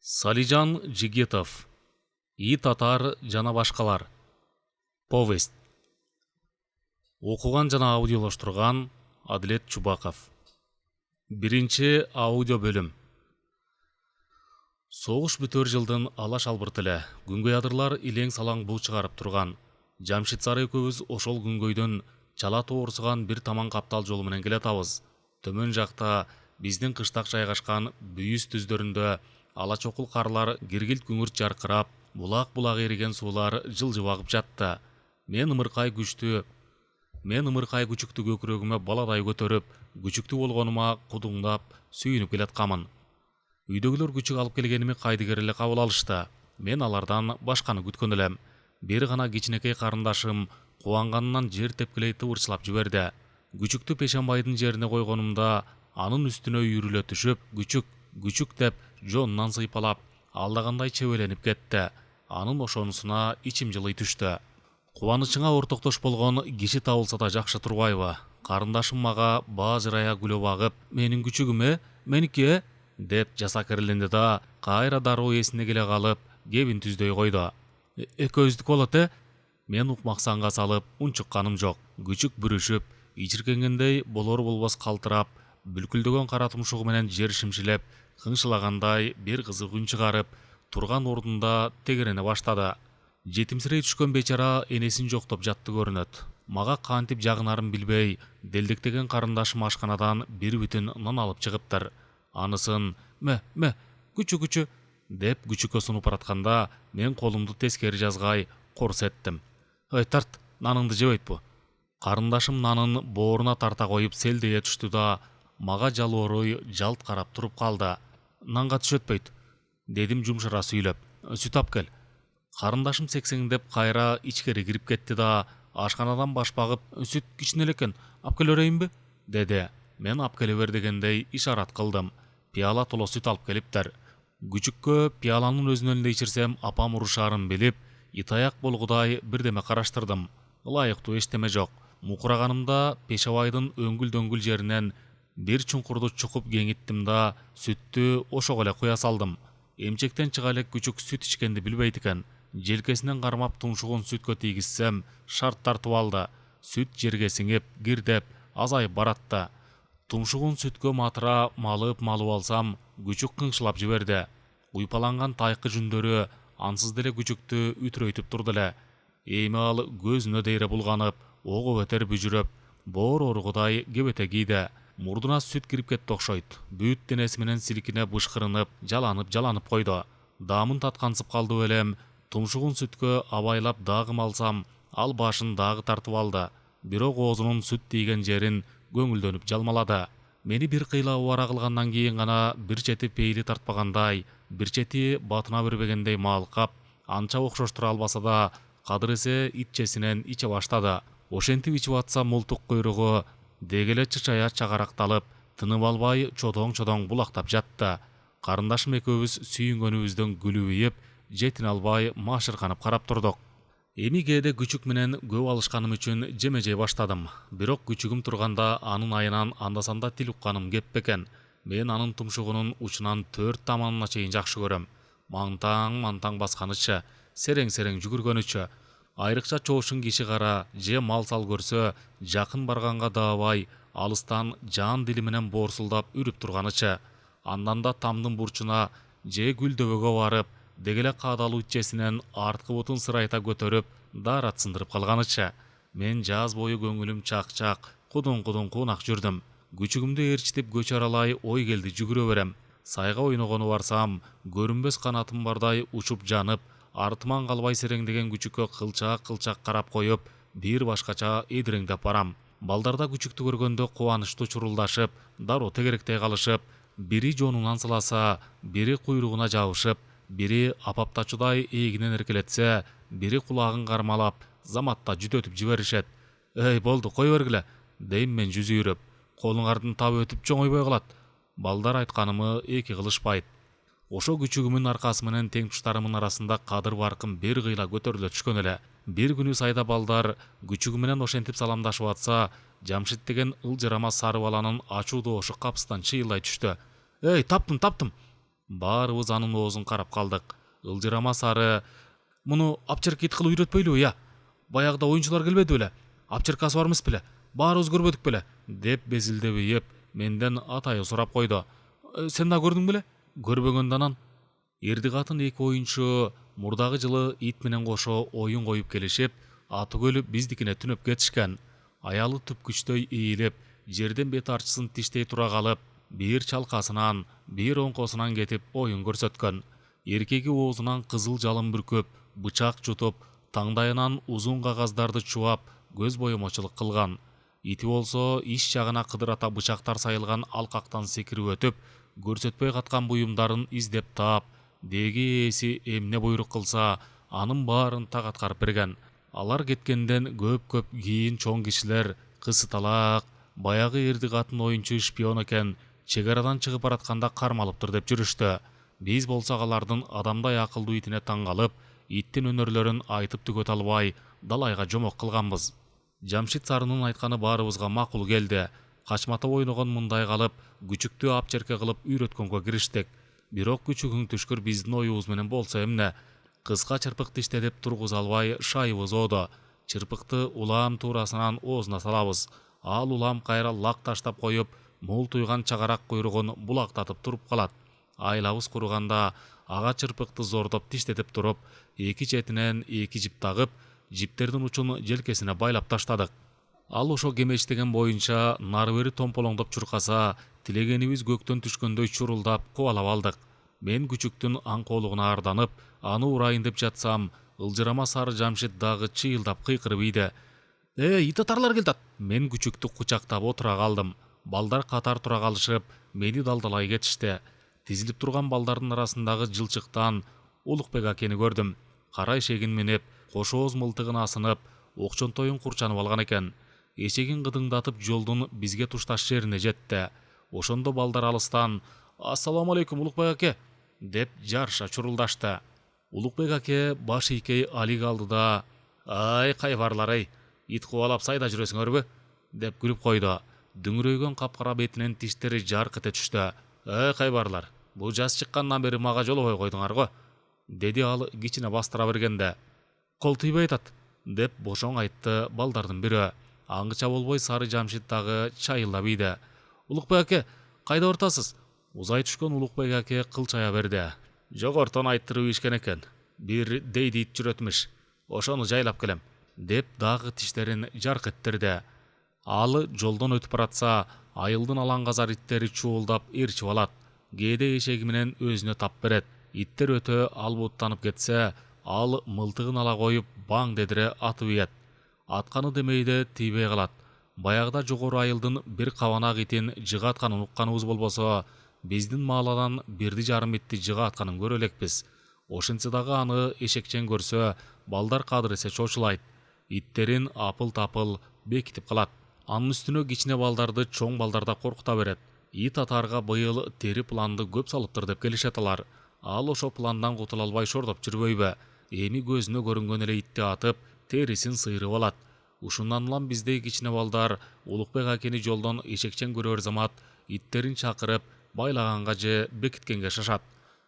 Салижан Жигетов. И татар жана башкалар. Повесть. Окуган жана аудиолоштурган Адилет Чубаков. Биринчи аудио бөлүм. Согуш бүтөр жылдын алаш албырт эле күнгөй адырлар илең салаң бул чыгарып турган. Жамшит сары экөөбүз ошол күнгөйдөн чала тоорсуган бир таман каптал жолу менен келатабыз. Төмөн жакта биздин кыштак жайгашкан бүйүз түздөрүндө ала чокул карлар гиргилт күңүрт жаркырап, булак эриген суулар жылжып агып жатты. Мен ымыркай күчүктү көкүрөгүмө баладай көтөрүп, күчүктүү болгонума кудуңдап, сүйүнүп келаткамын. Үйдөгүлөр күчүк алып келгеними кайдыгер эле кабыл алышты. Мен алардан башканы күткөн элем. Бир гана кичинекей карындашым кубанганынан жер тепкилей тыбырчылап жиберди. Күчүктү Пешенбайдын жерине койгонумда анын үстүнө үйрүлө түшүп, күчүк деп жонунан сыйпалап, алдагандай чебеленип кетти. Анын ошонусуна ичим жылый түштү. Кубанычыңа ортоктош болгон киши табылса да жакшы турбайбы? Карындашым мага баажырая күлүп агып, "Менин күчүгүм меники деп жасакерленди да кайра дароо эсине келе калып, кебин түздөй койду. Экөөбүздүкү болот Мен укмаксанга салып унчукканым жок. Күчүк бүрүшүп, ичиркенгендей болор болбос калтырап, бүлкүлдөгөн кара тумшугу менен жер шимшилеп, кыңшылагандай бир кызык үн чыгарып, турган ордунда тегерене баштады. Жетимсирей түшкөн бечара энесин жоктоп жатты көрүнөт. Мага кантип жагынарын билбей, делдектеген карындашым ашканадан бир бүтүн нан алып чыгыптыр. Анысын күчү деп күчүккө сунуп баратканда, мен колумду тескери жазгай корс эттим. Тарт, наныңды жебейт бу. Карындашым нанын бооруна тарта коюп селдее түштү да, мага жалоорой жалт карап туруп калды. Нанга түшөтпөйт, дедим жумшара сүйлөп. Сүт ап кел. Карындашым сексеңдеп кайра ичкери кирип кетти да, ашканадан баш багып, "Сүт кичине эле экен, ап келе берейинби?" деди. Мен ап келе бер дегендей ишарат кылдым. Пиала толо сүт алып келиптир. Күчүккө пиаланын өзүнөн эле ичирсем апам урушаарын билип, итаяк болгудай бирдеме караштырдым. Ылайыктуу эчтеме жок. Мукураганымда Пешебайдын өңгүл-дөңгүл жеринен бир чуңкурду чукуп кеңиттим да, сүттү ошого эле куя салдым. Эмчектен чыга элек күчүк сүт ичкенди билбейт экен. Желкесинен кармап тумшугун сүткө тийгизсем, шарт тартып алды. Сүт жерге сиңип, кирдеп, азайып баратты. Тумшугун сүткө матыра малып алсам, күчүк кыңшылап жиберди. Уйпаланган тайкы жүндөрү ансыз деле күчүктү үтүрөйтүп турду эле. Эми ал көзүнө дейре булганып, ого бетер бүжүрөп, боор оргудай кебете кийди. Мурдуна сүт кирип кетти окшойт. Бүт денеси менен силкине бышкырынып, жаланып койду. Даамын таткансып калды белем. Тумшугун сүткө абайлап дагы малсам, ал башын дагы тартып алды. Бирок оозунун сүт тийген жерин көңүлдөнүп жалмалады. Мени бир кыйла убара кылгандан кийин гана бир чети пейили тартпагандай, бир чети батына бербегендей маалкап, анча окшоштура албаса да, кадыр эсе итчесинен иче баштады. Ошентип ичип атса мултук куйругу дегеле чычая чагаракталып, тынып албай чодоң булактап жатты. Карындашым экөөбүз сүйүнгөнүбүздөн күлүбүйүп, жетине албай маашырканып карап турдук. Эми кээде күчүк менен көп алышканым үчүн жеме жей баштадым. Бирок күчүгүм турганда анын айынан анда-санда тил укканым кеп бекен. Мен анын тумшугунун учунан 4 таманына чейин жакшы көрөм. Мантаң басканычы, серең жүгүргөнүчө. Айрыкча чоошун киши кара же мал-сал көрсө, жакын барганга даабай, алыстан жан дили менен боорсулдап үрүп турганычы. Андан да тамдын бурчуна же гүлдөбөгө барып, дегеле каадалуу итчесинен арткы бутун сырайта көтөрүп, даарат сындырып калганычы. Мен жаз бою көңүлүм чак, кудуң куунак жүрдүм. Күчүгүмдү ээрчитип көчө аралай ой келди жүгүрө берем. Сайга ойногону барсам, көрүнбөс канатым бардай учуп жанып, артыман калбай сереңдеген күчүккө кылчак карап коюп, бир башкача эдиреңдеп барам. Балдарда күчүктү көргөндө кубанычтуу чурулдашып, дароо тегеректей калышып, бири жонунан сыласа, бири куйругуна жабышып, бири апаптачудай эгинен эркелетсе, бири кулагын кармалап, заматта жүтөтүп жиберишет. Болду, кой бергиле, дейм мен жүзүйрөп. Колуңардын табы өтүп чоңойбой калат. Балдар айтканымы эки кылышпайт. Ошо күчүгүмүн аркасы менен тең туштарымын арасында кадыр баркым бир кыйла көтөрүлө түшкөн эле. Бир күнү сайда балдар күчүгү менен ошентип саламдашып атса, Жамшит деген ылжырама сары баланын ачуу доошу капыстан чыйылдай түштү. Таптым! Баарыбыз анын оозун карап калдык. Ылжырама сары: "Муну апчерке ит кылып үйрөтпөйлүбү я? Баягыда оюнчулар келбеди беле? Апчеркасы бар эмес беле? Баарыбыз көрбөдүк беле?" деп безилдеп ийип, менден атайы сурап койду. Сен да көрдүң беле? Көрбөгөндө анан. Эрди катын эки оюнчу мурдагы жылы ит менен кошо оюн коюп келишип, аты көлүп биздикине түнөп кетишкен. Аялы түп күчтөй ийилип, жерден бет арчысын тиштей тура калып, бир чалкасынан, бир оңкосунан кетип оюн көрсөткөн. Эркеги оозунан кызыл жалын бүркөп, бычак жутуп, таңдайынан узун кагаздарды чубап, көз боемочулук кылган. Ити болсо иш жагына кыдырата бычактар сайылган алкактан секирип өтүп, көрсөтпөй каткан буюмдарын издеп таап, деги ээси эмне буйрук кылса, анын баарын так аткарып берген. Алар кеткенден көп кийин чоң кишилер кысыталаак, баягы эрди катын оюнчу шпион экен, чек арадан чыгып баратканда кармалыптыр деп жүрүштү. Биз болсок алардын адамдай акылдуу итине таң калып, иттин өнөрлөрүн айтып түгөтө албай, далайга жомок кылганбыз. Жамшит Сарынын айтканы баарыбызга макул келди. Качматып ойногон мындай калып, күчүктү апчерке кылып үйрөткөнгө кириштик. Бирок күчүгүң түшкүр биздин оюбуз менен болсо эмне? Кыска чырпык тиште деп тургуза албай шайыбыз оодо. Чырпыкты улам туурасынан оозуна салабыз. Ал улам кайра лак таштап коюп, мултуйган чагарак куйругун булактатып туруп калат. Айлабыз курганда ага чырпыкты зордоп тиштетип туруп, эки четинен эки жип тагып, жиптердин учун желкесине байлап таштадык. Ал ошо кемештеген боюнча нары бери томполоңдоп чуркаса, тилегенибиз көктөн түшкөндөй чурулдап кубалап алдык. Мен күчүктүн аңкоолугуна арданып, аны урайын деп жатсам, ылжырама сары Жамшит дагы чыйылдап кыйкырып ийди. Ит атарлар келдат. Мен күчүктү кучактап отура калдым. Балдар катар тура калышып, мени далдалай кетишти. Тизилип турган балдардын арасындагы жылчыктан Улукбек акени көрдүм. Кара эшегин минип, кош ооз мылтыгын асынып, окчонтоюн курчанып алган экен. Эшегин кыдыңдатып жолдун бизге тушташ жерине жетти. Ошондо балдар алыстан: "Ассаламу алейкум, Улукбек аке" деп жарыша чурулдашты. Улукбек аке баш ийкей алик алды да: "Ай кайбарлар ай, ит кубалап сайда жүрөсүңөрбү?" деп күлүп койду. Дүңүрөйгөн капкара бетинен тиштери жарк эте түштү. Кайбарлар, бул жаз чыккандан бери мага жолобой койдуңар го" деди ал кичине бастыра бергенде. "Кол тийбей атат" деп бошоң айтты балдардын бирөө. Аңгыча болбой сары Жамшит дагы чайылдап ийди. "Улукбек аке, кайда ортасыз?" Узай түшкөн Улукбек аке кылчая берди. "Жогортон айттырып ийишкен экен. Бир дейди ит жүрөтмүш. Ошону жайлап келем" деп дагы тиштерин жарк эттирди. Ал жолдон өтүп баратса, айылдын алаңгазар иттери чуулдап ээрчип алат. Кээде эшеги менен өзүнө тап берет. Иттер өтө албуттанып кетсе, ал мылтыгын ала коюп баң дедире атып ийет. Атканы демейде тийбей калат. Баягыда жогору айылдын бир кабанак итин жыга атканын укканыбыз болбосо, биздин мааладан 1,5 итти жыга атканын көрө элекпиз. Ошентсе дагы аны эшекчен көрсө, балдар кадыресе чочулайт. Иттерин апыл-тапыл бекитип калат. Анын үстүнө кичине балдарды чоң балдарда коркута берет. Ит атарга быйыл тери планды көп салыптыр деп келишет алар. Ал ошо пландан кутула албай шордоп жүрбөйбү? Эми көзүнө көрүнгөн эле итти атып, терисин сыйрып алат. Ушундан улам биздей кичине балдар Улукбек акени жолдон эшекчен көрөр замат иттерин чакырып, байлаганга же бекиткенге шашат.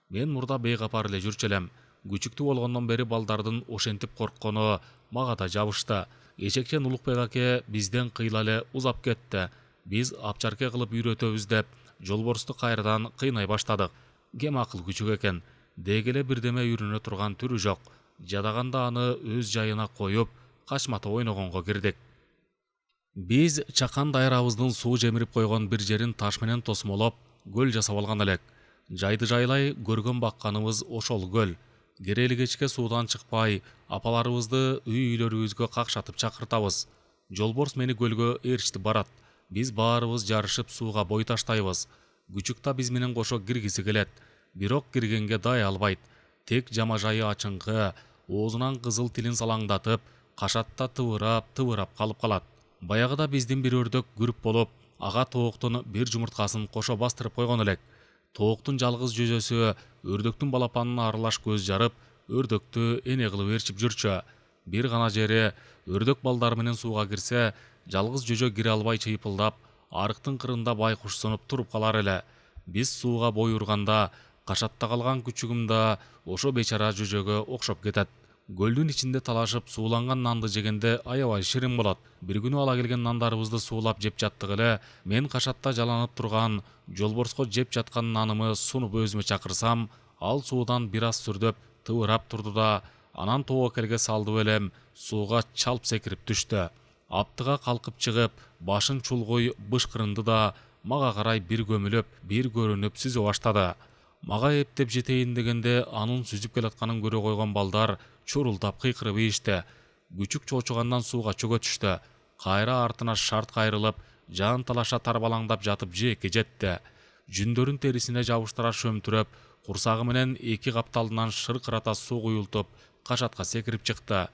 Мен мурда бейкапар эле жүрчү элем. Күчүктүү болгондон бери балдардын ошентип корккону мага да жабышты. Эшекчен Улукбек аке бизден кыйла эле узап кетти. Биз апчарке кылып үйрөтөбүз деп жолборсту кайрадан кыйнай баштадык. Кем акыл күчүк экен. Дегеле бирдеме үйрөнө турган түрү жок. Жадаганда аны өз жайына коюп, качматып ойногонго кирдик. Биз чакан дайрабыздын суу жемирип койгон бир жерин таш менен тосмолоп, көл жасап алган элек. Жайды жайлай көргөн бакканыбыз ошол көл. Керели кечке суудан чыкпай, апаларыбызды үй-үйлөрүбүзгө какшатып чакыртабыз. Жолборс мени көлгө ээрчитип барат. Биз баарыбыз жарышып сууга бой таштайбыз. Күчүк да биз менен кошо киргиси келет. Бирок киргенге дай албайт. Тек жамажайы ачыңкы, оозунан кызыл тилин салаңдатып, кашатта тыбырап калып калат. Баягыда биздин бир өрдөк күрүп болуп, ага тооктун бир жумурткасын кошо бастырып койгон элек. Тооктун жалгыз жөзөсү өрдөктүн балапанына аралаш көз жарып, өрдөктү эне кылып ээрчип жүрчү. Бир гана жери өрдөк балдары менен сууга кирсе, жалгыз жөжө кире албай чыйпылдап, арыктын кырында байкуш сынып туруп калар эле. Биз сууга бой урганда, кашатта калган күчүгүм да ошо бечара жүжөгө окшоп кетет. Гөлдүн ичинде талашып сууланган нанды жегенде аябай ширин болот. Бир күнү ала келген нандарыбызды суулап жеп жаттык эле, мен кашатта жаланып турган жолборско жеп жаткан нанымы сунуп өзүмө чакырсам, ал суудан бир аз сүрдөп тыбырап турду да, анан тобокелге салдып элем, сууга чалп секирип түштү. Аптыга калкып чыгып, башын чулгуй бышкырынды да, мага карай бир көмүлөп, бир көрүнүп сүзө баштады. Мага эптеп жетейин дегенде анын сүзүп келатканын көрө койгон балдар чурулдап кыйкырып ийишти. Күчүк чоочугандан сууга чөгө түштү. Кайра артына шарт кайрылып, жан талаша тарбалаңдап жатып жээкке жетти. Жүндөрүн терисине жабыштыра шөмтүрөп, курсагы менен эки капталынан шыркырата суу куюлтуп, кашатка секирип чыкты.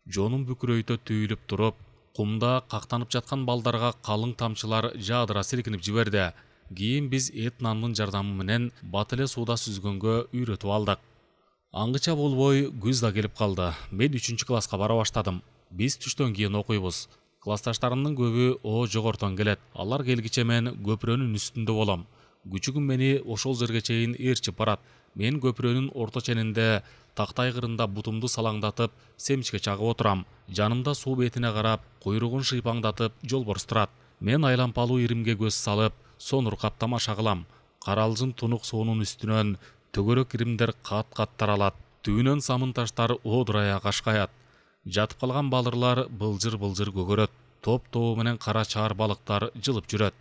Жонун бүкүрөйтө түйүлүп туруп, кумда кактанып жаткан балдарга калың тамчылар жаадыра силкинип жиберди. Кийин биз эт нандын жардамы менен бат эле сууда сүзгөнгө үйрөтүп алдык. Аңгыча болбой күз да келип калды. Мен 3 класска бара баштадым. Биз түштөн кийин окуйбуз. Классташтарымдын көбү жогортон келет. Алар келгиче мен көпүрөнүн үстүндө болом. Күчүгүм мени ошол жерге чейин ээрчип барат. Мен көпүрөнүн орто ченинде тактай кырында бутумду салаңдатып, семчке чагып отурам. Жанымда суу бетине карап, куйругун шыйпаңдатып жолборс турат. Мен айлампалуу иримге көз салып, сонуркап тамаша кылам. Каралжын тунук суунун үстүнөн төгөрөк иримдер кат-кат таралат. Түбүнөн самын таштар оодурая кашкаят. Жатып калган балырлар былжыр-былжыр көгөрөт. Топ-тобу менен кара чаар балыктар жылып жүрөт.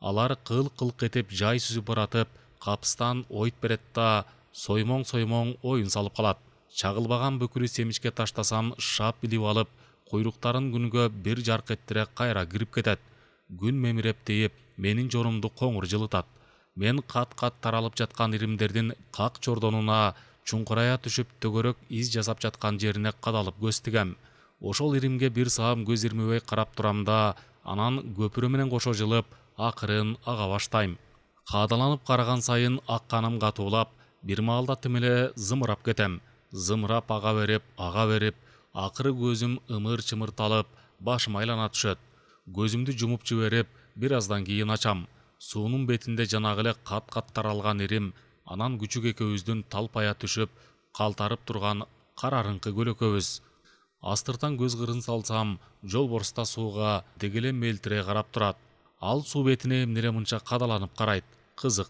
Алар кылк-кылк этип жай сүзүп баратып, капыстан ойт берет да, соймоң-соймоң оюн салып калат. Чагылбаган бүкүлү семичке таштасам, шап билип алып, куйруктарын күнгө бир жарк эттире кайра кирип кетет. Күн мемиреп тийип, менин жонумду коңур жылытат. Мен кат-кат таралып жаткан иримдердин как чордонуна чуңкурая түшүп, төгөрөк из жасап жаткан жерине кадалып көз тигем. Ошол иримге бир саам көз ирмебей карап турам да, анан көпүрө менен кошо жылып, акырын ага баштайм. Каадаланып караган сайын акканым катуулап, бир маалда тим эле зымырап кетем. Зымырап ага берип, акыры көзүм ымыр-чымырталып, башым айлана түшөт. Көзүмдү жумуп жиберип, бир аздан кийин ачам. Суунун бетинде жанагы эле кат-кат таралган ирим, анан күчүк экөөбүздүн талпая түшүп, калтарып турган карарыңкы көлөкөбүз. Астыртан көз кырын салсам, жолборс да сууга дегеле мелтирей карап турат. Ал суу бетине эмне эле мынча кадаланып карайт. Кызык.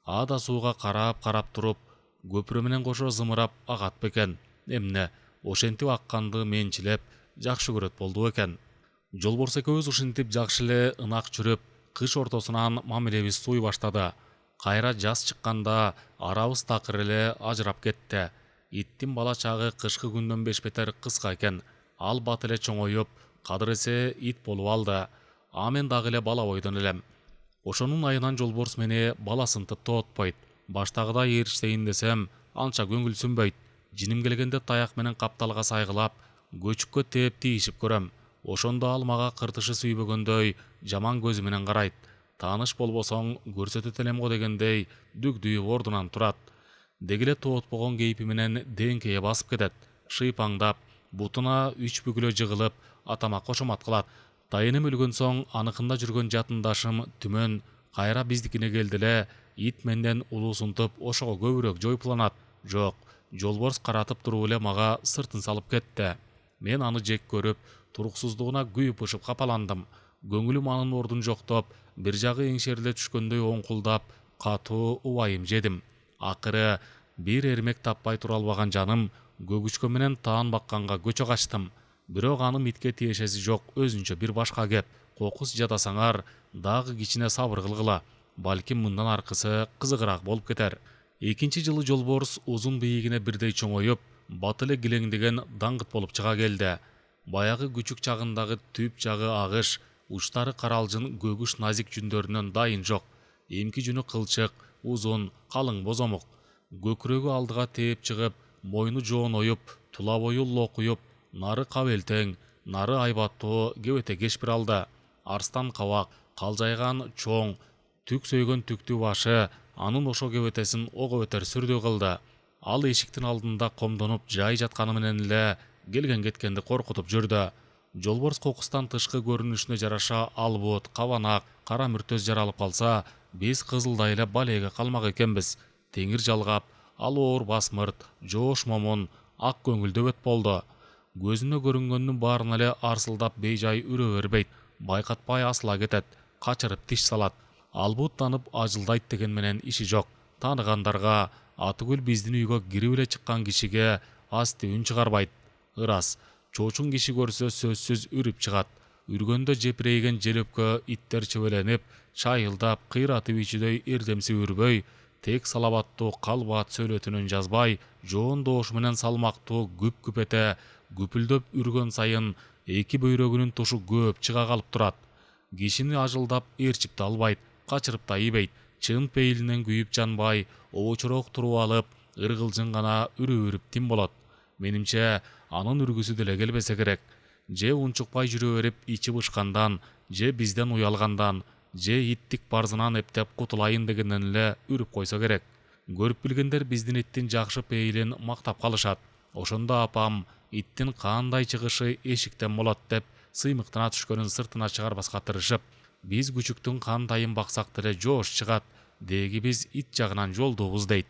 А да сууга карап туруп, көпүрө менен кошо зымырап агат бекен. Эмне, ошентип акканды менчилеп, жакшы көрөт болду экен. Жолборс экөөбүз ушинтип жакшы эле ынак жүрүп, кыш ортосунан мамилебиз сууй баштады. Кайра жаз чыкканда арабыз такыр эле ажырап кетти. Иттин бала чагы кышкы күндөн бешбетер кыска экен. Ал бат эле чоңоюп, кадыр эсе ит болуп алды. А мен дагы эле бала бойдон элем. Ошонун айынан жолборс мени баласынтып тоотпойт. Баштагыдай ээрчитейин десем, анча көңүлсүнбөйт. Жиним келгенде таяк менен капталга сайгылап, көчүккө тээп тийишип көрөм. Ошондо ал мага кыртышы сүйбөгөндөй жаман көзү менен карайт. Тааныш болбосоң көрсөтөт элем го дегендей дүгдүйүп ордунан турат. Дегеле тоотпогон кейпи менен деңкейе басып кетет. Шыйпаңдап, бутуна 3 бүгүлө жыгылып, атама кошомат кылат. Тайыным өлгөн соң аныкында жүргөн жатындашым Түмөн кайра биздикине келди эле, ит менден улуусунтуп ошого көбүрөөк жойпуланат. Жок, жолборс каратып туруп эле мага сыртын салып кетти. Мен аны жек көрүп, туруксуздугуна күйүп-ышып капаландым. Көңүлүм анын ордун жоктоп, бир жагы эңшериле түшкөндөй оңкулдап, катуу убайым жедим. Акыры бир эрмек таппай тура албаган жаным көгүчкө менен таан бакканга көчө качтым. Бирок анын итке тиешеси жок, өзүнчө бир башка кеп. Кокус жадасаңар, дагы кичине сабыр кылгыла. Балким мындан аркысы кызыгыраак болуп кетер. Экинчи жылы жолборс узун бийигине бирдей чоңоюп, бат эле килеңдеген даңгыт болуп чыга келди. Баягы күчүк чагындагы түп жагы агыш, учтары каралжын көгүш назик жүндөрүнөн дайын жок. Эмки жүнү кылчык, узун, калың бозомук. Көкүрөгү алдыга тээп чыгып, мойну жооноюп, тула бою локуюп, нары кабелтең, нары айбаттуу кебете кеш бир алды. Арстан кабак, калжайган чоң, түк сөйгөн түктүү башы анын ошо кебетесин ого бетер сүрдүү кылды. Ал эшиктин алдында комдонуп жай жатканы менен эле келген кеткенди коркутуп жүрдү. Жолборс кокустан тышкы көрүнүшүнө жараша албут, кабанак, кара мүртөз жаралып калса, биз кызылдай эле балеге калмак экенбиз. теңир жалгап, ал оор басмырт, жоош момун, ак көңүлдө бет болду. Көзүнө көрүнгөндүн баарын эле арсылдап бейжай үрө бербейт, байкатпай асыла кетет, качырып тиш салат. Албуттанып ажылдайт деген менен иши жок. Тааныгандарга, атүгүл биздин үйгө кирип эле чыккан кишиге асты үн чыгарбайт. Ырас, чоочун киши көрсө сөзсүз үрүп чыгат. Үргөндө жепирейген желөпкө иттер чөбөленип, чайылдап, кыйратып ичүүдөй эрдемси үрбөй, тек салабаттуу калбаат сөйлөтүнөн жазбай, жоон доошу менен салмактуу күп-күп эте, күпүлдөп үргөн сайын эки бөйрөгүнүн тушу көп чыга калып турат. Кишини ажылдап ээрчип да албайт, качырып да ийбейт. Чын пейилинен күйүп жанбай, обочорок туруп алып, ыргылжың гана үрүп тим болот. Менимче, анын үргүсү деле келбесе керек. Же унчукпай жүрө берип ичи бышкандан, же бизден уялгандан, же иттик барзынан эптеп кутулайын дегенден эле үрүп койсо керек. Көрүп билгендер биздин иттин жакшы пейилин мактап калышат. Ошондо апам иттин кандай чыгышы эшиктен болот деп сыймыктана түшкөнүн сыртына чыгарбаска тырышып, биз күчүктүн кандайын баксак деле жоош чыгат, деги биз ит жагынан жолдуубуз дейт.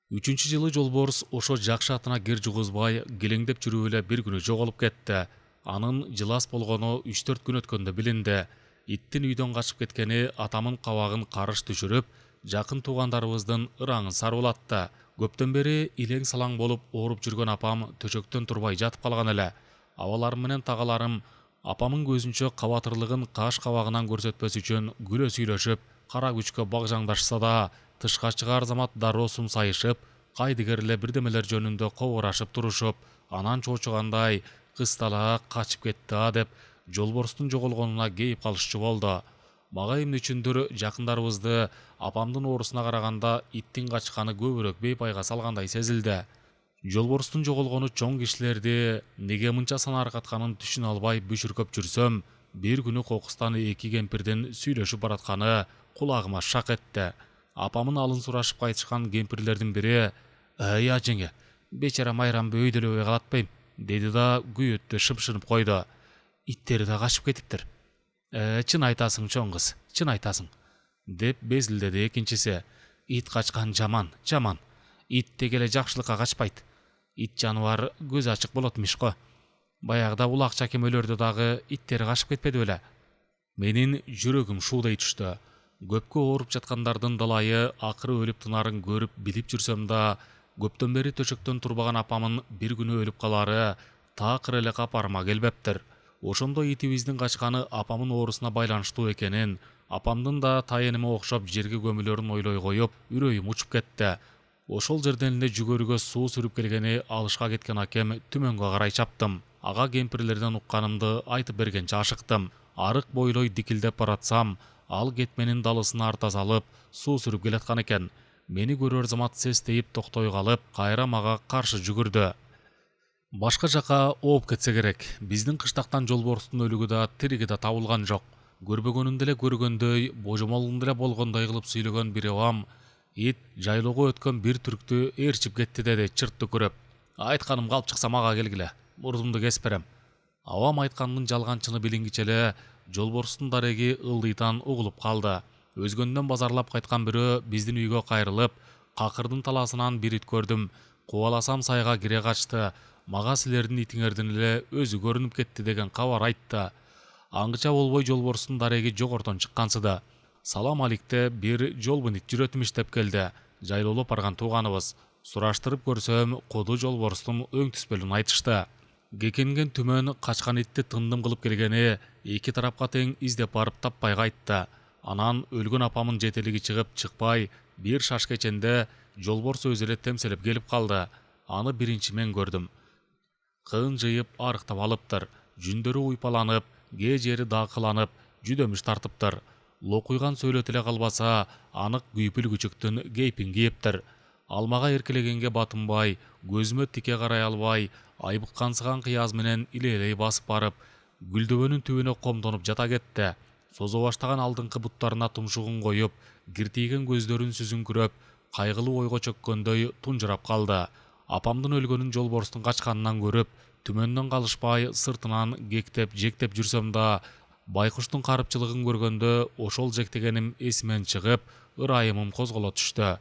3-жылы жолборс ошо жакшы атына кир жугузбай, келеңдеп жүрүп эле бир күнү жоголуп кетти. Анын жылас болгону 3-4 күн өткөндө билинди. Иттин үйдөн качып кеткени атамын кабагын карыш түшүрүп, жакын туугандарыбыздын ыраңын сарбылатты. Көптөн бери илең салаң болуп ооруп жүргөн апам төшөктөн турбай жатып калган эле. Абаларым менен тагаларым апамын көзүнчө кабатырлыгын каш кабагынан көрсөтпөс үчүн күлө сүйлөшүп, кара күчкө багжаңдашса да, тышка чыгаар замат дароо сумсайышып, кайдыгер эле бирдемелер жөнүндө кобурашып турушуп, анан чоочугандай кыстала качып кетти деп жолборстун жоголгонуна кейип калышчу болду. Мага эмне үчүндүр жакындарыбызды апамдын оорусуна караганда иттин качканы көбүрөөк бейпайга салгандай сезилди. Жолборстун жоголгону чоң кишилерди неге мынча санаргатканын түшүнө албай бүшүркөп жүрсөм, бир күнү кокустан эки кемпирдин сүйлөшүп баратканы кулагыма шак этти. Апамын алын сурашып кайтышкан кемпирлердин бири: "Эй ажеңе, бечара майрамды өйдө эле калат атпайм", деди да күйөттү шымшынып койду. "Иттери да качып кетиптир". Чын айтасың чоң кыз, чын айтасың", деп безилдеди экинчиси. "Ит качкан жаман, жаман. Ит теги эле жакшылыкка качпайт. Ит жаныбар көз ачык болот имиш го. Баягыда улак чакемелөрдө дагы иттери качып кетпеди беле?" Менин жүрөгүм шуудей түштү. Көпкө ооруп жаткандардын далайы акыры өлүп тынарын көрүп билип жүрсөм да, көптөн бери төшөктөн турбаган апамын бир күнү өлүп калары такыр эле капарыма келбептир. Ошондо итибиздин качканы апамын оорусуна байланыштуу экенин, апамдын да тайыныма окшоп жерге көмүлөрүн ойлой коюп, үрөйүм учуп кетти. Ошол жерден эле жүгөрүгө суу сүрүп келгени алышка кеткен акем түмөнгө карай чаптым. Ага кемпирлерден укканымды айтып бергенче ашыктым. Арык бойлой дикилдеп баратсам, ал кетменин далысын арта салып, суу сүрүп келаткан экен. Мени көрөр замат сестейип токтой калып, кайра мага каршы жүгүрдү. Башка жака ооп кетсе керек. Биздин кыштактан жолборстун өлүгү да, тириги да табылган жок. Көрбөгөнүмдү эле көргөндөй, божомолунду эле болгондой кылып сүйлөгөн бир абам: "Ит жайлоого өткөн бир түрктү ээрчип кетти" деди чырт түкүрүп. "Айтканым калып чыкса мага келгиле, мурдумду кесип берем". Абам айткандын жалганчыны билингиче эле жолборстун дареги ылдыйтан угулуп калды. Өзгөндөн базарлап кайткан бирөө биздин үйгө кайрылып: "Какырдын таласынан бир ит көрдүм. Кубаласам сайга кире качты. Мага силердин итиңердин эле өзү көрүнүп кетти" деген кабар айтты. Аңгыча болбой жолборстун дареги жогортон чыккансыды. Салам аликте бир жолбун ит жүрөт имиш деп келди. Жайлоолоп барган тууганыбыз. Сураштырып көрсөм, куду жолборстун өң түспөлүн айтышты. Кекенген түмөн качкан итти тындым кылып келгени, эки тарапка тең издеп барып таппай кайтты. Анан өлгөн апамын жетелиги чыгып чыкпай, бир шаш кеченде жолборс өзү эле темселеп келип калды. Аны биринчи мен көрдүм. Кын жыйып арыктап алыптыр. Жүндөрү уйпаланып, кээ жери дакыланып, жүдөмүш тартыптыр. Локуйган сөйлөт эле калбаса, анык күйпүл күчүктүн кейпин кийиптир. Алмага эркелегенге батынбай, көзүмө тике карай албай, айбыккансыган кыяз менен илейлей басып барып, гүлдөбөнүн түбүнө комдонуп жата кетти. Созо баштаган алдыңкы буттарына тумшугун коюп, киртийген көздөрүн сүзүңкүрөп, кайгылуу ойго чөккөндөй тунжурап калды. Апамдын өлгөнүн жолборстун качканынан көрүп, түмөндөн калышпай сыртынан кектеп, жектеп жүрсөм да, байкуштун карыпчылыгын көргөндө ошол жектегеним эсимен чыгып, ырайымым козголо түштү.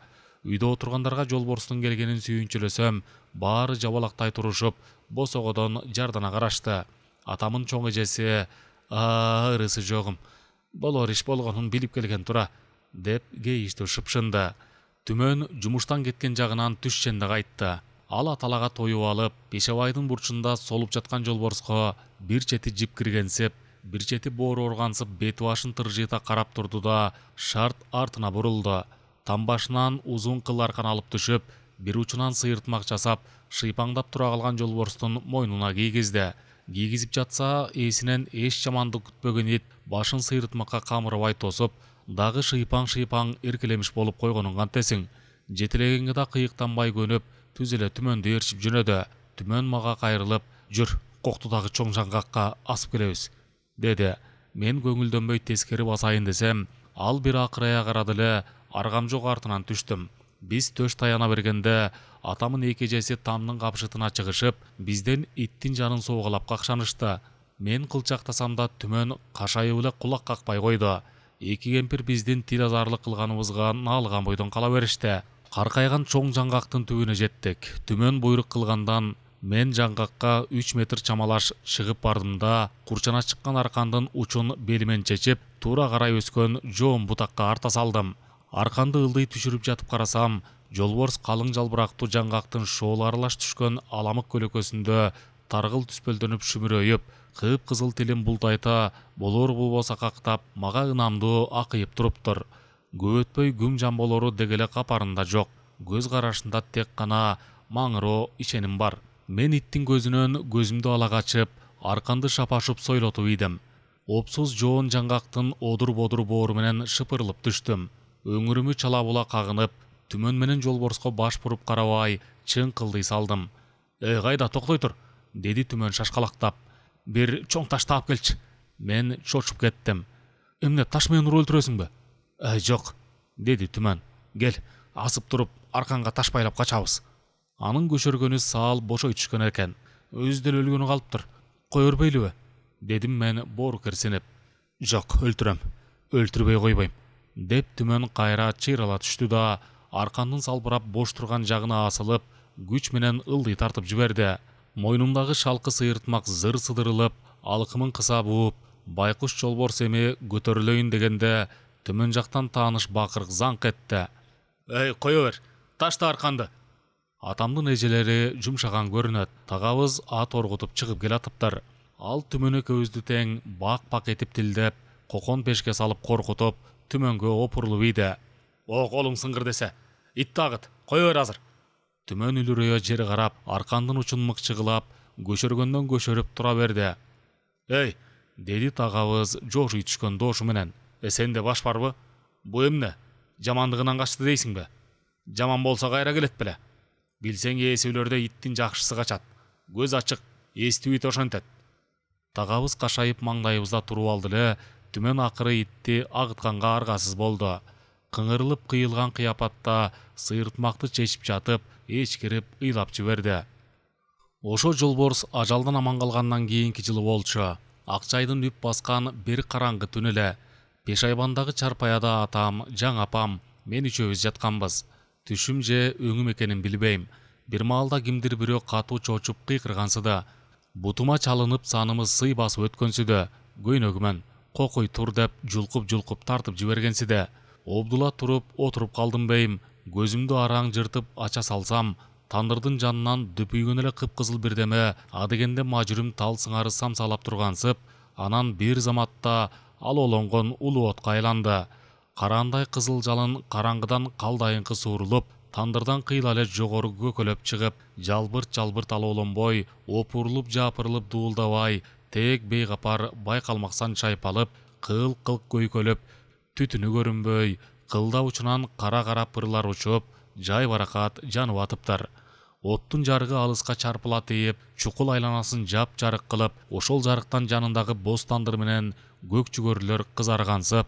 Үйдө отургандарга жолборстун келгенин сүйүнчүлөсөм, баары жабалактай турушуп, босогодон жардана карашты. Атамын чоң эжеси: ырысы жогум, болор иш болгонун билип келген тура, деп кейиштүү шыпшынды. Түмөн жумуштан кеткен жагынан түшченде кайтты. Ал аталага тоюп алып, Пешебайдын бурчунда солуп жаткан жолборско бир чети жип киргенсип, бир чети боору органсып бети башын тыржыйта карап турду да шарт артына бурулду. Тамбашынан узун кыл аркан алып түшүп, бир учунан сыйыртмак жасап, шыйпаңдап тура калган жолборстун мойнуна кийгизди. Кийгизип жатса, эсинен эч жамандык күтпөгөн ит башын сыйыртмакка камырбай тосуп, дагы шыйпаң эркелемиш болуп койгонун кантесиң. Жетилегенге да кыйыктанбай көнүп, түз эле түмөндү ээрчип жөнөдү. Түмөн мага кайрылып: "Жүр, коктудагы чоң жаңгакка асып келебиз", деди. Мен көңүлдөнбөй тескери басайын десем, ал бир акырая карады эле, аргам жок артынан түштүм. Биз төш таяна бергенде, атамын эки эжеси тамдын капшытына чыгышып, бизден иттин жанын соогалап какшанышты. Мен кылчактасам да түмөн кашайып эле кулак какпай койду. Эки кемпир биздин тил азарлык кылганыбызга наалган бойдон кала беришти. Каркайган чоң жаңгактын түбүнө жеттик. Түмөн буйрук кылгандан мен жаңгакка 3 метр чамалаш чыгып бардым да, курчана чыккан аркандын учун белимен чечип, туура карай өскөн жоом бутакка арта салдым. Арканды ылдый түшүрүп жатып карасам, жолборс калың жалбырактуу жаңгактын шоолу аралаш түшкөн аламык көлөкөсүндө таргыл түспөлдөнүп шүмүрөйүп, кыпкызыл тилин бултайта, болор болбосо кактап, мага ынамдуу акыйып туруптур. Көп өтпөй күң жамболору дегеле капарында жок. Көз карашында тек гана маңыроо ишеним бар. Мен иттин көзүнөн көзүмдү ала качып, арканды шапашып сойлотуп ийдим. Опсуз жоон жаңгактын одур-бодур боору менен шыпырылып түштүм. Өңүрүмү чала була кагынып, түмөн менен жолборско баш буруп карабай, чың кылдый салдым. Кайда, токтой тур", деди түмөн шашкалактап. "Бир чоң таш таап келчи". Мен чочуп кеттим. "Эмне, таш менен уруп өлтүрөсүңбү?" "Жок", деди түмөн. "Кел, асып туруп, арканга таш байлап качабыз". Анын көшөргөнү саал бошой түшкөн экен. "Өзү деле өлгөнү калыптыр. Кое бербейлиби?" дедим мен боору керсинип. "Жок, өлтүрөм. Өлтүрбөй койбойм", деп түмөн кайра чыйрала түштү да, аркандын салбырап бош турган жагына асылып, күч менен ылдый тартып жиберди. Мойнумдагы шалкы сыйыртмак зыр сыдырылып, алкымын кыса бууп, байкуш жолборс эми көтөрүлөйүн дегенде, түмөн жактан тааныш бакырык заң кетти. "Кое бер, ташта арканды". Атамдын эжелери жумшаган көрүнөт. Тагабыз ат оргутуп чыгып келатыптыр. Ал түмөн экөөбүздү тең бак-бак этип тилдеп, кокон пешке салып коркутуп, түмөнгө опурулуп ийди. "Колуң сыңгыр десе, итти агыт, кое бер азыр". Түмөн үлүрөйө жер карап, аркандын учун мыкчыгылап, көшөргөндөн көшөрүп тура берди. Деди тагабыз жошуй түшкөн дошу менен. Сенде баш барбы? Бу эмне? Жамандыгынан качты дейсиңби? Жаман болсо кайра келет беле? Билсең, ээсүүлөрдө иттин жакшысы качат. Көз ачык, эстүү ит ошентет". Тагабыз кашайып маңдайыбызда туруп алды эле, түмөн акыры итти агытканга аргасыз болду. Кыңырылып кыйылган кыяпатта сыйыртмакты чечип жатып, эчкирип ыйлап жиберди. Ошо жолборс ажалдан аман калгандан кийинки жылы болчу. Акчайдын үп баскан бир караңгы түн эле. Пешайбандагы чарпаяда атам, жаң апам, мен үчөөбүз жатканбыз. Түшүм же өңүм экенин билбейм. Бир маалда кимдир бирөө катуу чочуп кыйкыргансыды. Бутума чалынып санымыз сый басып өткөнсүдө. Көйнөгүмөн "Кокуй тур" деп жулкуп тартып жибергенсиде. Обдула туруп отуруп калдым бейм. Көзүмдү араң жыртып ача салсам, тандырдын жанынан дөпүйгөн эле кыпкызыл бирдеме адегенде мажүрүм тал сыңары самсалап тургансып, анан бир заматта ал олонгон улуу отко айланды. Караандай кызыл жалын караңгыдан калдайынкы суурулуп, тандырдан кыйла эле жогору көкөлөп чыгып, жалбырт ал олонбой, опурулуп жапырылып дуулдабай, тек бейкапар байкалмаксан чайпалып, кыл-кыл көйкөлөп, түтүнү көрүнбөй, кылда учунан кара пырлар учуп, жай баракат жанып атыптыр. Оттун жарыгы алыска чарпыла тийип, чукул айланасын жап-жарык кылып, ошол жарыктан жанындагы боз тандыр менен көк жүгөрүлөр кызаргансып,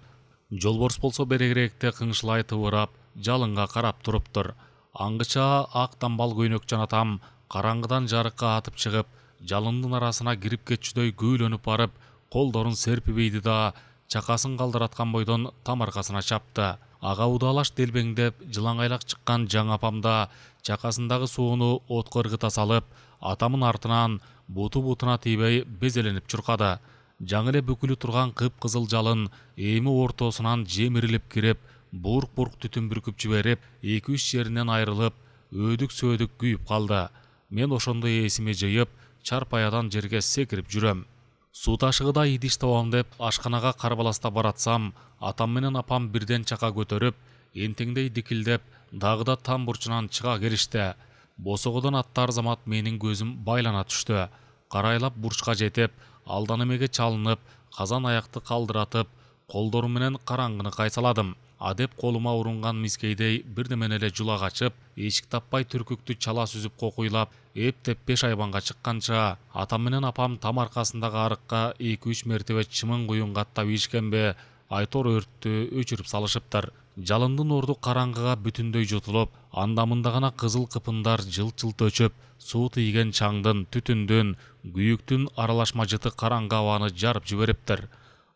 жолборс болсо берегирээкте кыңшылай тыбырап, жалынга карап туруптур. Аңгыча ак дамбал көйнөк жанатам караңгыдан жарыкка атып чыгып, жалындын арасына кирип кетчүдөй күүлөнүп барып, колдорун серпип ийди да, чакасын калдыраткан бойдон тамаркасына чапты. ага удалаш делбеңдеп жылаңайлак чыккан жаң апамда чакасындагы сууну отко ыргыта салып, атамын артынан буту-бутуна тийбей безеленип чуркады. Жаңы эле бүкүлү турган кып-кызыл жалын эми ортосунан жемирилип кирип, бурк-бурк түтүн бүркүп жиберип, 2-3 жеринен айрылып, өдүк-сөөдүк күйүп калды. Мен ошондо эсиме жыйып, чарпаядан жерге секирип жүрөм. Суу ташыгыда идиш табам деп ашканага карбаласта баратсам, атам менен апам бирден чака көтөрүп, энтеңдей дикилдеп, дагы да там бурчунан чыга келишти. Босогодон аттар замат менин көзүм байлана түштү. Карайлап бурчка жетип, алдан эмеге чалынып, казан аякты калдыратып, колдорум менен караңгыны кайсаладым. Адеп колума урунган мискейдей бирдемен эле жула качып, эшик таппай түркүктү чала сүзүп кокуйлап, эптеп 5 айбанга чыкканча, атам менен апам там аркасындагы арыкка 2-3 мертебе чымын куюн каттап ийишкенбе, айтор өрттү өчүрүп салышыптыр. Жалындын орду караңгыга бүтүндөй жутулуп, анда-мында гана кызыл кыпындар жылт-жылт өчүп, суу тийген чаңдын, түтүндүн, күйүктүн аралашма жыты караңгы абаны жарып жибериптир.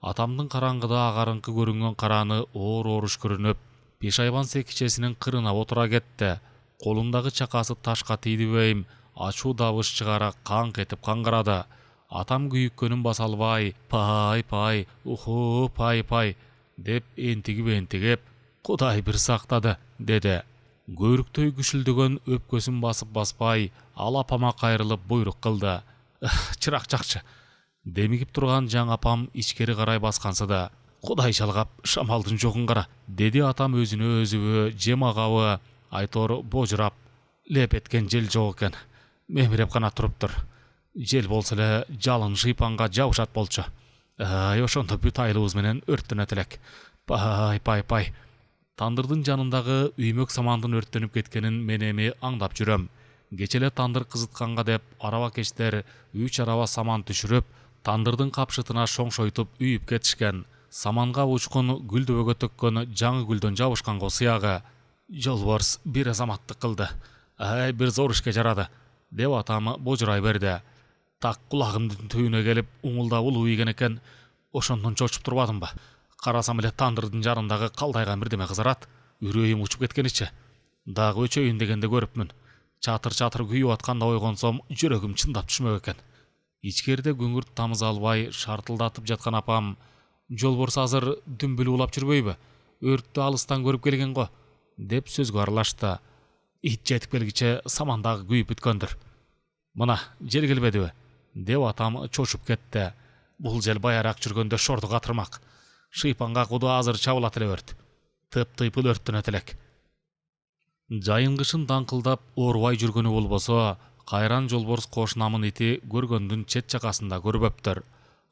Атамдын караңгыда агарыңкы көрүнгөн караны оор үшкүрүнүп, пешайбан секичесинин кырына отура кетти. Колундагы чакасы ташка тийдибейм, ачуу дабыш чыгара канк этип каңгырады. Атам күйүккөнүн баса албай, пай-пай, уху, пай-пай деп энтигип, Кудай бир сактады, деди. Көйрүктөй күшүлдөгөн өпкөсүн басып баспай, ал апама кайрылып буйрук кылды. Чырак жакчы. Демигип турган жаң апам ичкери карай баскансыда, Кудай жалгап, шамалдын жогун кара, деди атам өзүнө өзүбү, жем агабы, айтор божурап. Леп эткен жел жок экен. Мемиреп гана туруптур. Жел болсо эле жалын шыйпанга жабышат болчу. Ошондо бүт айлыбыз менен өрттөнөт элек. Пай. Тандырдын жанындагы үймөк самандын өрттөнүп кеткенин мен эми аңдап жүрөм. Кечеле тандыр кызытканга деп араба кечтер 3 араба саман түшүрүп, тандырдын капшытына шоңшойтуп үйүп кетишкен. Саманга учкун гүлдөбөгө төккөн жаңы гүлдөн жабышканго сыягы. Жолборс бир азаматтык кылды. Бир зор ишке жарады, деп атам божурай берди. Так кулагымдын түбүнө келип уңулдап улуу ийген экен. Ошондон чочуп турбадымбы? Карасам эле тандырдын жарындагы калдайган бирдеме кызарат. Үрөйүм учуп кеткеничи. Дагы өчөйүн дегенде көрүпмүн. Чатыр күйүп атканда ойгонсом, жүрөгүм чындап түшмөк экен. Ичкерде күңүрт тамыз албай шартылдатып жаткан апам, жолборс азыр дүмбүл улап жүрбөйбү? Өрттү алыстан көрүп келген го, деп сөзгө аралашты. Ит жетип келгиче самандагы күйүп бүткөндүр. Мына, жел келбедиби? Деп атам чочуп кетти. Бул жел баяраак жүргөндө шорду катырмак. Шыйпанга куду азыр чабылат эле өрт. Тып-тыйпыл өрттөнөт элек. Жайынгышын даңкылдап оорубай жүргөнү болбосо, кайран жолборс кошунамын ити көргөндүн чет чакасында көрбөптүр.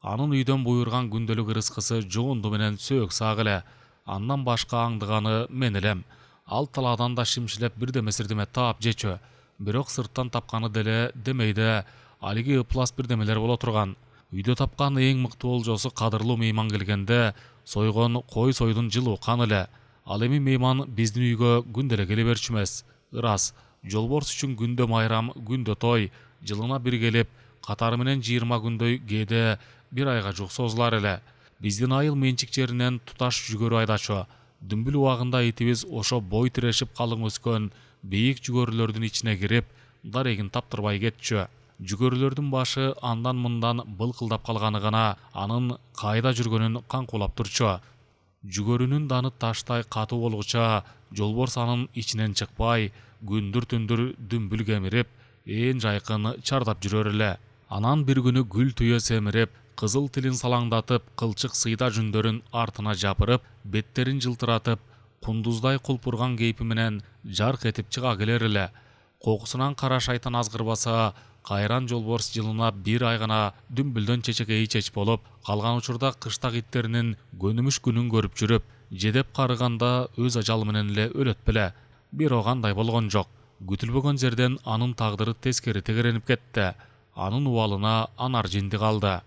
Анын үйдөн буйрган күндөлүк ырыскысы жуунду менен сөөк сак эле. Андан башка аңдыганы мен элем. Ал талаадан да шимшилеп бирдеме таап жечү. Бирок сырттан тапканы деле демейде, алиги ыплас бирдемелер боло турган. Үйдө тапкан эң мыктуу олжосу кадырлуу мейман келгенде сойгон кой сойдун жылуу каны эле. Ал эми мейман биздин үйгө күнделе келе берчү эмес. Ырас, жолборс үчүн күндө майрам, күндө той, жылына бир келип, катары менен 20 күндөй, кээде 1 айга жук созулар эле. Биздин айыл менчик жеринен туташ жүгөрү айдачу. Дүмбүл убагында итибиз ошо бой тирешип калың өскөн бийик жүгөрүлөрдүн ичине кирип, дарегин таптырбай кетчү. Жүгөрүлөрдүн башы андан-мындан былкылдап калганы гана анын кайда жүргөнүн каңкулап турчу. Жүгөрүнүн даны таштай катуу болгуча, жолборс анын ичинен чыкпай, күндүр-түндүр дүмбүл кемирип, ээн жайкын чардап жүрөр эле. Анан бир күнү гүл түйө семирип, кызыл тилин салаңдатып, кылчык сыйда жүндөрүн артына жапырып, беттерин жылтыратып, кундуздай кулпурган кейпи менен жарк этип чыга келер эле. Кокусунан кара шайтан азгырбаса, кайран жолборс жылына 1 ай гана дүмбүлдөн чечекей чеч болуп, калган учурда кыштак иттеринин көнүмүш күнүн көрүп жүрүп, жедеп карыганда өз ажалы менен эле өлөт беле. Бирок андай болгон жок. Күтүлбөгөн жерден анын тагдыры тескери тегеренип кетти. Анын убалына Анар жинди калды.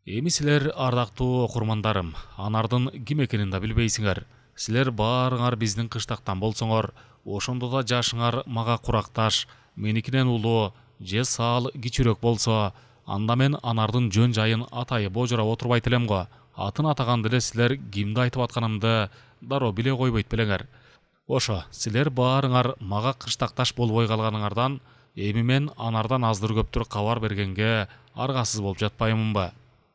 Эми силер, ардактуу окурмандарым, Анардын ким экенин да билбейсиңер. Силер баарыңар биздин кыштактан болсоңор, ошондо да жашыңар мага куракташ, меникинен улуу, же саал кичирөөк болсо, анда мен Анардын жөн жайын атайы божурап отурбайт элем го. Атын атаганда эле силер кимди айтып атканымды дароо биле койбойт белеңер. Ошо, силер баарыңар мага кыштакташ болбой калганыңардан эми мен анардан аздыр көптүр кабар бергенге аргасыз болуп жатпаймынбы?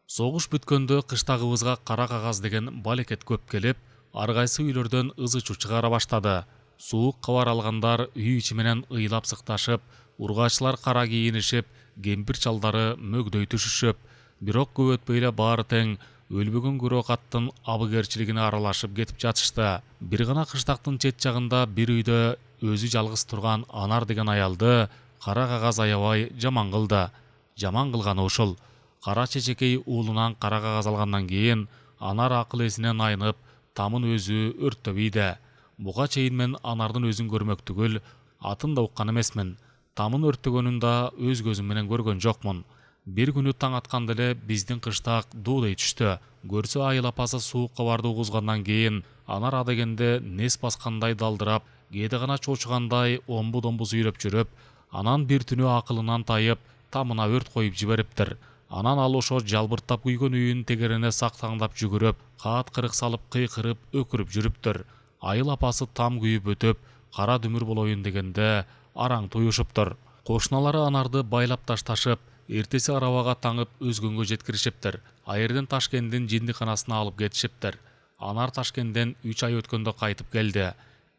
Согуш бүткөндө кыштагыбызга кара кагаз деген балекет көп келип, ар кайсы үйлөрдөн ызы чуу чыгара баштады. Суук кабар алгандар үй ичи менен ыйлап сыкташып, ургаачылар кара кийинишип, кемпир чалдары мөгдөй түшүшүп, бирок көп өтпөй эле баары тең өлбөгөн күрөк аттын абыгерчилигине аралашып кетип жатышты. Бир гана кыштактын чет жагында бир үйдө өзү жалгыз турган Анар деген аялды кара кагаз аябай жаман кылды. Жаман кылганы ушул. Кара чечекей уулунан кара кагаз алгандан кийин Анар акыл эсинен айнып, тамын өзү өрттөп ийди. Буга чейин мен Анардын өзүн көрмөк түгүл, атын да уккан эмесмин. Тамын өрттөгөнүн да өз көзүм менен көргөн жокмун. Бир күнү таң атканда эле биздин кыштак дуудей түштү. Көрсө айыл апасы суук кабарды угузгандан кийин Анар адегенде нес баскандай далдырап, кээде гана чочугандай омбу-домбу сүйлөп жүрүп, анан бир түнү акылынан тайып, тамына өрт коюп жибериптир. Анан ал ошо жалбырттап күйгөн үйүнүн тегерине сактаңдап жүгүрүп, каат кырык салып кыйкырып, өкүрүп жүрүптүр. Айыл апасы там күйүп өтүп, кара дүмүр болоюн дегенде араң туюшуптур. Кошуналары Анарды байлап ташташып, эртеси арабага таңып өзгөнгө жеткиришиптир. Айырдын Ташкенттин жиндиканасына алып кетишиптир. Анар Ташкенттен 3 ай өткөндө кайтып келди.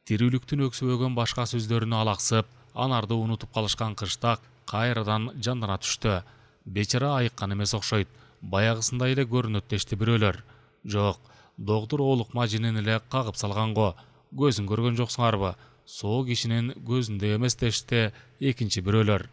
Тирүүлүктүн өксүбөгөн башка сөздөрүнө алаксып, Анарды унутуп калышкан кыштак кайрадан жандана түштү. Бечара айыккан эмес окшойт. Баягысындай эле көрүнөт дешти бирөөлөр. Жок, доктур оолукма жинин эле кагып салган го. Көзүн көргөн жоксуңарбы? Соо кишинин көзүндө эмес дешти экинчи бирөөлөр.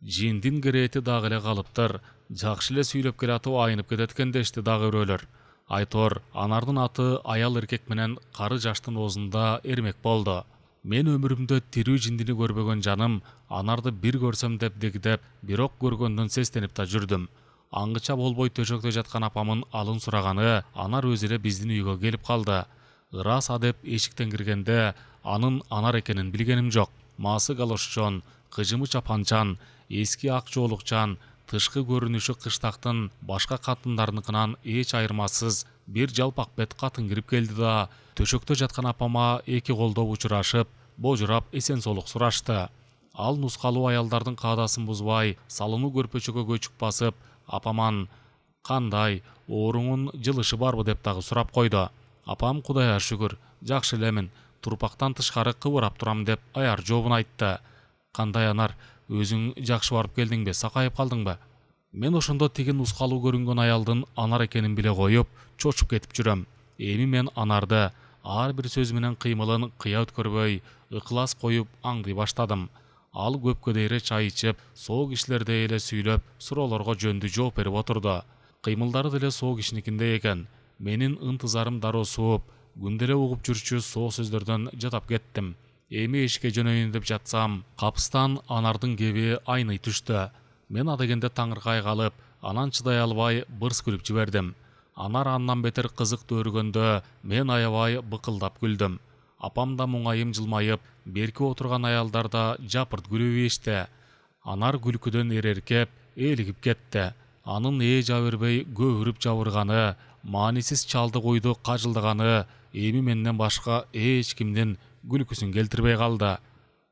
Жиндин керети дагы эле калыптыр. Жакшы эле сүйлөп келатып айнып кетет экен дешти дагы бирөөлөр. Айтор, Анардын аты аял эркек менен кары жаштын оозунда эрмек болду. Мен өмүрүмдө тирүү жиндини көрбөгөн жаным, Анарды бир көрсөм деп дегдеп, бирок көргөндөн сестенип да жүрдүм. Аңгыча болбой төшөктө жаткан апамын алын сураганы Анар өзү эле биздин үйгө келип калды. Ыраса деп эшиктен киргенде анын Анар экенин билгеним жок. Масы галошчон, кыжымы чапанчан, эски ак жоолукчан, тышкы көрүнүшү кыштактын башка катындарыныкынан эч айырмасыз бир жалпак бет катын кирип келди да, төшөктө жаткан апама эки колдоп учурашып, божурап эсен соолук сурашты. Ал нускалуу аялдардын каадасын бузбай, салынуу көрпөчөгө көчүк басып, апаман кандай, ооруңун жылышы барбы деп дагы сурап койду. Апам Кудайга шүгүр, жакшы элемин, турпактан тышкары кыбырап турам деп аяр жообун айтты. Кандай Анар, өзүң жакшы барып келдиңби, сакайып калдыңбы? Мен ошондо тиги нускалуу көрүнгөн аялдын Анар экенин биле коюп, чочуп кетип жүрөм. Эми мен Анарды ар бир сөзү менен кыймылын кыя өткөрбөй, ыклас коюп аңдый баштадым. Ал көпкө дейре чай ичип, соо кишилердей эле сүйлөп, суроолорго жөндү жооп берип отурду. Кыймылдары деле соо кишиникиндей экен. Менин ынтызарым дароо сууп, күндө эле угуп жүрчү соо сөздөрдөн жатап кеттим. Эми эшикке жөнөйүн деп жатсам, капыстан Анардын кеби айный түштү. Мен адегенде таңыркай калып, анан чыдай албай бырс күлүп жибердим. Анар андан бетер кызык төрүгөндө мен аябай быкылдап күлдүм. Апам да муңайым жылмайып, берки отурган аялдар да жапырт күлүп ийишти. Анар күлкүдөн эреркеп, ээлигип кетти. Анын жа бербей көбүрүп жабырганы, маанисиз чалды куйду кажылдаганы эми менден башка эч кимдин күлкүсүн келтирбей калды.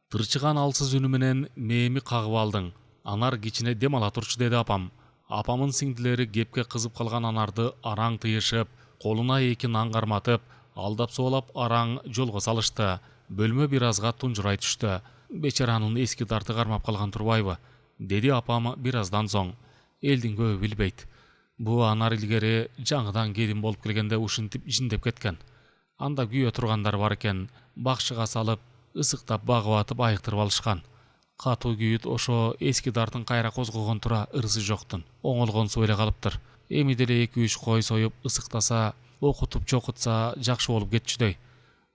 Тырчыган алсыз үнү менен мээми кагып алдың. Анар кичине дем ала турчу деди апам. Апамын сиңдилери кепке кызып калган Анарды араң тыйышып, колуна эки нан карматып, алдап соолап араң жолго салышты. Бөлмө бир азга тунжурай түштү. Бечаранын эски дарты кармап калган турбайбы? Деди апам бир аздан соң. Элдин көбү билбейт. Бу Анар илгери жаңыдан келин болуп келгенде ушинтип жиндеп кеткен. Анда күйө тургандар бар экен, бакчыга салып, ысыктап багып атып айыктырып алышкан. Катуу күйүт ошо эски дартын кайра козгогон тура ырысы жоктун. Оңолгонсу эле калыптыр. Эми деле 2-3 кой союп ысыктаса, окутуп чокутса жакшы болуп кетчүдөй.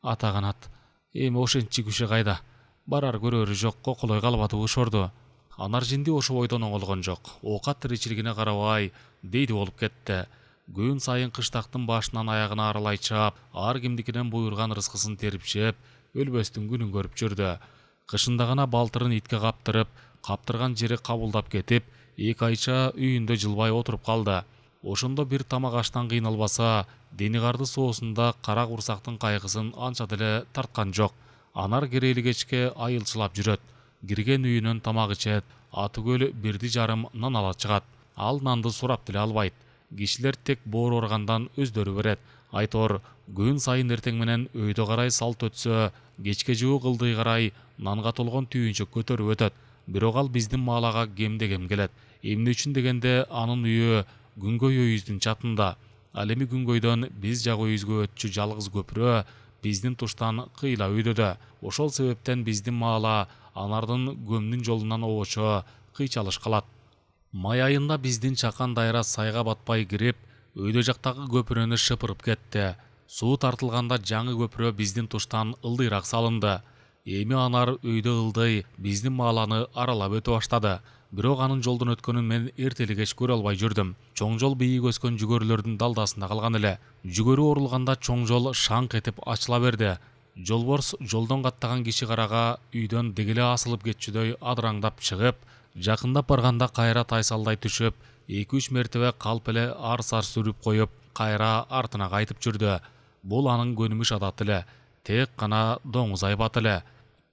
Ата канат. Эми ошентчи күшө кайда? Барар көрөрү жок, кокулой калбадыбы ошорду. Анар жинди ошо бойдон оңолгон жок. Оокат тиричилигине карабай, дейди болуп кетти. Күн сайын кыштактын башынан аягына аралай чаап, ар кимдикинен буйрган рызкысын терип жеп, өлбөстүн күнүн көрүп жүрдү. Кышында гана балтырын итке каптырып, каптырган жери кабылдап кетип, 2 айча үйүндө жылбай отуруп калды. Ошондо бир тамак аштан кыйналбаса, денигарды соосунда кара курсактын кайгысын анча деле тарткан жок. Анар керели кечке айылчылап жүрөт. Кирген үйүнөн тамак ичет, атыгөл бирди жарым нан ала чыгат. Ал нанды сурап деле албайт. Кишилер тек боор органдан өздөрү берет. Айтор, күн сайын эртең менен өйдө карай салт өтсө, кечке жыбы кылдый карай нанга толгон түйүнчөк көтөрүп өтөт. Бирок ал биздин маалага кемде кем келет. Эмне үчүн дегенде анын үйү Күнгөй өйүздүн чатында. Ал эми Күнгөйдөн биз жак өйүзгө өтчү жалгыз көпүрө биздин туштан кыйла өйдөдө. Ошол себептен биздин маала анардын көмнүн жолунан обочо кыйчалыш калат. Май айында биздин чакан дайра сайга батпай кирип, өйдө жактагы көпүрөнү шыпырып кетти. Суу тартылганда жаңы көпүрө биздин туштан ылдыйраак салынды. Эми анар өйдө ылдый биздин мааланы аралап өтө баштады. Бирок анын жолдон өткөнүн мен эртели кеч көрө албай жүрдүм. Чоң жол бийик өскөн жүгөрүлөрдүн далдасында калган эле. Жүгөрү орулганда чоң жол шаңк этип ачыла берди. Жолборс жолдон каттаган киши карага үйдөн дегеле асылып кетчүдөй адыраңдап чыгып, жакындап барганда кайра тайсалдай түшүп, 2-3 мертебе калп эле арс-арс сүрүп коюп, кайра артына кайтып жүрдү. Бул анын көнүмүш адаты эле. Тек гана доңуз айбат эле.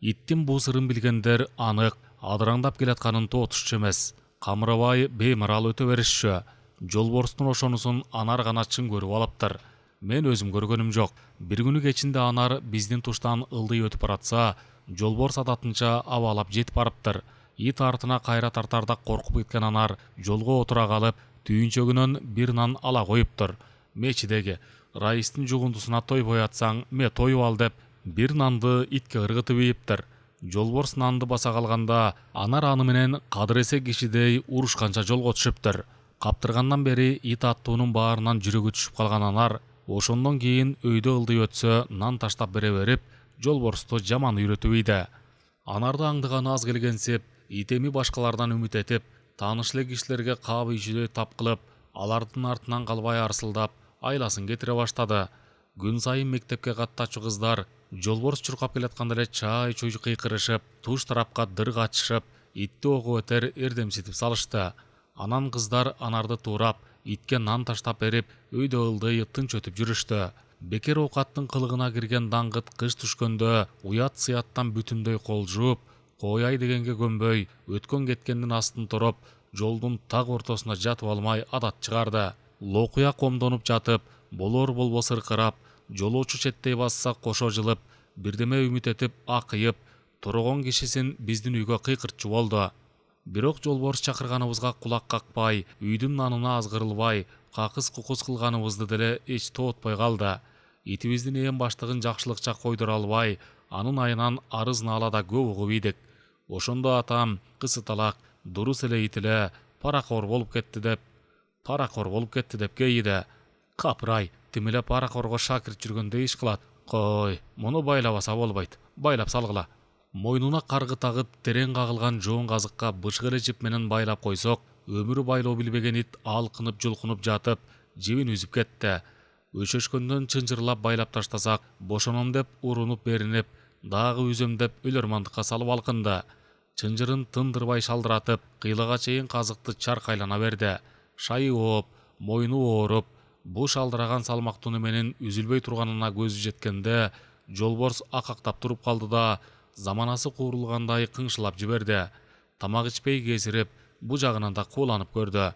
Иттин бул сырын билгендер анык адыраңдап келатканын тотушчу эмес. Камырабай беймарал өтө беришчү. Жолборстун ошонусун анар гана чын көрүп алыптыр. Мен өзүм көргөнүм жок. Бир күнү кечинде анар биздин туштан ылдый өтүп баратса, жолборс адатынча абалап жетип барыптыр. Ит артына кайра тартарда коркуп кеткен анар жолго отура калып, түйүнчөгүнөн бир нан ала коюптур. Мечидеги Раистин жугундусуна тойбой атсаң, ме тоюп ал деп бир нанды итке ыргытып ийиптир. Жолборс нанды баса калганда, анар аны менен кадыр эсек кишидей урушканча жолго түшүптүр. Каптыргандан бери ит аттуунун баарынан жүрөгү түшүп калган анар, ошондон кийин өйдө ылдый өтсө нан таштап бере берип, жолборсту жаман үйрөтүп ийди. Анарды аңдыганы аз келгенсип, ит эми башкалардан үмүт этип, тааныш эле кишилерге каап ийүүчүдөй тап кылып, алардын артынан калбай арсылдап, айласын кетире баштады. Күн сайын мектепке каттачу кыздар жолборс чуркап келатканда эле чай-чуй кыйкырышып, туш тарапка дыр качышып, итти огуп өтер эрдемситип салышты. Анан кыздар анарды туурап, итке нан таштап берип, өйдө ылдый тынч өтүп жүрүштү. Бекер оокаттын кылыгына кирген даңгыт кыш түшкөндө уят-сыяттан бүтүндөй кол жууп, кояй дегенге көнбөй, өткөн кеткендин астын туруп, жолдун так ортосуна жатып алмай адат чыгарды. Локуя комдонуп жатып, болор-болбос ыркырап, жолоочу четтей басса кошо жылып, бирдеме үмүт этип акыйып, тургон кишисин биздин үйгө кыйкыртчу болду. Бирок жолборс чакырганыбызга кулак какпай, үйдүн нанына азгырылбай, какыс-кукус кылганыбызды деле эч тоотпой калды. Итибиздин ээн баштыгын жакшылыкча койдура албай, анын айынан арыз наалада көп угуп ийдик. Ошондо атам кысыталак, дурус эле ит эле паракор болуп кетти деп кейиди. Капырай, тим эле паракорго шакирт жүргөндө иш кылат. Кой, муну байлабаса болбойт, байлап салгыла. Мойнуна каргы тагып, терең кагылган жоон казыкка бышык эле жип менен байлап койсок, өмүрү байлоо билбеген ит алкынып жулкунуп жатып, жибин үзүп кетти. Өчөшкөндөн чынжырлап байлап таштасак, бошоном деп урунуп беринип, дагы үзөм деп өлөрмандыкка салып алкынды. Чынжырын тындырбай шалдыратып, кыйлага чейин казыкты чаркайлана берди. Шайы ооп, мойну ооруп, бу шалдыраган салмактуу менин үзүлбөй турганына көзү жеткенде, жолборс акактап туруп калды да, заманасы куурулгандай кыңшылап жиберди. Тамак ичпей кезирип, бу жагынан да кууланып көрдү.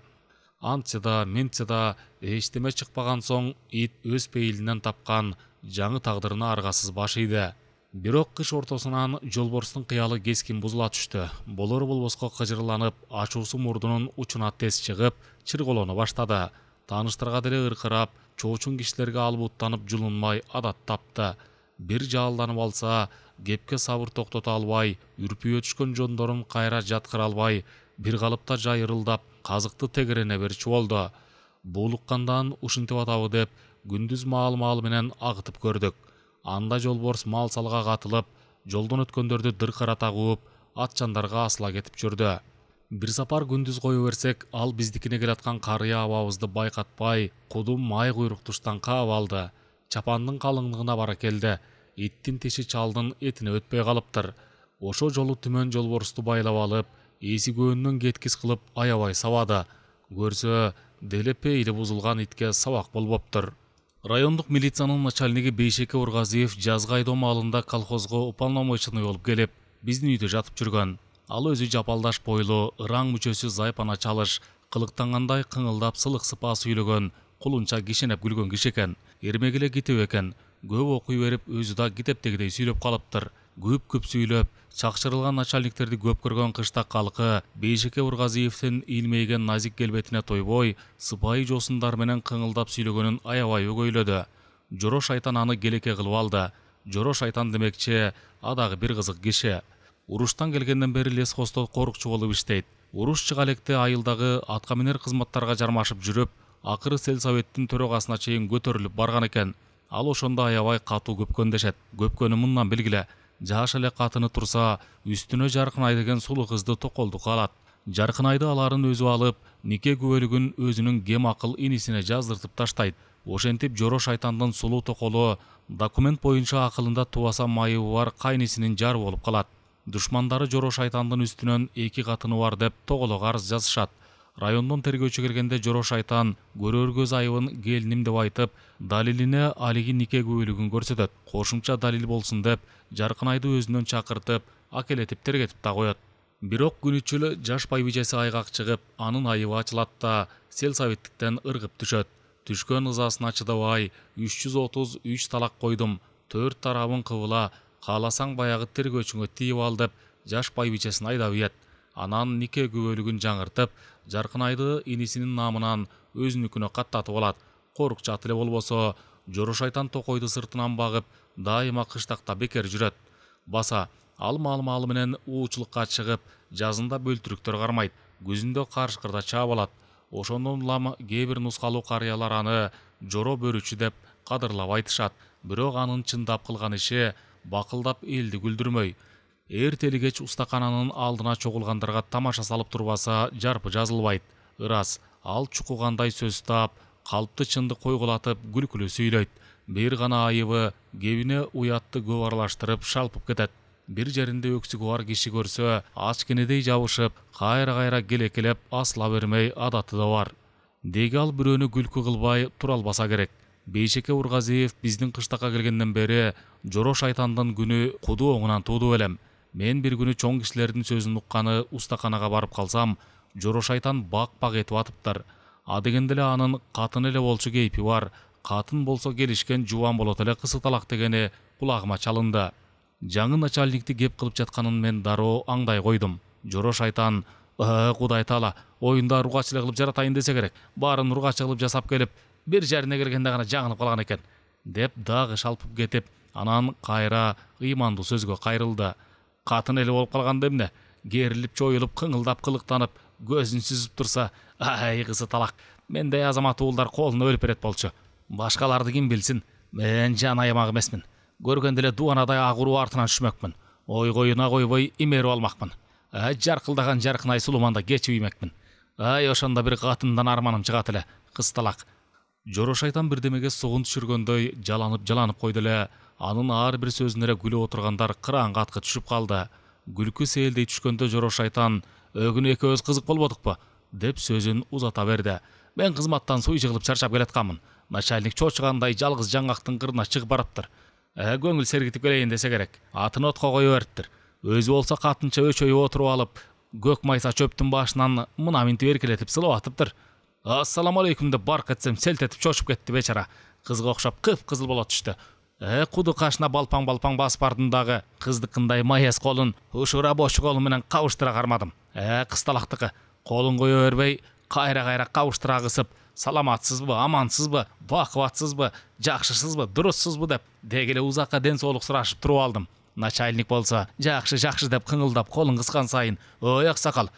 Антчы да, мынчы да эчтеме чыкпаган соң, ит өз пейилинен тапкан жаңы тагдырына аргасыз башыйды. Бирок кыш ортосунан жолборстун кыялы кескин бузула түштү. Болор-болбоско кыжырланып, ачуусу мурдунун учуна тез чыгып, чырголоно баштады. Тааныштарга деле ыркырап, чоочун кишилерге албуттанып жулунмай адат тапты. Бир жаалданып алса, кепке сабыр токтото албай, үрпүйө түшкөн жондорун кайра жаткыра албай, бир калыпта жайырылдап, казыкты тегерене берчү болду. Буулуккандан ушинтип атабы деп, күндүз маал менен агытып көрдүк. Анда жолборс мал салга катылып, жолдон өткөндөрдү дыркырата кууп, атчандарга асыла кетип жүрдү. Бир сапар күндүз кое берсек, ал биздикине келаткан карыя абабызды байкатпай, кудум май куйрук туштан каап алды. Чапандын калыңдыгына бара келди. Иттин тиши чалдын этине өтпөй калыптыр. Ошо жолу түмөн жолборсту байлап алып, эси көөнүнөн кеткис кылып аябай сабады. Көрсө, деле пейли бузулган итке сабак болбоптур. Райондук милициянын начальниги Бейшеке Ургазиев жазгы айдоо маалында колхозго уполномоченный болуп келип, биздин үйдө жатып жүргөн. Ал өзү жапалдаш бойлуу, ыран мүчөсү зайпана чалыш, кылыктангандай кыңылдап сылыксып сүйлөгөн, кулунча кишенеп күлгөн киши экен. Эрмек эле китеп экен. Көп окуй берип, өзү да китептегидей сүйлөп калыптыр. Көп сүйлөп, чакшырылган начальниктерди көп көргөн кыштак калкы Бейшеке Ургазиевдин илмейген назик келбетине тойбой, сыпайы жосундар менен кыңылдап сүйлөгөнүн аябай өгөйлөдү. Жоро шайтан аны келеке кылып алды. Жоро шайтан демекчи, адагы бир кызык киши. Уруштан келгенден бери лесхоздо корукчу болуп иштейт. Уруш чыга электе айылдагы атка минер кызматтарга жармашып жүрүп, акыры сельсоветтин төрөгасына чейин көтөрүлүп барган экен. Ал ошондо аябай катуу көпкөн дешет. Көпкөнү мындан белгиле. Жаш эле катыны турса, үстүнө Жаркынай деген сулуу кызды токолдукка алат. Жаркынайды аларын өзү алып, нике күбөлүгүн өзүнүн кем акыл инисине жаздыртып таштайт. Ошентип Жоро шайтандын сулуу токолу документ боюнча акылында тубаса майыбы бар кайнисинин жары болуп калат. Душмандары Жоро шайтандын үстүнөн 2 катыны бар деп тоголок арыз жазышат. Райондон тергөөчү келгенде Жоро шайтан көрөр көз айыбын келиним деп айтып, далилине алиги нике күбөлүгүн көрсөтөт. Кошумча далил болсун деп Жаркынайды өзүнөн чакыртып, акелетип тергетип да коет. Бирок күнүчүлө жаш байбижеси айгак чыгып, анын айыбы ачылат да сельсоветтиктен ыргып түшөт. Түшкөн ызасына чыдабай 333 талак койдум, 4 тарабын кыбыла, кааласаң баягы тергөөчүңө тийип ал деп жаш байбичесин айдап ийет. Анан нике күбөлүгүн жаңыртып, Жаркынайды инисинин намынан өзүнүкүнө каттатып алат. Корукчу ат эле болбосо, Жоро шайтан токойду сыртынан багып, дайыма кыштакта бекер жүрөт. Баса, ал маалы менен уучулукка чыгып, жазында бөлтүрүктөр кармайт, күзүндө карышкырда чаап алат. Ошондон улам кээ бир нускалуу карыялар аны Жоро бөрүчү деп кадырлап айтышат. Бирок анын чындап кылган иши бакылдап элди күлдүрмөй. Эртели кеч устакананын алдына чогулгандарга тамаша салып турбаса жарпы жазылбайт. Ырас, ал чукугандай сөз таап, калпты чынды койгулатып күлкүлүү сүйлөйт. Бир гана айыбы кебине уятты көп аралаштырып шалпып кетет. Бир жеринде өксүгү бар киши көрсө, ачкенедей жабышып, кайра келекелеп асыла бермей адаты да бар. Деги ал бирөөнү күлкү кылбай тура албаса керек. Бейшеке Ургазиев биздин кыштакка келгенден бери Жоро шайтандын күнү куду оңунан тууду элем. Мен бир күнү чоң кишилердин сөзүн укканы устаканага барып калсам, Жоро шайтан бак этип атыптыр. А дегенде эле анын катын эле болчу кейпи бар. Катын болсо келишкен жубан болот эле кысыталак дегени кулагыма чалынды. Жаңы начальникти кеп кылып жатканын мен дароо аңдай койдум. Жоро шайтан: "Кудай таала, оюнда ургачылык кылып жаратайын десе керек. Баарын ургачы кылып жасап келип, бир жерине келгенде гана жаңынып калган экен" деп дагы шалпып кетип, анан кайра ыймандуу сөзгө кайрылды. Катын эле болуп калганда эмне? Керилип, чоюлуп, кыңылдап, кылыктанып, көзүн сүзүп турса, ай кызыталак, мендей азамат уулдар колуна өлүп берет болчу. Башкаларды ким билсин? Мен жан аямак эмесмин. Көргөндө эле дубанадай ак уруу артынан түшмөкмүн. Ойгоюна койбой имерип алмакмын. Жаркылдаган Жаркынай сулуманда кечип иймекмин. Ошондо бир катындан арманым чыгат эле, кысталак. Жоро шайтан бирдемеге сугун түшүргөндөй жаланып койду эле. Анын ар бир сөзүнө эле күлүп отургандар кыраан катка түшүп калды. Күлкү сээлдей түшкөндө Жоро шайтан: "Өгүнү экөөбүз кызык болбодукпу?" деп сөзүн узата берди. "Мен кызматтан суй жыгылып чарчап келатканмын. Начальник чочугандай жалгыз жаңгактын кырына чыгып бараптыр. Көңүл сергитип келейин десе керек. Атын отко кое бериптир. Өзү болсо катынча өчөйүп отуруп алып, көк майса чөптүн башынан мына минтип эркелетип сылап атыптыр. Ассаламу алейкум деп барк этсем селт этип чочуп кетти бечара. Кызга окшоп кып-кызыл боло түштү. Куду кашына балпаң басып бардым дагы, кыздыкындай маес колун ушура бош колу менен кабыштыра кармадым. Кысталактыкы. Колун кое бербей, кайра кабыштыра кысып, саламатсызбы, амансызбы, бакыбатсызбы, жакшысызбы, дуруссузбу деп деги эле узакка ден соолук сурашып туруп алдым. Начальник болсо жакшы деп кыңылдап колун кыскан сайын: "Ой аксакал"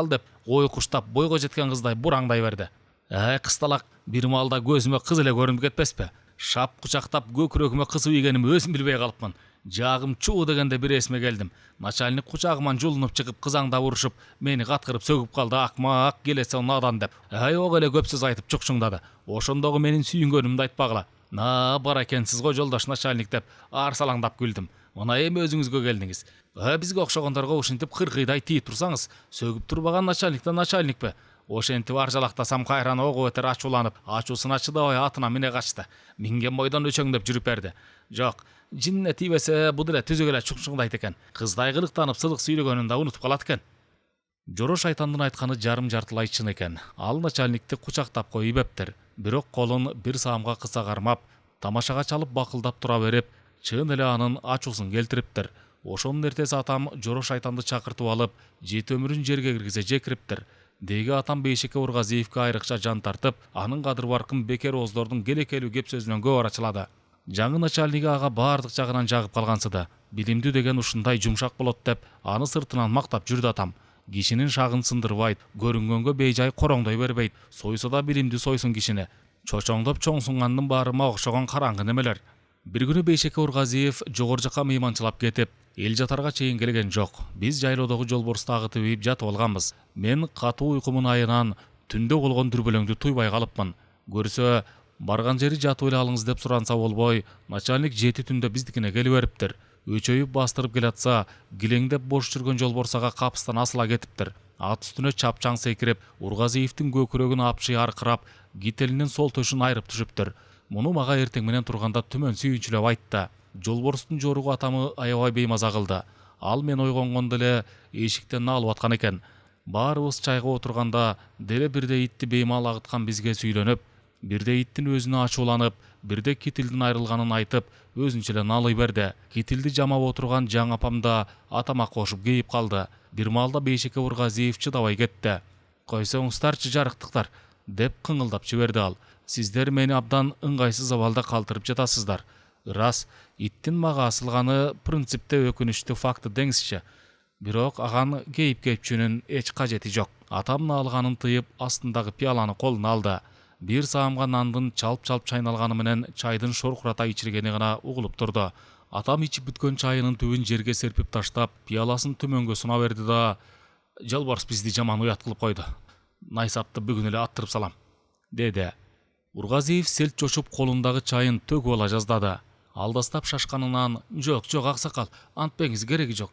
деп ой куштап бойго жеткен кыздай бураңдай берди. Кысталак, бир маалда көзүмө кыз эле көрүнүп кетпеспи? Шап кучактап көкүрөгүмө кысып ийгеним өзүм билбей калыпмын. Жаагым чуу дегенде бир эсиме келдим. Начальник кучагыман жулунуп чыгып, кызаңдап урушуп, мени каткырып сөгүп калды. Акмак, келесе надан деп. Ого эле көп сөз айтып чукчуңдады. Ошондогу менин сүйүнгөнүмдү айтпагыла. Бар экенсиз го жолдош начальник деп арсалаңдап күлдүм. Мына эми өзүңүзгө келдиңиз. Бизге окшогондорго ушинтип кыркыйдай тийип турсаңыз, сөгүп турбаган начальниктен начальникпи? Ошентип аржалактасам кайран ого бетер ачууланып, ачуусуна чыдабай атына мине качты. Минген бойдон өчөңдөп жүрүп берди. Жок, жинне тийбесе бу деле түзүк эле чукчуңдайт экен. Кыздай кылыктанып сыдык сүйлөгөнүн да унутуп калат экен. Жоро шайтандын айтканы жарым жартылай чын экен. Ал начальникти кучактап коюп эптир. Бирок колун бир саамга кыса кармап, тамашага чалып бакылдап тура берип, чын эле анын ачуусун келтириптир. Ошонун эртеси атам Жоро шайтанды чакыртып алып, жети өмүрүн жерге киргизе жекириптир. Деги атам Бейшеке Ургазиевке айрыкча жан тартып, анын кадыр баркын бекер оздордун келекелүү кеп сөзүнөн көп арачылады. Жаңы начальниги ага баардык жагынан жагып калгансыды. Билимдүү деген ушундай жумшак болот деп, аны сыртынан мактап жүрдү атам. Кишинин шагын сындырбайт, көрүнгөнгө бейжай короңдой бербейт, сойсо да билимдүү сойсун кишини. Чочоңдоп чоңсуңгандын баары мага окшогон караңгы немелер. Бир күнү Бейшеке Ургазиев жогору жака мыйманчылап кетип, эл жатарга чейин келген жок. Биз жайлоодогу жолборсту агытып ийип жатып алганбыз. Мен катуу уйкумун айынан түндө болгон дүрбөлөңдү туйбай калыпмын. Көрсө, барган жери жатып эле алыңыз деп суранса болбой, начальник 7 түндө биздикине келип бериптир. Өчөйүп бастырып келатса, килеңдеп бош жүргөн жолборсага капыстан асыла кетиптир. Ат үстүнө чапчаң секирип, Ургазиевдин көкүрөгүн апчый аркырап, кителинин сол төшүн айрып түшүптүр. Муну мага эртең менен турганда түмөн сүйүнчүлөп айтты. Жолборстун жоругу атамы аябай беймаза кылды. Ал мен ойгонгондо эле эшиктен налып аткан экен. Баарыбыз чайга отурганда деле бирде итти беймал агыткан бизге сүйлөнүп, бирде иттин өзүнө ачууланып, бирде китилдин айрылганын айтып, өзүнчө эле налый берди. Китилди жамап отурган жаң апам да атама кошуп кейип калды. Бир маалда Бейшеке Ургазиев чыдабай кетти. "Койсоңуздарчы жарыктыктар" деп кыңылдап жиберди ал. "Сиздер мени абдан ыңгайсыз абалда калтырып жатасыздар. Рас, иттин мага асылганы принципте өкүнүчтүү факты деңизчи. Бирок аган кейип-кейипчүнүн эч кажети жок." Атам алганын тыйып, астындагы пиаланы колуна алды. Бир саамга нандын чалп-чалп чайналганы менен чайдын шоркурата ичиргени гана угулуп турду. Атам ичип бүткөн чайынын түбүн жерге серпип таштап, пиаласын төмөнгө суна берди да: "Жолборс бизди жаман уят кылып койду. Найсапты бүгүн эле аттырып салам" деди. Ургазиев селт чочуп колундагы чайын төгүп ала жаздады. Алдастап шашканынан: "Жок, аксакал, антпеңиз, кереги жок"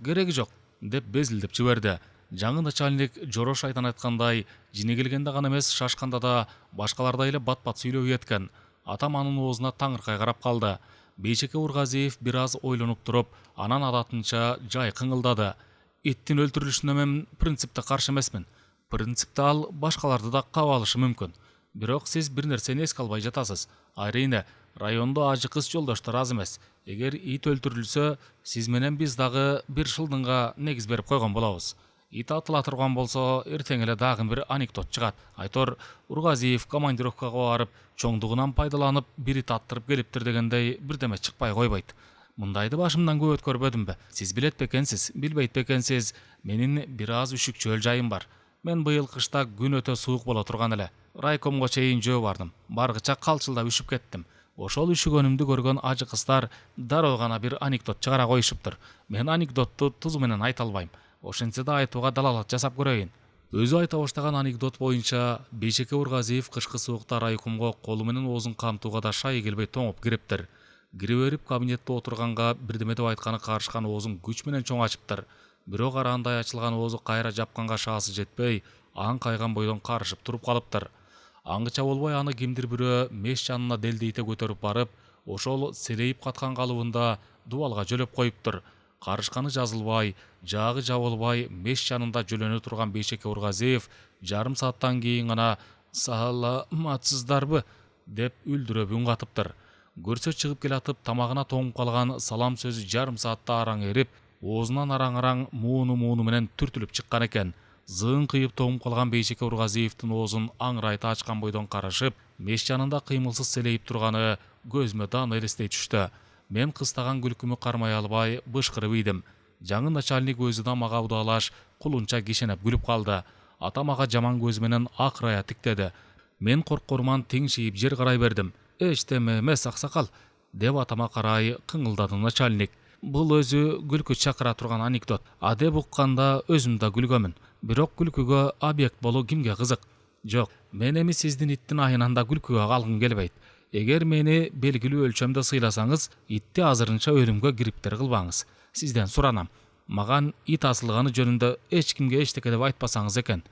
деп безилдеп жиберди. Жаңы начальник Жоро шайтан айткандай, жини келгенде гана эмес, шашканда да башкалардай эле бат-бат сүйлөп кеткен. Атам анын оозуна таңыркай карап калды. Бейшеке Ургазиев бир аз ойлонуп туруп, анан адатынча жай кыңылдады. "Иттин өлтүрүлүшүнө мен принципте каршы эмесмин. Принципте ал башкаларды да каба алышы мүмкүн. Бирок сиз бир нерсени эске албай жатасыз. Айрыйне, райондо ажы кыз жолдоштор аз эмес. Эгер ит өлтүрүлсө, сиз менен биз дагы бир шылдыңга негиз берип койгон болобуз. Ит атыла турган болсо, эртең эле дагы бир анекдот чыгат. Айтор, Ургазиев командировкага барып, чоңдугунан пайдаланып бир ит аттырып келиптир дегендей бирдеме чыкпай койбойт. Мындайды башымдан көп өткөрбөдүмбү? Сиз билет бекенсиз, билбейт бекенсиз, менин бир аз үшүкчөөл жайым бар. Мен быйыл кышта күн өтө суук боло турган эле. Райкомго чейин жөө бардым. Баргыча калчылдап үшүп кеттим. Ошол үшүгөнүмдү көргөн ажы кыздар дароо гана бир анекдот чыгара коюшуптур. Мен анекдотту тузу менен айта албайм. Ошентсе да айтууга далалат жасап көрөйүн." Өзү айта баштаган анекдот боюнча Бейшеке Ургазиев кышкы суукта райкомго колу менен оозун камтууга да шайы келбей тоңуп кириптир. Кире берип кабинетте отурганга бирдеме деп айтканы карышкан оозун күч менен чоң ачыптыр. Бирок араандай ачылган оозу кайра жапканга шаасы жетпей, аң кайган бойдон карышып туруп калыптыр. Аңгыча болбой аны кимдир бирөө меш жанына делдейте көтөрүп барып, ошол селейип каткан калыбында дубалга жөлөп коюптур. Карышканы жазылбай, жаагы жабылбай, меш жанында жөлөнө турган Бейшеке Ургазиев жарым сааттан кийин гана "Саламатсыздарбы" деп үлдүрөп үн катыптыр. Көрсө чыгып келатып, тамагына тоңуп калган салам сөзү жарым саатта араң эрип, оозунан араң-араң мууну менен түртүлүп чыккан экен. Зыын кыйып тоңуп калган Бейшеке Ургазиевдин оозун аңырайта ачкан бойдон карышып, меш жанында кыймылсыз селейип турганы көзүмө даны элестей түштү. Мен кыстаган күлкүмү кармай албай бышкырып ийдим. Жаңы начальник өзү да мага удалаш, кулунча кишенеп күлүп калды. Атам ага жаман көзү менен акырая тиктеди. Мен коркорман теңшейип жер карай бердим. "Эчтеме эмес, аксакал" деп атама карай кыңылдады начальник. "Бул өзү күлкү чакыра турган анекдот. А деп укканда өзүм да күлгөмүн. Бирок күлкүгө объект болуу кимге кызык? Жок, мен эми сиздин иттин айынан да күлкүгө калгым келбейт. Эгер мени белгилүү өлчөмдө сыйласаңыз, итти азырынча өлүмгө кириптир кылбаңыз. Сизден суранам. Маган ит асылганы жөнүндө эч кимге эчтеке деп айтпасаңыз экен."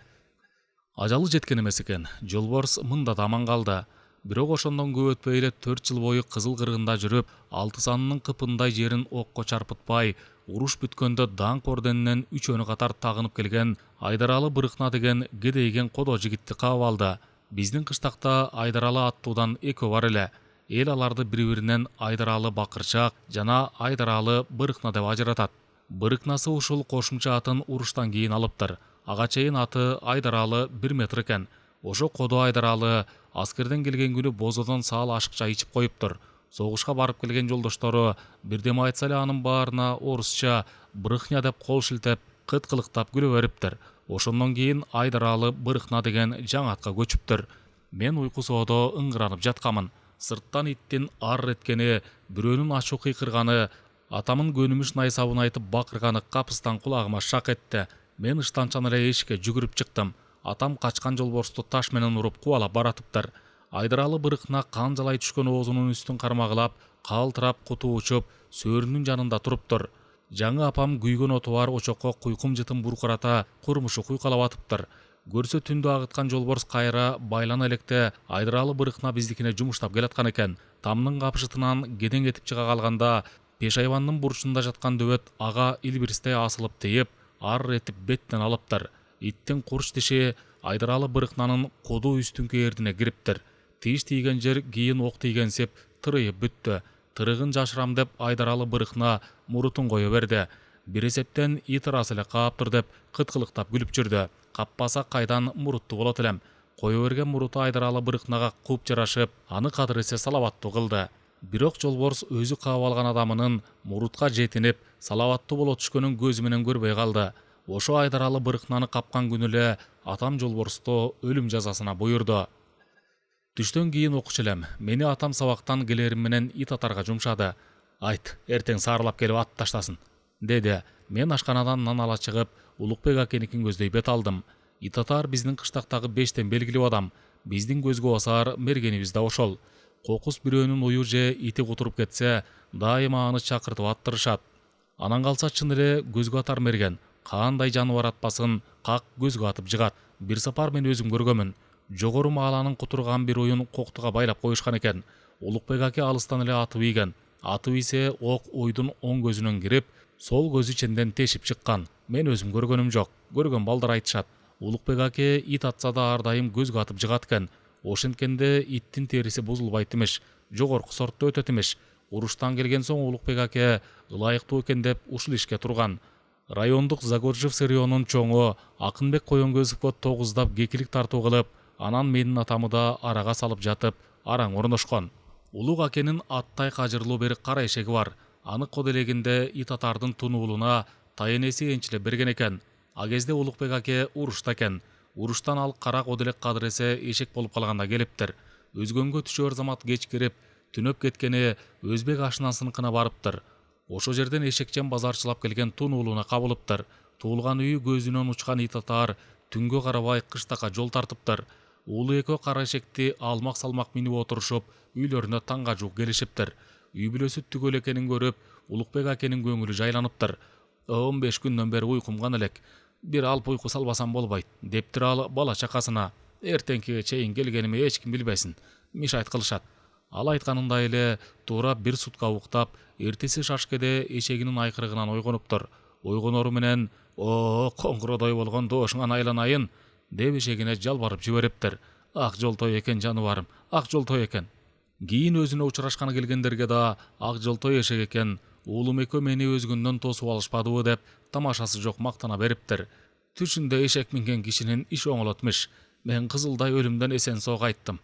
Ажалы жеткен эмес экен. Жолборс мында да аман калды. Бирок ошондон көп өтпөй эле 4 жыл бою Кызыл кыргында жүрүп, 6 санынын кыпындай жерин окко чарпытпай, уруш бүткөндө даңк орденинен 3 катар тагынып келген Айдаралы Бырыкна деген кедейген кодо жигитти каап алды. Биздин кыштакта Айдаралы аттуудан экөө бар эле. Эл аларды бири-биринен Айдаралы Бакырчак жана Айдаралы Бырыкна деп ажыратат. Бырыкнасы ушул кошумча атын уруштан кийин алыптыр. Ага чейин аты Айдаралы 1 метр экен. Ошо кодо Айдаралы аскерден келген күнү бозодон саал ашыкча ичип коюптур. Согушка барып келген жолдоштору бирдеме айтса эле анын баарына орусча Брыхня деп кол шилтеп, кыткылыктап күлө бериптир. Ошондон кийин Айдаралы Бырыкна деген жаңы атка көчүптүр. Мен уйку соодо ыңгыранып жаткамын. Сырттан иттин ар эткени, бирөөнүн ачуу кыйкырганы, атамын көнүмүш найсабын айтып бакырганы капыстан кулагыма шак этти. Мен ыштанчан эле эшикке жүгүрүп чыктым. Атам качкан жолборсту таш менен уруп кубалап баратыптыр. Айдаралы Бырыкна кан жалай түшкөн оозунун үстүн кармагылап, калтырап куту учуп, сөөрүнүн жанында туруптур. Жаңы апам күйгөн оту бар очокко куйкум жытын буркурата курмушу куйкалап атыптыр. Көрсө түндө агыткан жолборс кайра байлана электе Айдаралы Бырыкна биздикине жумуштап келаткан экен. Тамдын капшытынан кедең этип чыга калганда, пешайвандын бурчунда жаткан дөбөт ага илбирстей асылып тийип, ар этип беттен алыптыр. Иттин курч тиши Айдаралы Бырыкнанын коду үстүнкү эрдине кириптир. Тиш тийген жер кийин ок тийгенсип тырыйып бүттү. Тырыгын жашырам деп Айдаралы Бырыкна мурутун кое берди. Бир эсептен ит ырасы эле кааптыр деп кыткылыктап күлүп жүрдү. Каппаса кайдан муруттуу болот элем. Кое берген муруту Айдаралы Бырыкнага куп жарашып, аны кадыресе салаваттуу кылды. Бирок жолборс өзү каап алган адамынын мурутка жетинип, салаваттуу боло түшкөнүн көзү менен көрбөй калды. Ошо Айдаралы Бырыкнаны капкан күнү эле атам жолборсту өлүм жазасына буйрду. Түштөн кийин окучу элем. Мени атам сабактан келерим менен ит атарга жумшады. Айт, эртең саарылап келип ат таштасын, деди. Мен ашканадан нан ала чыгып, Улукбек акеникин көздөй бет алдым. Ит атар биздин кыштактагы бештен белгилүү адам. Биздин көзгө басар мергенибиз да ошол. Кокус бирөөнүн ую же ити кутуруп кетсе, дайыма аны чакыртып аттырышат. Анан калса чын эле көзгө атар мерген. Кандай жаныбар атпасын, как көзгө атып жыгат. Бир сапар мен өзүм көргөмүн. Жогору мааланын кутурган бир уюн коктуга байлап коюшкан экен. Улукбек аке алыстан эле атып ийген. Атып ийсе ок уйдун оң көзүнөн кирип, сол көзү ченден тешип чыккан. Мен өзүм көргөнүм жок. Көргөн балдар айтышат. Улукбек аке ит атса да ар дайым көзгө атып жыгат экен. Ошенткенде иттин териси бузулбайт имиш. Жогорку сортто өтөт имиш. Уруштан келген соң Улукбек аке ылайыктуу экен деп ушул ишке турган. Райондук Загоржев сырьёнун чоңу Акынбек Коенгөзовго тогуздап кекилик тартуу кылып, анан менин атамы да арага салып жатып, араң орношкон. Улук акенин аттай кажырлуу бир кара эшеги бар. Аны коделегинде ит атардын тунуулуна тайенеси энчиле берген экен. А кезде Улукбек аке урушта экен. Уруштан ал кара коделек кадыр эсе эшек болуп калганда келиптир. Өзгөнгө түшөр замат кеч кирип, түнөп кеткени өзбек ашынасыныкына барыптыр. Ошо жерден эшекчен базарчылап келген тунуулуна кабылыптыр. Туулган үйү көзүнөн учкан ит атар түнгө карабай кыштакка жол тартыптыр. Уулу экөө кара эшекти алмак салмак минип отурушуп, үйлөрүнө таңга жуук келишиптир. Үй бүлөсү түгөл экенин көрүп, Улукбек акенин көңүлү жайланыптыр. 15 күндөн бери уйкумган элек. Бир алп уйку салбасам болбойт, дептир ал бала чакасына. Эртеңкиге чейин келгеними эч ким билбесин. Мишайт кылышат. Ал айтканындай эле туура бир сутка уктап, эртеси шашкеде эшегинин айкырыгынан ойгонуптур. Ойгонору менен "О, коңгуродой болгон дошуңан айланайын" деп эшегине жалбарып жибериптир. Ак жолтой экен жаныбарым, ак жолтой экен. Кийин өзүнө учурашканы келгендерге да ак жолтой эшек экен, уулум экөө мени өзгүндөн тосуп алышпадыбы деп тамашасы жок мактана бериптир. Түшүндө эшек минген кишинин иши оңолотмуш. Мен кызылдай өлүмдөн эсен соо кайттым.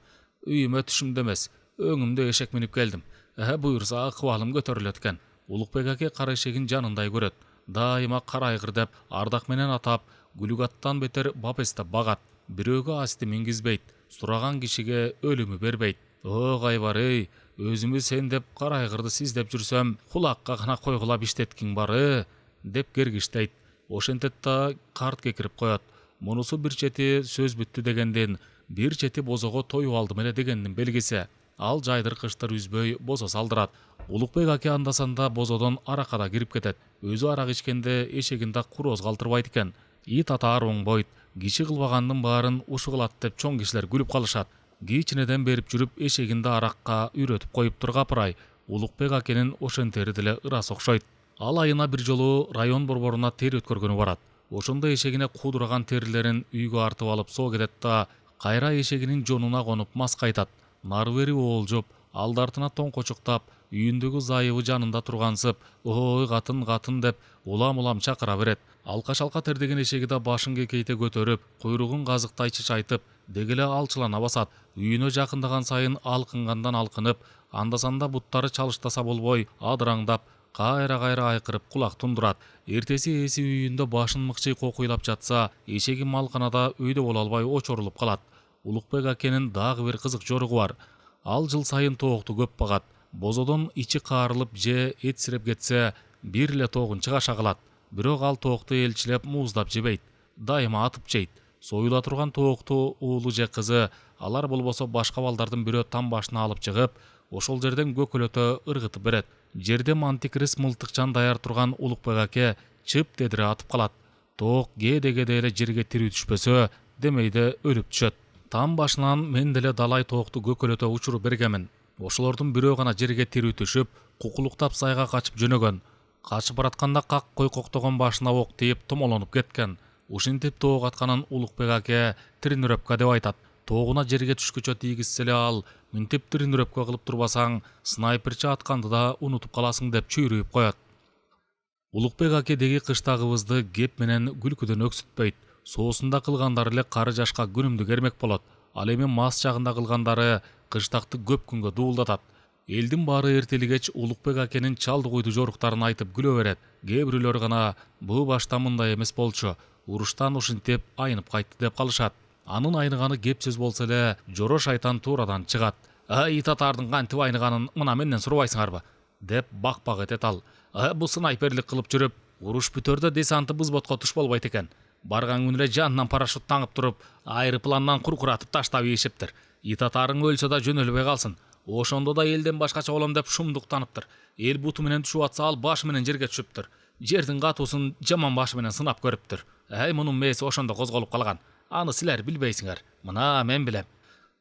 Үйүмө түшүмдө эмес, өңүмдө эшек минип келдим. Буйрса акыбалым көтөрүлөт экен. Улукбек аке кара эшегин жанындай көрөт. Дайыма кара айгыр деп ардак менен атап, гүлүгаттан бетер бапестеп багат. Бирөөгө асты мингизбейт, сураган кишиге өлүмү бербейт. О кайбар эй, өзүмү сен деп кара айгырды сиздеп жүрсөм, кулакка гана койгулап иштеткиң бар деп кергиштейт. Ошентет да карт кекирип коет. Мунусу бир чети сөз бүттү дегенден, бир чети бозого тоюп алдым эле дегендин белгиси. Ал жайдыркычтыр үзбөй бозо салдырат. Улукбек аке андасанда бозодон аракада кирип кетет. Өзү арак ичкенде эшегин да курооз калтырбайт экен. Ит атаар оңбойт. Киши кылбагандын баарын ушу кылат деп чоң кишилер күлүп калышат. Кийичинеден берип жүрүп эшегинде аракка үйрөтүп коюптур капырай. Улукбек акенин ошентери деле ырас окшойт. Ал айына бир жолу район борборуна тер өткөргөнү барат. Ошондо эшегине куудураган терилерин үйгө артып алып соо кетет да, кайра эшегинин жонуна конуп мас кайтат. Нары бери оолжоп, алды артына тоңкочуктап, үйүндөгү зайыбы жанында тургансып, ой катын катын деп улам чакыра берет. Алка-шалка тердеген эшеги да башын кекейте көтөрүп, куйругун казыктайчы шайтып, дегеле алчылана басат. Үйүнө жакындаган сайын алкынгандан алкынып, анда-санда буттары чалыштаса болбой, адыраңдап, кайра айкырып кулак тундурат. Эртеси эси үйүндө башын мыкчый кокуйлап жатса, эшеги малканада өйдө боло албай очорулуп калат. Улукбек акенин дагы бир кызык жоругу бар. Ал жыл сайын тоокту көп багат. Бозодон ичи каарылып же этсиреп кетсе, бир эле тоогун чыгаша калат. Бирок ал тоокту элчилеп мууздап жебейт, дайыма атып жейт. Союла турган тоокту уулу же кызы, алар болбосо башка балдардын бирөө там башына алып чыгып, ошол жерден көкөлөтө ыргытып берет. Жерде мантикрис мылтыкчан даяр турган Улукбек аке чып дедире атып калат. Тоок кээде эле жерге тирүү түшпөсө, демейде өлүп түшөт. Там башынан мен деле далай тоокту көкөлөтө учуруп бергенмин. Ошолордун бирөө гана жерге тирүү түшүп, кукулуктап сайга качып жөнөгөн. Качып баратканда кой коктогон башына ок тийип томолонуп кеткен. Ушинтип тоок атканын Улукбек аке тренировка деп айтат. Тоогуна жерге түшкүчө тийгизсе эле ал, мынтип тренировка кылып турбасаң, снайперчи атканды да унутуп каласың деп чүйрүйүп коет. Улукбек аке деги кыштагыбызды кеп менен күлкүдөн өксүтпөйт. Соосунда кылгандары эле кары жашка күнүмдү кермек болот. Ал эми мас чагында кылгандары кыштакты көп күнгө дуулдатат. Элдин баары эртелигеч Улукбек акенин чалды куйду жоруктарын айтып күлө берет. Кээ бирөөлөр гана бул башта мындай эмес болчу, уруштан ушинтип айнып кайтты деп калышат. Анын айныганы кеп сөз болсо эле, жоро шайтан туурадан чыгат. Итатардын кантип айныганын мына менден сурабайсыңарбы деп бак этет ал. Бул снайперлик кылып жүрүп, уруш бүтөрдө десанты взводко туш болбойт экен. Барган күнү эле жанынан парашют таңып туруп, айрыпландан куркуратып таштап ийишиптир. Итатарың өлсө да жөнөлбөй калсын. Ошондо да элден башкача болом деп шумдуктаныптыр. Эл буту менен түшүп атса, ал башы менен жерге түшүптүр. Жердин катуусун жаман башы менен сынап көрүптүр. Мунун мээси ошондо козголуп калган. Аны силер билбейсиңер. Мына мен билем.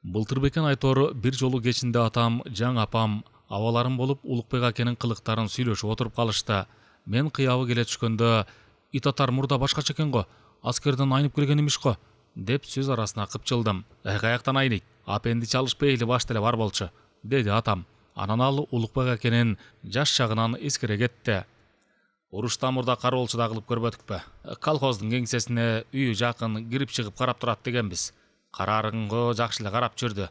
Былтырбекен айтор бир жолу кечинде атам, жаң апам, абаларым болуп Улукбек акенин кылыктарын сүйлөшүп отуруп калышты. Мен кыябы келе түшкөндө, итатар мурда башкача экен го, аскерден айнып келген имиш го, деп сөз арасына кыпчылдым. Каяктан айныйт? Апенди чалыш пейли баш деле бар болчу, деди атам. Анан ал Улукбек акенин жаш шагынан эскере кетти. Уруштан мурда кароолчу кылып көрбөдүкпү? Колхоздун кеңсесине үйү жакын кирип чыгып карап турат дегенбиз. Карарыңго жакшы эле карап жүрдү.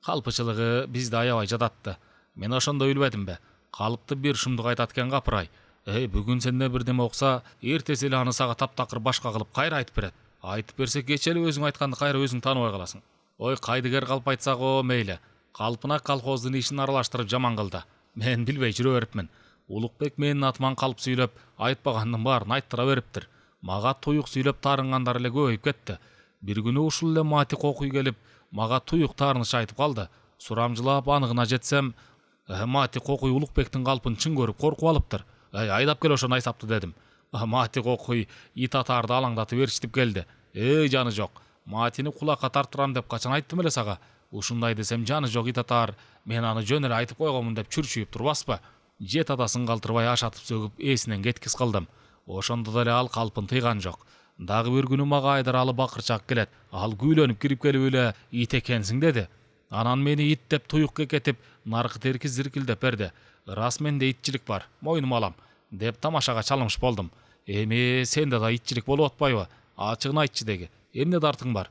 Калпычылыгы бизди аябай жадатты. Мен ошондо билбедимби? Калыпты бир шумдук айтат экен капырай. Бүгүн сенде бирдеме окса, эртеси эле аны сага таптакыр башка кылып кайра айтып берет. Айтып берсе кече эле өзүң айтканды кайра өзүң тааныбай каласың. Ой, кайдыгер калп айтсак о мейли. Калпына колхоздун ишин аралаштырып жаман кылды. Мен билбей жүрө берипмин. Улукбек менин атыман калп сүйлөп, айтпагандын баарын айттыра бериптир. Мага туюк сүйлөп таарынгандар эле көбөйүп кетти. Бир күнү ушул эле мати кокуй келип, мага туюк таарыныш айтып калды. Сурамжылап аныгына жетсем, мати кокуй Улукбектин калпын чын көрүп коркуп алыптыр. Айдап кел ошону айсапты дедим. Мати кокуй итатарды алаңдатып ээрчитип келди. Жаны жок. Матини кулакка тарттырам деп качан айттым эле сага. Ушундай десем жаны жок итатар, мен аны жөн эле айтып койгонмун деп чүрчүйүп турбаспы? Жет адасын калтырбай ашатып сөгүп эсинен кеткиз кылдым. Ошондо деле ал калпын тыйган жок. Дагы бир күнү мага айдаралы бакырчак келет. Ал күүлөнүп кирип келип эле ит экенсиң деди. Анан мени ит деп туюк кекетип, наркы терки зиркилдеп берди. Рас менде итчилик бар, мойнума алам деп тамашага чалымыш болдум. Сенде да итчилик болуп атпайбы? Ачыгын айтчы деги. Эмне дартың бар?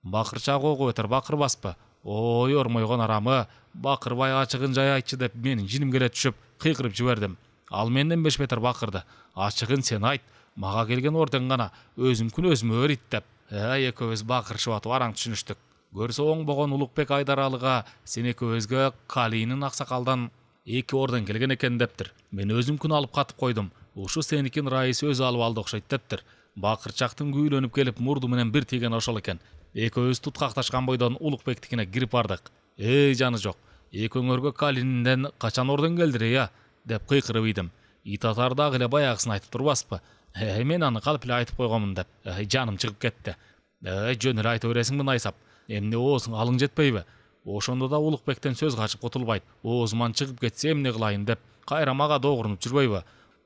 Бакырчак огуп өтөр бакырбаспы? Ой, ормойгон арамы, бакырбай ачыгын жай айтчы деп менин жиним келе түшүп, кыйкырып жибердим. Ал менден 5 метр бакырды. Ачыгын сен айт, мага келген орден гана өзүмкүн өзүмө өрит деп. Экөөбүз бакырышып атып араң түшүнүштүк. Көрсө оңбогон Улукбек Айдаралыга сен экөөбүзгө Калинин аксакалдан 2 орден келген экен дептир. Мен өзүмкүн алып катып койдум. Ушу сеникин раис өзү алып алды окшойт дептир. Бакырчактын күүлөнүп келип мурду менен бир тийген ошол экен. Экөөбүз туткакташкан бойдон Улукбектикине кирип бардык. Жаны жок. Экөөңөргө Калининден качан орден келдире деп кыйкырып ийдим. Итатар дагы эле баягысын айтып турбаспы? Мен аны калп эле айтып койгонмун деп жаным чыгып кетти. Жөн эле айта бересиңби найсап. Эмне оозуң алың жетпейби? Ошондо да Улукбектен сөз качып кутулбайт. Оозуман чыгып кетсе эмне кылайын деп кайра мага догурунуп жүрбөйбү?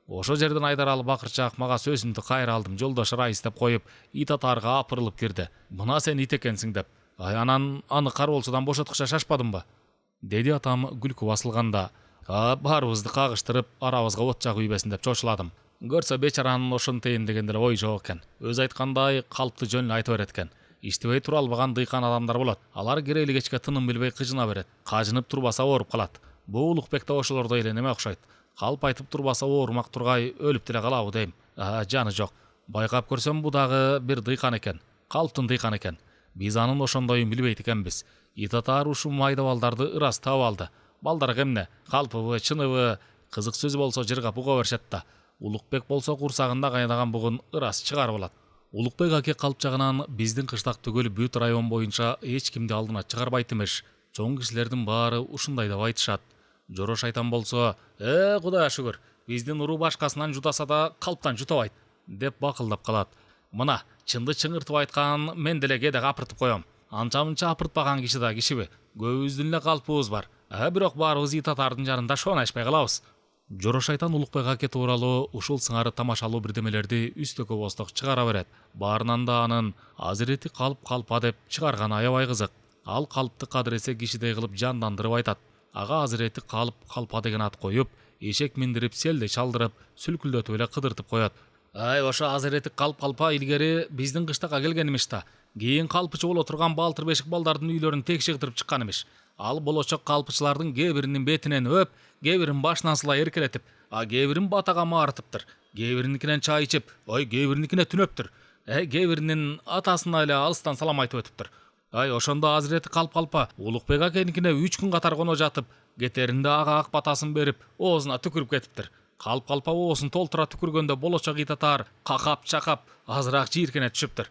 Ошо жерден Айдаралы бакырчаак мага сөзүмдү кайра алдым. Жолдош Раис деп коюп, ит атаарга апырылып кирди. Мына сен ит экенсиң деп. Анан аны кароолчудан бошоткуча шашпадымбы? Деди атам күлкү басылганда. Баарыбызды кагыштырып, арабызга от жагып ийбесин деп чочуладым. Көрсө бечаранын ошентейин деген деле ой жок экен. Өзү айткандай калпты жөн эле айта берет экен. Иштебей тура албаган дыйкан адамдар болот. Алар кирели кечке тыным билбей кыжына берет. Кажынып турбаса ооруп калат. Бу Улукбек да ошолордой эле неме окшойт. Калп айтып турбаса оорумак тургай өлүп деле калабы дейм. Жаны жок. Байкап көрсөм бу дагы бир дыйкан экен. Калптын дыйканы экен. Биз анын ошондойун билбейт экенбиз. Ит атаар ушул майда балдарды ырас таап алды. Балдар эмне? Калпыбы, чыныбы? Кызык сөз болсо жыргап уга беришет да. Улукбек болсо курсагында кайнаган бугун ырас чыгарып алат. Улукбек аке калп жагынан биздин кыштак түгөл бүт район боюнча эч кимди алдына чыгарбайт эмеш. Чоң кишилердин баары ушундай деп айтышат. Жоро шайтан болсо, Кудайга шүгүр, биздин уруу башкасынан жутаса да калптан жутабайт деп бакылдап калат. Мына, чынды чыңыртып айткан мен деле кээде апыртып коем. Анча-мынча апыртпаган киши да кишиби? Көбүбүздүн эле калпыбыз бар. Бирок баарыбыз ит атаардын жанында шоонашпай калабыз. Жоро шайтан Улукбек аке тууралуу ушул сыңары тамашалуу бирдемелерди үстөккө босток чыгара берет. Баарынан да анын Азирети калпа деп чыгарганы аябай кызык. Ал калпты кадыресе кишидей кылып жандандырып айтат. Ага Азирети калпа деген ат коюп, эшек миндирип, селде чалдырып, сүлкүлдөтүп эле кыдыртып коет. Ошо Азирети калпа илгери биздин кыштакка келген имиш да. Кийин калпычы боло турган балтыр бешик балдардын үйлөрүн текши кыдырып чыккан имиш. Ал болочок калпычылардын кээ биринин бетинен өп, кээ бирин башынан сылай эркелетип, кээ бирин батага маарытыптыр. Кээ биринникинен чай ичип, кээ биринникине түнөптүр. Кээ биринин атасына эле алыстан салам айтып өтүптүр. Ошондо Азирети калпа Улукбек акеникине 3 күн катар коно жатып, кетеринде ага ак батасын берип, оозуна түкүрүп кетиптир. Калпа оозун толтура түкүргөндө болочок ит атаар какап-чакап азыраак жийиркене түшүптүр.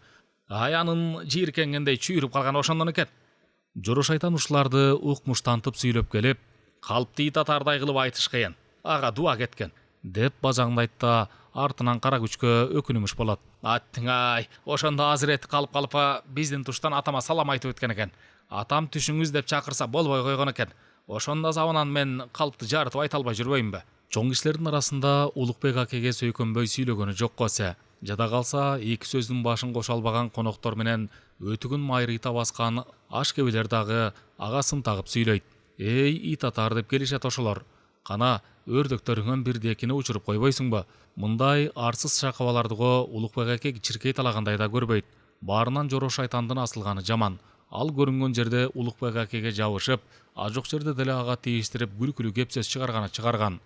Анын жийиркенгендей чүйрүп калган ошондон экен. Жоро шайтан ушуларды укмуштантып сүйлөп келип, калпты ит атаардай кылып айтыш кыйын. Ага дуа кеткен деп бажаңдайт да артынан кара күчкө өкүнүмүш болот. Аттың ошондо Азирети калпа биздин туштан атама салам айтып өткөн экен. Атам түшүңүз деп чакырса болбой койгон экен. Ошондо забынан мен калпты жарытып айта албай жүрбөймбү? Чоң кишилердин арасында Улукбек акеге сөйкөнбөй сүйлөгөнү жокко эсе. Жада калса эки сөздүн башын кошо албаган коноктор менен өтүгүн майрыйта баскан ашкебелер дагы ага сын тагып сүйлөйт. Ит атаар деп келишет ошолор. Кана өрдөктөрүңөн бирди экини учуруп койбойсуңбу? Мындай арсыз шакабаларды Улукбек аке чиркей талагандай да көрбөйт. Баарынан Жоро шайтандын асылганы жаман. Ал көрүнгөн жерде Улукбек акеге жабышып, ажок жерде деле ага тийиштирип күлкүлүү кеп сөз чыгарган.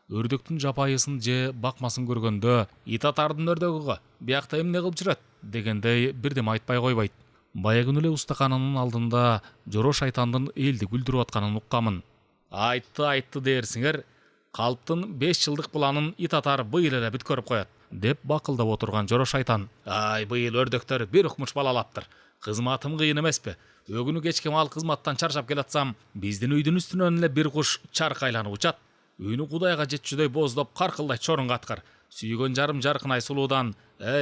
Өрдөктүн жапайысын же бакмасын көргөндө, ит атаардын өрдөгү биякта эмне кылып жүрөт дегендей бирдеме айтпай койбойт. Баягы эле устаканынын алдында Жоро шайтандын элди күлдүрүп атканын уккамын. Айтты дээрсиңер, калптын 5 жылдык планын ит атаар быйыл эле бүт көрүп коет деп бакылдап отурган Жоро шайтан. Быйыл өрдөктөр бир укмуш балалаптыр. Кызматым кыйын эмеспи? Өгүнү кечке мал кызматтан чарчап келатсам, биздин үйдүн үстүнөн эле бир куш чарк айланып учат. Үйүнү Кудайга жетчүдөй боздоп каркылдайт чорун каткар. Сүйгөн жарым Жаркынай сулуудан,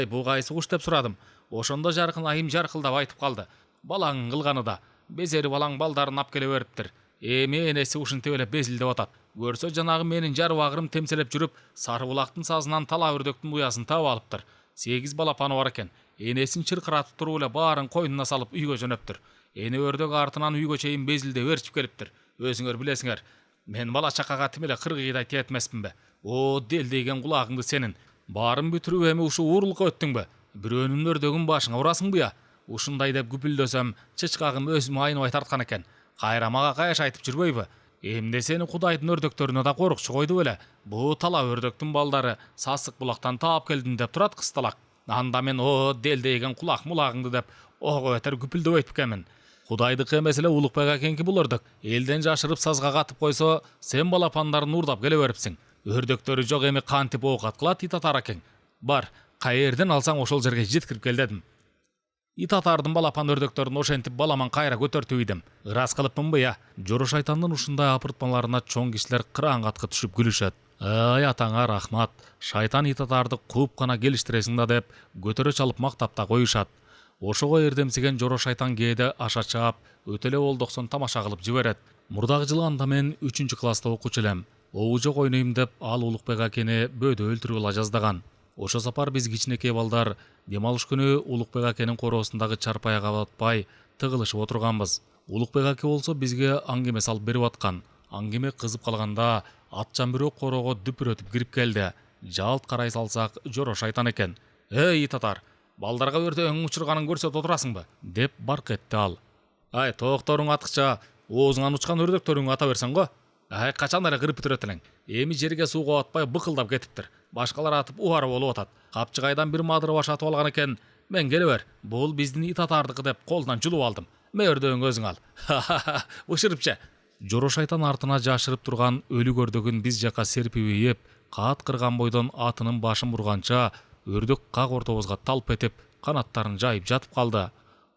бу кайсы куш деп сурадым. Ошондо Жаркынайым жаркылдап айтып калды. Балаң кылганы да, безери балаң балдарын ап келе бериптир. Эми энеси ушинтип эле безилдеп атат. Көрсө жанагы менин жарып агырым темселеп жүрүп, Сарыбулактын сазынан тала өрдөктүн уясын таап алыптыр. 8 балапаны бар экен. Энесин чыркыратып туруп эле баарын койнуна салып үйгө жөнөптүр. Эне өрдök артынан үйгө чейин безилдеп өрчүп келиптир. Өзүңөр билесиңер, мен бала чакага тим эле кыргыйдай тиет эмесминби? Делдейген кулагыңды сенин. Баарын бүтүрүп эми ушу уурулукка өттүңбү? Бирөөнүн өрдөгүн башыңа урасыңбы я? Ушундай деп күпүлдөсөм, чычкагым өзүмө айныбай тарткан экен. Кайра мага каяш айтып жүрбөйбү? Эмне сени Кудайдын өрдөктөрүнө да корукчу койду беле? Бу тала өрдөктүн балдары Сасык булактан таап келдим деп турат кысталак. Анда мен делдейген кулак мулагыңды деп ого бетер күпүлдөбөйт экенмин. Кудайдыкы эмес эле Улукбек акенки бул өрдök. Элден жашырып сазга катып койсо, сен балапандарын уурдап келе берипсиң. Өрдөктөрү жок эми кантип оокат кылат ит атаар экен. Бар, каерден алсаң ошол жерге жеткирип кел дедим. Ит атаардын балапан өрдөктөрүн ошентип баламан кайра көтөртүп ийдим. Ырас кылыпмынбы я? Жоро шайтандын ушундай апыртмаларына чоң кишилер кырааңгатка түшүп күлүшөт. Атаңа рахмат. Шайтан ит атаарды кууп гана келиштиресиң да деп көтөрө чалып мактап да коюшат. Ошого эрдемсиген жоро шайтан кээде аша чаап, өтө эле болдоксон тамаша кылып жиберет. Мурдагы жылы анда мен 3-класста окуучу элем. Оужок ойнойм деп ал Улукбек акени бөөдө өлтүрүп ала жаздаган. Ошо сапар биз кичинекей балдар дем алыш күнү Улукбек акенин короосундагы чарпаяга батпай тыгылышып отурганбыз. Улукбек аке болсо бизге аңгеме салып берип аткан. Аңгеме кызып калганда атчан бирөө короого дүпүрөтүп кирип келди. Жалт карай салсак, жоро шайтан экен. «Эй, татар, балдарга өртөң учурганын көрсөтүп отурасыңбы?» деп барк этти ал. «Ай, тоокторуң атыкча, оозуңан учкан өрдөктөрүңү ата берсең го. Ай, качан эле кырып бүтүрөт элең? Эми жерге сууга батпай быкылдап кетиптир. Башкалар атып убары болуп атат. Капчыгайдан бир мадыр баш атып алган экен. Мен келе бер. Бул биздин ит атардыкы деп колунан жулуп алдым. Мөрдөң өзүң ал. Ха-ха-ха, бышырыпча». Жоро шайтан артына жашырып турган өлү көрдөгүн биз жака серпип ийип, каат кырган бойдон атынын башын бурганча, өрдөк как ортобузга талп этип, канаттарын жайып жатып калды.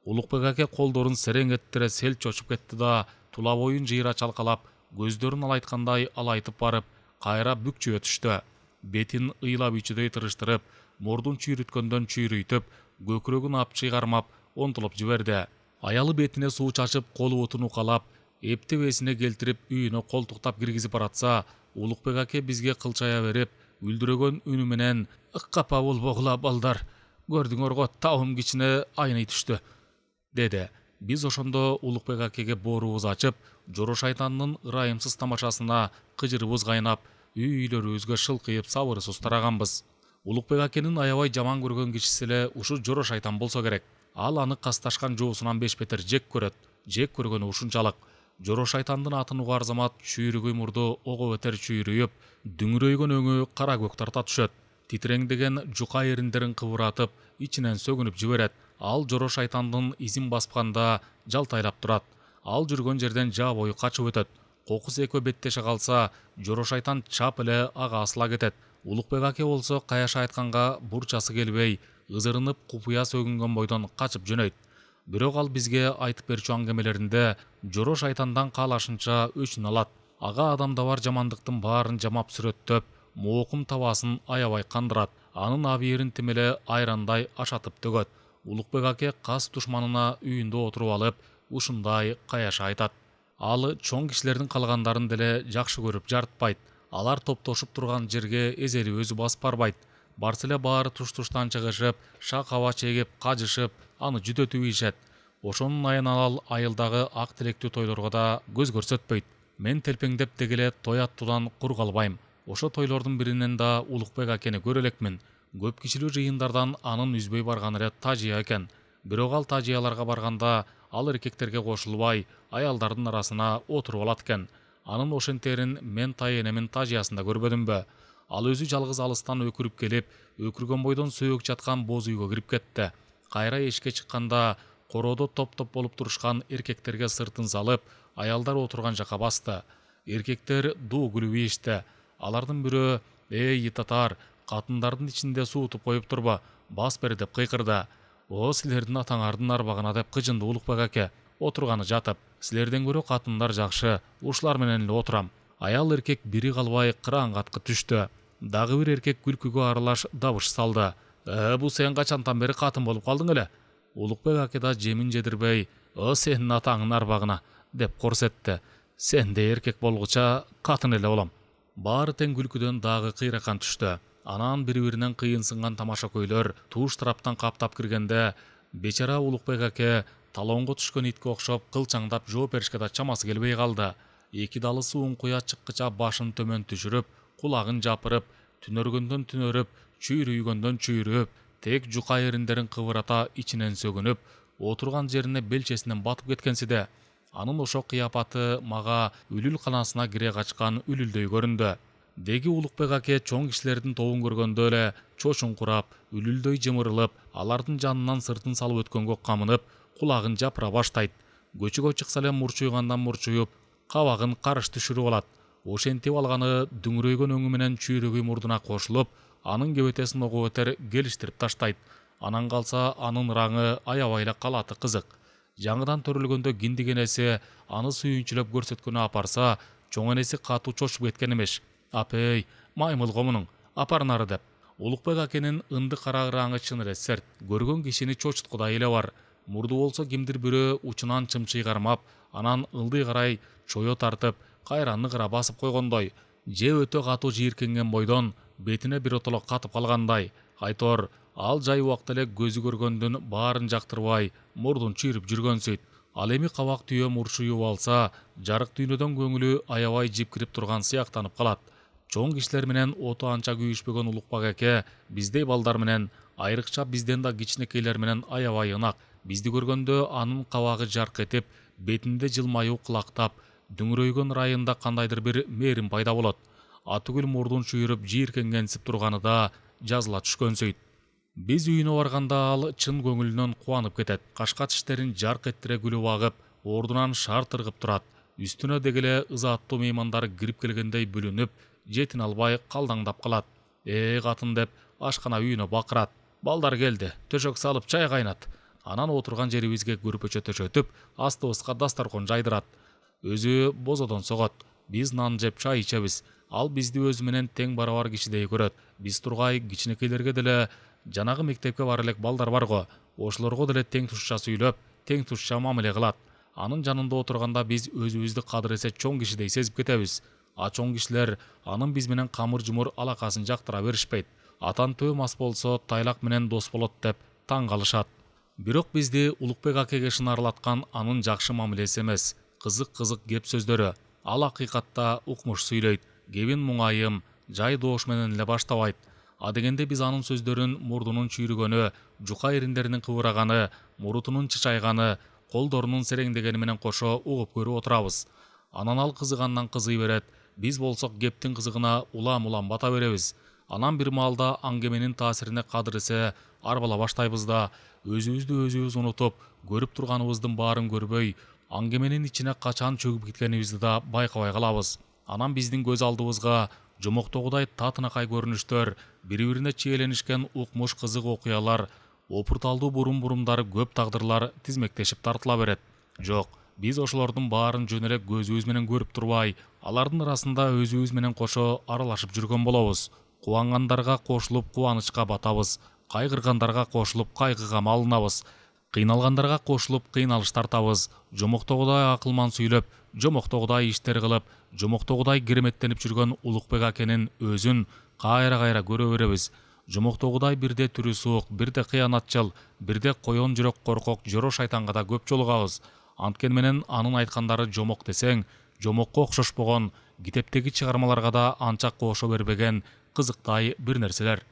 Улукбек аке колдорун сереңеттире сел чочуп кетти да, тула боюн жыйра чалкалап, көздөрүн алайткандай алайтып барып, кайра бүкчүбө түштү. Бетин ыйла бүйчүдөй тырыштырып, мурдун чүйрүткөндөн чүйрүйтүп, көкүрөгүн апчый кармап, онтулуп жиберди. Аялы бетине суу чачып, колу бутун укалап, эптебесине келтирип, үйүнө колтуктап киргизип баратса, Улукбек аке бизге кылчая берип, үлдүрөгөн үнү менен: «Ыккапа болбогула балдар, көрдүңөр го табым кичине айный түштү», деди. Биз ошондо Улукбек акеге боорубузду ачып, жоро шайтандын ырайымсыз тамашасына кыжырыбыз кайнап, үй-үйлөрүбүзгө шылкыйып сабырсыз тараганбыз. Улукбек акенин аябай жаман көргөн кишиси эле ушу жоро шайтан болсо керек. Ал аны касташкан жоосунан бешбетер жек көрөт. Жек көргөнү ушунчалык. Жоро шайтандын атын угаар замат чүйрүгүй мурду ого бетер чүйрүйүп, дүңүрөйгөн өңү кара көк тарта түшөт. Титиреңдеген жука эриндерин кыбыратып, ичинен сөгүнүп жиберет. Ал жоро шайтандын изин басканда жалтайлап турат. Ал жүргөн жерден жаа бою качып өтөт. Кокус экөө беттеше калса, жоро шайтан чап эле ага асыла кетет. Улукбек аке болсо каяша айтканга бурчасы келбей, ызырынып купуя сөгүнгөн бойдон качып жөнөйт. Бирок ал бизге айтып берчү аңгемелеринде жоро шайтандан каалашынча өчүн алат. Ага адамда бар жамандыктын баарын жамап сүрөттөп, моокум табасын аябай кандырат. Анын абийирин тим эле айрандай ашатып төгөт. Улукбек аке кас душманына үйүндө отуруп алып, ушундай каяша айтат. Ал чоң кишилердин калгандарын деле жакшы көрүп жарытпайт. Алар топтошуп турган жерге эзери өзү басып барбайт. Барса эле баары туш-туштан чыгышып, шак аба чегип, кажышып, аны жүдөтүп ийишет. Ошонун айынан ал айылдагы ак тилектүү тойлорго да көз көрсөтпөйт. Мен телпеңдеп дегеле той аттуудан кур калбайм. Ошо тойлордун биринен да Улукбек акени көрө элекмин. Көп кишилүү жыйындардан анын үзбөй барган эле тажия экен. Бирок ал тажияларга барганда ал эркектерге кошулбай, аялдардын арасына отуруп алат экен. Анын ошентерин мен тай энемин тажиясында көрбөдүмбү? Ал өзү жалгыз алыстан өкүрүп келип, өкүргөн бойдон сөөк жаткан боз үйгө кирип кетти. Кайра эшикке чыкканда, короодо топ-топ болуп турушкан эркектерге сыртын салып, аялдар отурган жака басты. Эркектер дуу күлүп ийишти. Алардын бирөө: «Эй, татар, катындардын ичинде суутуп коюп турбу, бас бер» деп кыйкырды. «О, силердин атаңардын арбагына» деп кыжынды Улукбек аке, отурганы жатып. «Силерден көрө катындар жакшы, ушулар менен эле отурам». Аял эркек бири калбай кыраангатка түштү. Дагы бир эркек күлкүгө аралаш дабыш салды. Бу сен качантан бери катын болуп калдың эле?» Улукбек аке да жемин жедирбей: «О, сенин атаңдын арбагына» деп корсетти. «Сен де эркек болгуча катын эле болом». Баары тең күлкүдөн дагы кыйракан түштү. Анан бири-биринен кыйынсынган тамашакөйлөр туш тараптан каптап киргенде, бечара Улукбек аке талоонго түшкөн итке окшоп кылчаңдап жооп беришке да чамасы келбей калды. Эки далы суун куя чыккыча башын төмөн түшүрүп, кулагын жапырып, түнөргөндөн түнөрүп, чүйрүйгөндөн чүйрүп, тек жука эриндерин кыбырата ичинен сөгүнүп, отурган жерине белчесинен батып кеткенсиде. Анын ошо кыяпаты мага үлүл канасына кире качкан үлүлдөй көрүндү. Деги Улукбек аке чоң кишилердин тобун көргөндө эле чочуңкурап, үлүлдөй жымырылып, алардын жанынан сыртын салып өткөнгө камынып, кулагын жапыра баштайт. Көчөгө чыкса эле мурчуйгандан мурчуюп, кабагын карыш түшүрүп алат. Ошентип алганы дүңүрөйгөн өңү менен чүйрөгүй мурдуна кошулуп, анын кебетесин ого бетер келиштирип таштайт. Анан калса анын ыраңы аябай эле калаты кызык. Жаңыдан төрөлгөндө киндик энеси аны сүйүнчүлөп көрсөткөнү апарса, чоң энеси катуу чочуп кеткен эмеш. «Апей, маймыл комунуң, апар нары» деп. Улукбек акенин ынды карагыраңы чын эле серт, көргөн кишини чочуткудай эле бар. Мурду болсо кимдир бирөө учунан чымчый кармап, анан ылдый карай чое тартып, кайра ныгыра басып койгондой, же өтө катуу жийиркенген бойдон бетине бир отолок катып калгандай. Айтор, ал жай убакта эле көзү көргөндүн баарын жактырбай, мурдун чыйрып жүргөнсүйт. Ал эми кабак түйө муршуюп алса, жарык дүйнөдөн көңүлү аябай жипкирип турган сыяктанып калат. Чоң кишилер менен оту анча күйүшпөгөн Улукбек аке биздей балдар менен, айрыкча бизден да кичинекейлер менен аябай ынак. Бизди көргөндө анын кабагы жарк этип, бетинде жылмаюу кылактап, дүңүрөйгөн ырайында кандайдыр бир мээрим пайда болот. Атүгүл мурдун чүйрүп жийиркенгенсип турганы да жазыла түшкөнсүйт. Биз үйүнө барганда ал чын көңүлүнөн кубанып кетет. Кашка тиштерин жарк эттире күлүп агып, ордунан шарт ыргып турат. Үстүнө дегеле ызааттуу меймандар кирип келгендей бүлүнүп, жетин албай калдаңдап калат. Катын деп ашкана үйүнө бакырат. Балдар келди, төшөк салып чай кайнат. Анан отурган жерибизге көрпөчө төшөтүп, астыбызга дастаркон жайдырат. Өзү бозодон согот. Биз нан жеп чай ичебиз. Ал бизди өзү менен тең барабар кишидей көрөт. Биз тургай кичинекейлерге деле жанагы мектепке бара элек балдар барго, ошолорго деле тең тушча сүйлөп, тең тушча мамиле кылат. Анын жанында отурганда биз өзүбүздү кадыр эсе чоң кишидей сезип кетебиз. А чоң кишилер анын биз менен камыр жумур алакасын жактыра беришпейт. Атан төө мас болсо тайлак менен дос болот деп таң калышат. Бирок бизди Улукбек акеге шынарлаткан анын жакшы мамилеси эмес, кызык кеп сөздөрү. Ал акыйкатта укмуш сүйлөйт, кебин муңайым, жай доош менен эле баштабайт. Адегенде биз анын сөздөрүн мурдунун чүйрүгөнү, жука ириндеринин кыбыраганы, мурутунун чычайганы, колдорунун сереңдегени менен кошо угуп көрүп отурабыз. Анан ал кызыгандан кызый берет, биз болсок кептин кызыгына улам бата беребиз. Анан бир маалда аңгеменин таасирине кадыр эсе арбала баштайбыз да, өзүбүз унутуп, көрүп турганыбыздын баарын көрбөй, аңгеменин ичине качан чөгүп кеткенибизди да байкабай калабыз. Анан биздин көз алдыбызга жомоктогудай татынакай көрүнүштөр, бири-бирине чиеленишкен укмуш кызык окуялар, опурталдуу бурум-бурумдары көп тагдырлар тизмектешип тартыла берет. Жок, биз ошолордун баарын жөн эле көзүбүз менен көрүп турбай, алардын арасында өзүбүз менен кошо аралашып жүргөн болобуз. Кубангандарга кошулуп кубанычка батабыз, кайгыргандарга кошулуп кайгыга малынабыз, кыйналгандарга кошулуп кыйналыш тартабыз. Жомоктогудай акылман сүйлөп, жомоктогудай иштер кылып, жомоктогудай кереметтенип жүргөн Улукбек акенин өзүн кайра көрө беребиз. Жомоктогудай бирде түрү суук, бирде кыянатчыл, бирде коен жүрөк коркок жоро шайтанга да көп жолугабыз. Анткени менен анын айткандары жомок десең, жомокко окшошпогон, китептеги чыгармаларга да анча кошо бербеген кызыктай бир нерселер.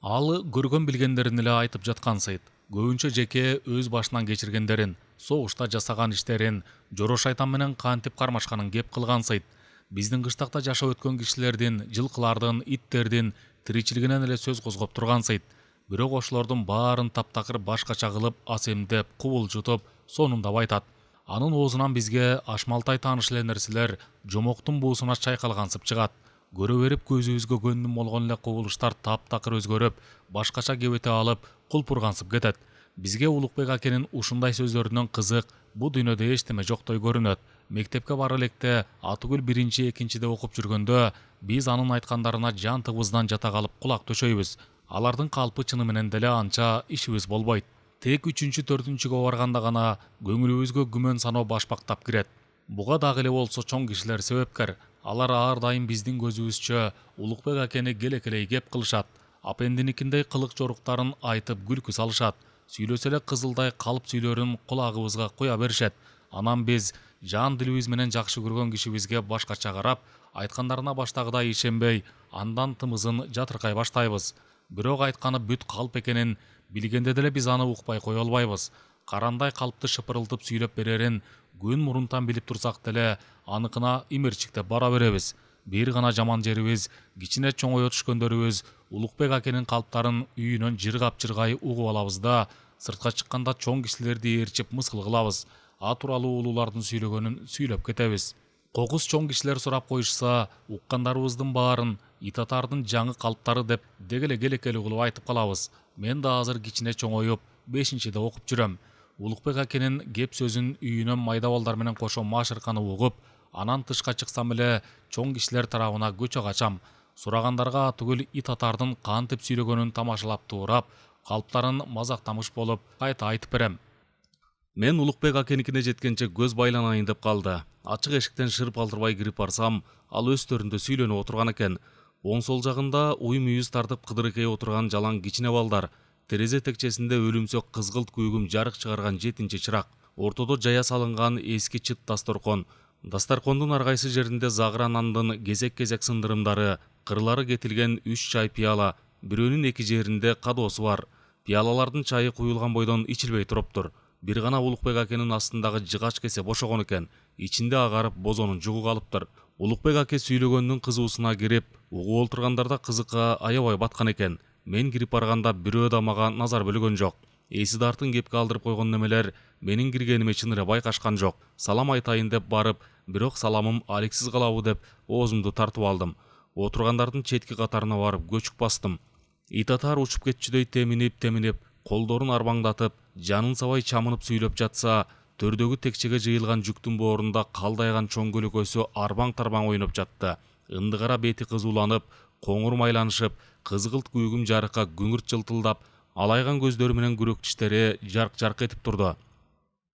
Ал көргөн билгендерин эле айтып жаткансыйт. Көбүнчө жеке өз башынан кечиргендерин, согушта жасаган иштерин, жоро шайтан менен кантип кармашканын кеп кылгансыйт. Биздин кыштакта жашап өткөн кишилердин, жылкылардын, иттердин тиричилигинен эле сөз козгоп тургансыйт. Бирок ошолордун баарын таптакыр башкача кылып, асемдеп, кубулжутуп, сонунда айтат. Анын оозунан бизге ашмалтай тааныш эле нерселер жомоктун буусуна чайкалгансып чыгат. Көрө берип көзүбүзгө көнүм болгон эле кубулуштар таптакыр өзгөрүп, башкача кебете алып, кулпургансып кетет. Бизге Улукбек акенин ушундай сөздөрүнөн кызык, бу дүйнөдө эчтеме жоктой көрүнөт. Мектепке бара электе Атыгүл 1-экинчиде окуп жүргөндө, биз анын айткандарына жан тыбыздан жата калып кулак төшөйбүз. Алардын калпы чыны менен деле анча ишибиз болбойт. Тек 3-4-гө барганда гана көңүлүбүзгө күмөн саноо башпактап кирет. Буга дагы эле болсо чоң кишилер себепкер. Алар ар дайым биздин көзүбүзчө Улукбек акени келекелей кеп кылышат. Апендиникиндей кылык жоруктарын айтып күлкү салышат. Сүйлөсө эле кызылдай калып сүйлөрүн кулагыбызга куя беришет. Анан биз жан дилибиз менен жакшы көргөн кишибизге башкача карап, айткандарына баштагыдай ишенбей, андан тымызын жатыркай баштайбыз. Бирок айтканы бүт калп экенин билгенде деле биз аны укпай кое албайбыз. Карандай калпты шыпырылтып сүйлөп берерин күн мурунтан билип турсак деле, аныкына имерчиктеп бара беребиз. Бир гана жаман жерибиз, кичине чоңое түшкөндөрүбүз Улукбек акенин калптарын үйүнөн жыргап-жыргай угуп алабыз да, сыртка чыкканда чоң кишилерди ээрчип мыскыл кылабыз. А тууралуу улуулардын сүйлөгөнүн сүйлөп кетебиз. Кокус чоң кишилер сурап коюшса, уккандарыбыздын баарын итатардын жаңы калптары деп дегеле келекелүү кылып айтып калабыз. Мен да азыр кичине чоңоюп, 5-де окуп жүрөм. Улукбек акенин кеп сөзүн үйүнөн майда балдар менен кошо машырканы угуп, анан тышка чыксам эле чоң кишилер тарабына көчө качам. Сурагандарга түгел ит атардын кантип сүйлөгөнүн тамашалап туурап, калптарын мазактамыш болуп кайта айтып берем. Мен Улукбек акеникине жеткенче көз байланайын деп калды. Ачык эшиктен шырп алдырбай кирип барсам, ал өстөрүндө сүйлөнүп отурган экен. Оң сол жагында уй мүйүз тартып кыдыркей отурган жалаң кичине балдар. Терезе текчесинде өлүмсөк кызгылт күйгүм жарык чыгарган 7-чырак. Ортодо жая салынган эски чыт дасторкон. Дастаркондун ар кайсы жеринде загыра нандын кезек-кезек сындырымдары, кырлары кетилген 3 чай пияла, бирөөнүн эки жеринде кадоосу бар. Пиялалардын чайы куюлган бойдон ичилбей туруптур. Бир гана Улукбек акенин астындагы жыгач кесе бошогон экен. Ичинде агарып бозонун жугу калыптыр. Улукбек аке сүйлөгөндүн кызуусуна кирип, угуп олтургандарда кызыкка аябай баткан экен. Мен кирип барганда бирөө да мага назар бөлгөн жок. Эси дартын кепке алдырып койгон немелер менин киргениме чын эле байкашкан жок. Салам айтайын деп барып, бирок саламым алексиз калабы деп оозумду тартып алдым. Отургандардын четки катарына барып көчүк бастым. Ит атар учуп кетчүдөй теминип, колдорун арбаңдатып, жанын сабай чамынып сүйлөп жатса, төрдөгү текчеге жыйылган жүктүн боорунда калдайган чоң көлөкөсү арбаң-тарбаң ойноп жатты. Ындыгара бети кызууланып, коңур майланышып, кызгылт күйгүм жарыкка күңүрт жылтылдап, алайган көздөрү менен күрөк тиштери жарк-жарк этип турду.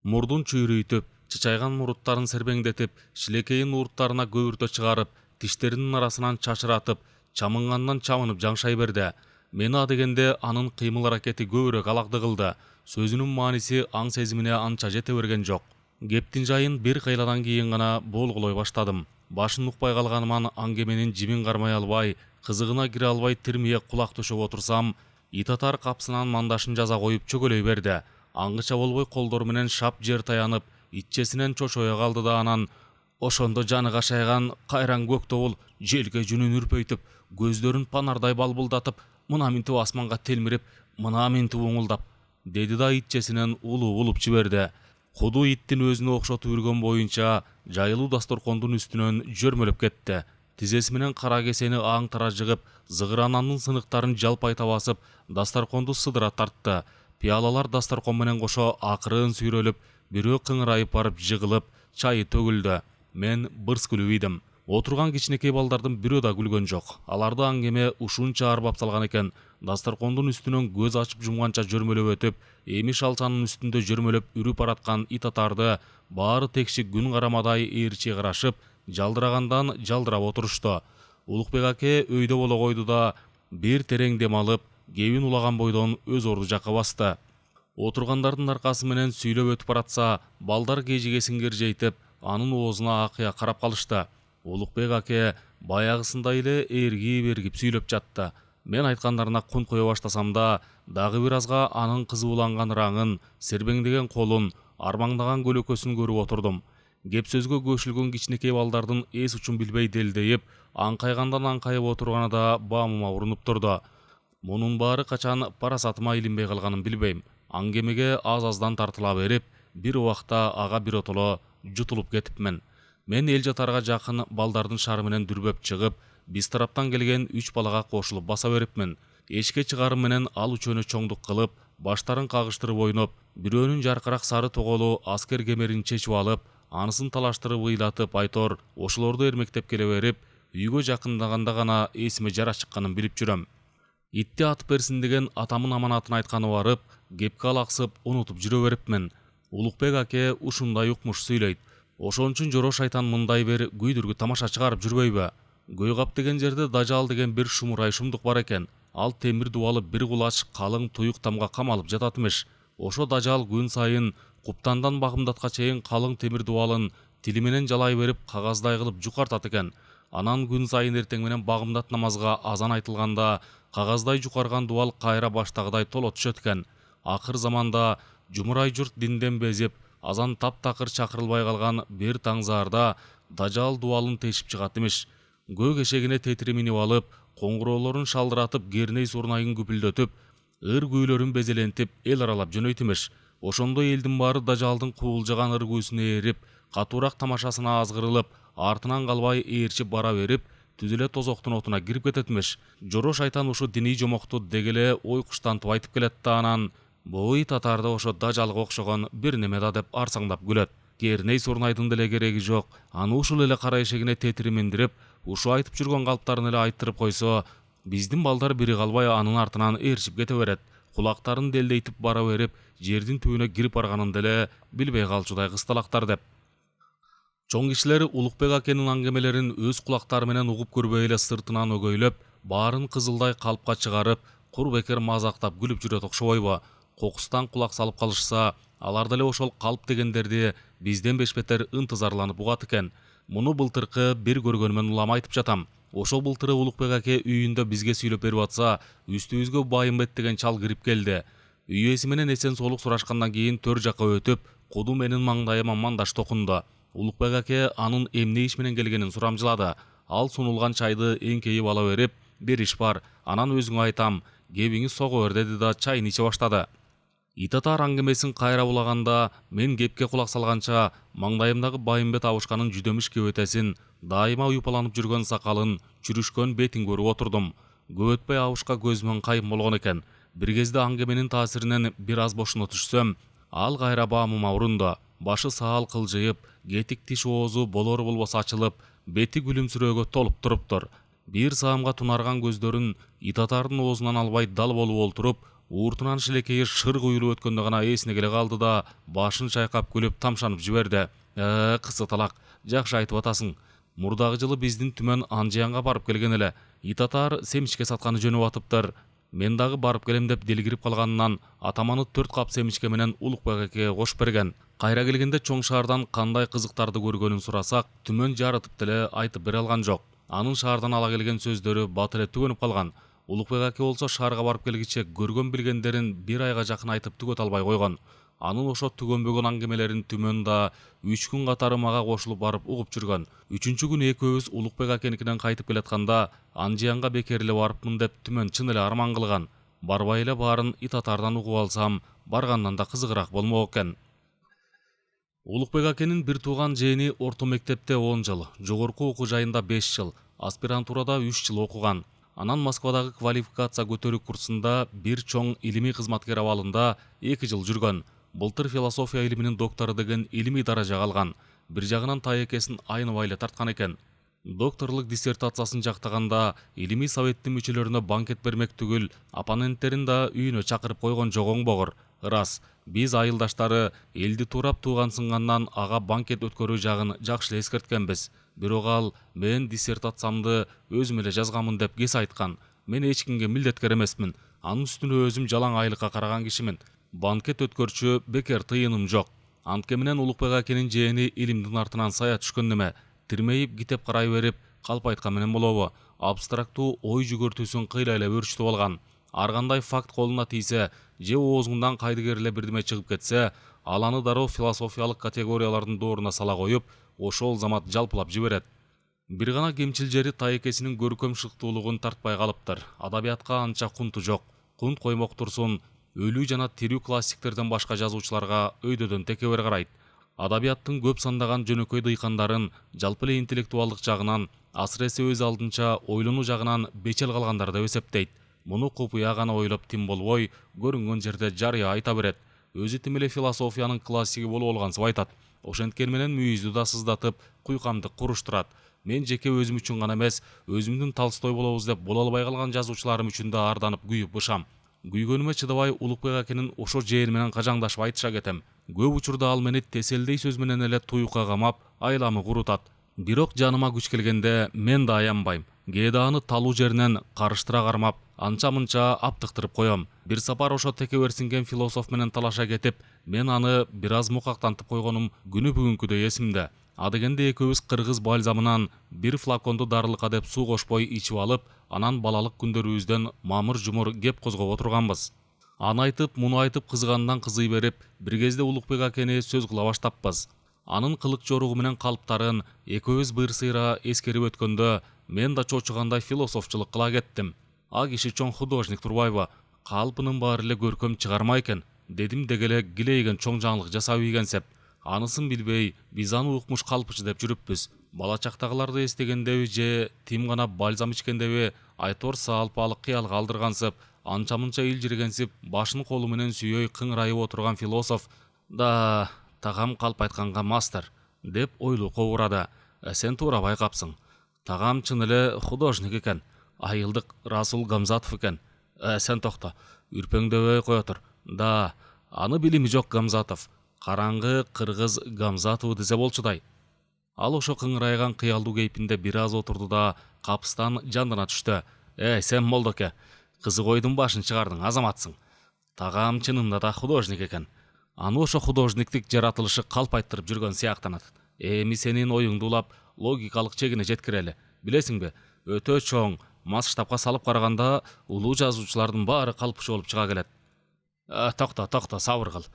Мурдун чүйрөйтүп, чычайган муруттарын сербеңдетип, шилекейин урттарына көбүртө чыгарып, тиштеринин арасынан чачыратып, чамынгандан чамынып жаңшай берди. Мени адегенде анын кыймыл аракети көбүрөөк алакты кылды. Сөзүнүн мааниси аң сезимине анча жете берген жок. Кептин жайын бир кыйладан кийин гана болгулой баштадым. Башын укпай калганыман аңгеменин жибин кармай албай, кызыгына кире албай тирмие кулак төшөп отурсам, ит атар капсынан мандашын жаза коюп чөгөлөй берди. Аңгыча болбой колдору менен шап жер таянып, итчесинен чочоя калды да анан ошондо жаны кашайган кайраң көк тобул желке жүнүн үрпөйтүп, көздөрүн панардай балбулдатып, мына минтип асманга телмирип, мына минтип уңулдап, деди да итчесинен улуп жиберди. Куду иттин өзүнө окшотуп үргөн боюнча жайылуу дасторкондун үстүнөн жөрмөлөп кетти. Тизеси менен кара кесени аң тара жыгып, зыгыранандын сыныктарын жалпайта басып, дасторконду сыдыра тартты. Пиялалар дасторкон менен кошо акырын сүйрөлүп, бирөө кыңырайып барып жыгылып, чайы төгүлдү. Мен бырс күлүп идим. Отурган кичинекей балдардын бирөө да күлгөн жок. Аларды аңгеме ушунча арбап салган экен. Дасторкондун үстүнөн көз ачып жумганча жөрмөлөп өтүп, эми шалчанын үстүндө жөрмөлөп үрүп бараткан ит атарды баары текши күн карамадай ээрчи карашып, жалдырагандан жалдырап отурушту. Улукбек аке өйдө боло койду да, бир терең дем алып, кебин улаган бойдон өз орду жакка басты. Отургандардын аркасы менен сүйлөп өтүп баратса, балдар кежигесин кержейтип, анын оозуна акыя карап калышты. Улукбек аке баягысындай эле эргип сүйлөп жатты. Мен айткандарына кун кое баштасам да, дагы бир азга анын кызууланган ыраңын, сербеңдеген колун, армаңдаган көлөкөсүн көрүп отурдум. Кеп сөзгө көшүлгөн кичинекей балдардын эс учун билбей делдейип, аңкайгандан аңкайып отурганы да баамыма урунуп турду. Мунун баары качан парасатыма илинбей калганын билбейм. Аңгемеге аз-аздан тартыла берип, бир убакта ага биротоло жутулуп кетипмен. Мен эл жатарга жакын балдардын шары менен дүрбөп чыгып, биз тараптан келген 3 балага кошулуп баса берипмен. Эшикке чыгарым менен ал үчөөнү чоңдук кылып, баштарын кагыштырып ойноп, бирөөнүн жаркыраак сары тоголу аскер кемерин чечип алып, анысын талаштырып ыйлатып айтор, ошолорду эрмектеп келе берип, үйгө жакындаганда гана эсиме жара чыкканын билип жүрөм. Итти атып берсин деген атамын аманатын айтканы барып, кепке алаксып унутуп жүрө берипмен. Улукбек аке ушундай укмуш сүйлөйт. Ошон үчүн жоро шайтан мындай бир күйдүргү тамаша чыгарып жүрбөйбү? Гөйгап деген жерде Дажал деген бир шумурай шумдук бар экен. Ал темир дубалы бир кулач калың туюк тамга камалып жатат эмиш. Ошо Дажал күн сайын куптандан багымдатка чейин калың темир дубалын тили менен жалай берип кагаздай кылып жукартат экен. Анан күн сайын эртең менен багымдат намазга азан айтылганда кагаздай жукарган дубал кайра баштагыдай толо түшөт экен. Акыр заманда жумурай журт динден безип, азан таптакыр чакырылбай калган бир таңзаарда Дажал дубалын тешип чыгат эмиш. Көк эшегине тетири минип алып, коңгуроолорун шалдыратып, керней сурнайын күпүлдөтүп, ыр күүлөрүн безелентип, эл аралап жөнөйт эмиш. Ошондо элдин баары Дажалдын куулжаган ыр күүсүнө ээрип, катуураак тамашасына азгырылып, артынан калбай ээрчип бара берип, түз эле тозоктун отуна кирип кетет эмиш. Жоро шайтан ушу диний жомокту дегеле ой куштантып айтып келет да анан бу ит атарда ошо Дажалга окшогон бир неме да деп арсаңдап күлөт. Керней сурнайдын деле кереги жок. Аны ушул эле кара эшегине тетири миндирип, ушу айтып жүргөн калыптарын эле айттырып койсо, биздин балдар бири калбай анын артынан ээрчип кете берет. Кулактарын делдейтип бара берип, жердин түбүнө кирип барганын деле билбей калчудай кысталактар деп. Чоң кишилер Улукбек акенин аңгемелерин өз кулактары менен угуп көрбөй эле сыртынан өгөйлөп, баарын кызылдай калпка чыгарып, кур бекер мазактап күлүп жүрөт окшобойбу? Кокустан кулак салып калышса, алар деле ошол калп дегендерди бизден бешбетер ынтызарланып угат экен. Муну былтыркы бир көргөнүмөн улам айтып жатам. Ошол былтыры Улукбек аке үйүндө бизге сүйлөп берип атса, үстүбүзгө Байымбет деген чал кирип келди. Үй ээси менен эсен соолук сурашкандан кийин төр жакка өтүп, куду менин маңдайыма мандаш токунду. Улукбек аке анын эмне иш менен келгенин сурамжылады. Ал сунулган чайды эңкейип ала берип, бир иш бар, анан өзүңө айтам, кебиңиз сого бер деди да чайын иче баштады. Итатар аңгемесин кайра улаганда, мен кепке кулак салганча, маңдайымдагы Байымбет абышканын жүдөмүш кебетесин, дайыма уйпаланып жүргөн сакалын, чүрүшкөн бетин көрүп отурдум. Көп өтпөй абышка көзүмөн кайым болгон экен. Бир кезде аңгеменин таасиринен бир аз бошуна түшсөм, ал кайра баамыма урунду. Башы саал кылжыйып, кетик тиш оозу болор болбосо ачылып, бети күлүмсүрөөгө толуп туруптур. Бир саамга тунарган көздөрүн Итатардын оозунан албай дал болуп олтуруп, ууртунан шилекейи шыр куюлуп өткөндө гана эсине келе калды да, башын чайкап күлүп тамшанып жиберди. Кысыталак, жакшы айтып атасың. Мурдагы жылы биздин түмөн Анжиянга барып келген эле. Итатар семичке сатканы жөнүп атыптыр. Мен дагы барып келем деп дилгирип калганынан атаманы 4 кап семичке менен Улукбек акеге кош берген. Кайра келгенде чоң шаардан кандай кызыктарды көргөнүн сурасак, түмөн жарытып деле айтып бере алган жок. Анын шаардан ала келген сөздөрү бат эле түгөнүп калган. Улукбек аке болсо шаарга барып келгиче көргөн билгендерин бир айга жакын айтып түгөт албай койгон. Анын ошо түгөнбөгөн аңгемелерин түмөн да 3 күн катары мага кошулуп барып угуп жүргөн. 3-чү күнү экөөбүз Улукбек акеникинен кайтып келатканда, Анжиянга бекер эле барыпмын деп түмөн чын эле арман кылган. Барбай эле баарын Итатардан угуп алсам, баргандан да кызыгыраак болмок экен. Улукбек акенин бир тууган жээни орто мектепте 10 жыл, жогорку окуу жайында 5 жыл, аспирантурада 3 жыл окуган. Анан Москвадагы квалификация көтөрүү курсунда бир чоң илимий кызматкер абалында 2 жыл жүргөн. Былтыр философия илиминин доктору деген илимий даражага алган. Бир жагынан тайекесин айныбай эле тарткан экен. Докторлук диссертациясын жактаганда илимий советтин мүчөлөрүнө банкет бермек түгүл, оппоненттерин да үйүнө чакырып койгон жок оңбогор. Ырас, биз айылдаштары элди туурап тууган сынгандан ага банкет өткөрүү жагын жакшы эле эскерткенбиз. Бирок ал мен диссертациямды өзүм эле жазганмын деп кес айткан. Мен эч кимге милдеткер эмесмин. Анын үстүнө өзүм жалаң айлыкка караган кишимин. Банкет өткөрчү бекер тыйыным жок. Антке менен Улукбек акенин жээни илимдин артынан сая түшкөн неме. Тирмейип китеп карай берип, калп айткан менен болобу? Абстрактуу ой жүгөртүүсүн кыйлай эле өрчүтүп алган. Ар кандай факт колуна тийсе, же оозундан кайдыгер эле бирдеме чыгып кетсе, ал аны дароо философиялык категориялардын дооруна сала коюп, ошол замат жалпылап жиберет. Бир гана кемчил жери тайекесинин көркөм шыктуулугун тартпай калыптыр. Адабиятка анча кунту жок. Кунт коймок турсун, өлүү жана тирүү классиктерден башка жазуучуларга өйдөдөн текебер карайт. Адабияттын көп сандаган жөнөкөй дыйкандарын жалпы эле интеллектуалдык жагынан, асыресе өз алдынча ойлонуу жагынан бечел калгандар деп эсептейт. Муну купуя гана ойлоп тим болбой, көрүнгөн жерде жарыя айта берет. Өзү тим эле философиянын классиги болуп алгансып айтат. Ошенткени менен мүйүздү да сыздатып, куйкамдык куруштурат. Мен жеке өзүм үчүн гана эмес, өзүмдүн Толстой болобуз деп боло албай калган жазуучуларым үчүн да арданып күйүп бышам. Күйгөнүмө чыдабай Улукбек акенин ошо жээни менен кажаңдашып айтыша кетем. Көп учурда ал мени теселдей сөз менен эле туюкка камап, айламы курутат. Бирок жаныма күч келгенде мен да аянбайм. Кээде аны талуу жеринен карыштыра кармап, анча-мынча аптыктырып коем. Бир сапар ошо текеберсинген философ менен талаша кетип, мен аны бир аз мукактантып койгонум күнү бүгүнкүдөй эсимде. Адегенде экөөбүз кыргыз бальзамынан бир флаконду дарылыкка деп суу кошпой ичип алып, анан балалык күндөрүбүздөн мамыр-жумур кеп козгоп отурганбыз. Аны айтып, муну айтып кызыгандан кызый берип, бир кезде Улукбек акени сөз кыла баштаппыз. Анын кылык жоругу менен калыптарын экөөбүз бырсыйра эскерип өткөндө, мен да чочугандай философчулук кыла кеттим. А киши чоң художник турбайбы? Калпынын баары эле көркөм чыгарма экен, дедим дегеле килейген чоң жаңылык жасап ийгенсеп. Анысын билбей, биз аны укмуш калпычы деп жүрүппүз. Бала чактагыларды эстегендеби же тим гана бальзам ичкендеби, айтор саалпалык кыял калдыргансып, анча-мынча илжирегенсип, башын колу менен сүйөй кыңырайып отурган философ да тагам калп айтканга мастер деп ойлуу кобурады. Сен туура байкапсың. Тағам чын эле художник экен. Айылдык Расул Гамзатов экен. Сен токто, үрпөңдөбөй кое тур. Да, аны билими жок Гамзатов. Караңгы кыргыз Гамзатов десе болчудай. Ал ошо кыңырайган кыялдуу кейпинде бир аз отурду да капыстан жандана түштү. Сен Молдоке, кызык ойдун башын чыгардың, азаматсың. Тагам чынында да художник экен. Аны ошо художниктик жаратылышы калпайттырып жүргөн сыяктанат. Эми сенин оюңду улап логикалык чегине жеткирели. Билесиңби, өтө чоң масштабка салып караганда улуу жазуучулардын баары калпчы болуп чыга келет. Токто, сабыр кыл.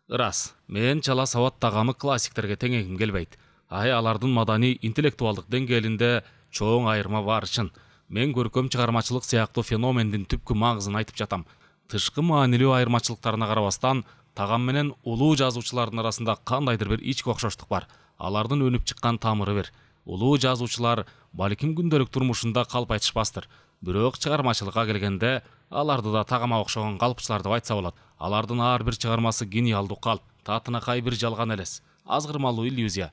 Ырас, мен чала сабат тагамы классиктерге теңегим келбейт. Алардын маданий интеллектуалдык деңгээлинде чоң айырма бар чын. Мен көркөм чыгармачылык сыяктуу феномендин түпкү магызын айтып жатам. Тышкы маанилүү айырмачылыктарына карабастан, тагам менен улуу жазуучулардын арасында кандайдыр бир ички окшоштук бар. Алардын өнүп чыккан тамыры бир. Улуу жазуучулар балким күндөлүк турмушунда калпайтышпастыр. Бирок чыгармачылыкка келгенде, аларды да тагама окшогон калпчылар деп айтса болот. Алардын ар бир чыгармасы гениалдуу калп, татынакай бир жалган элес, азгырмалуу иллюзия.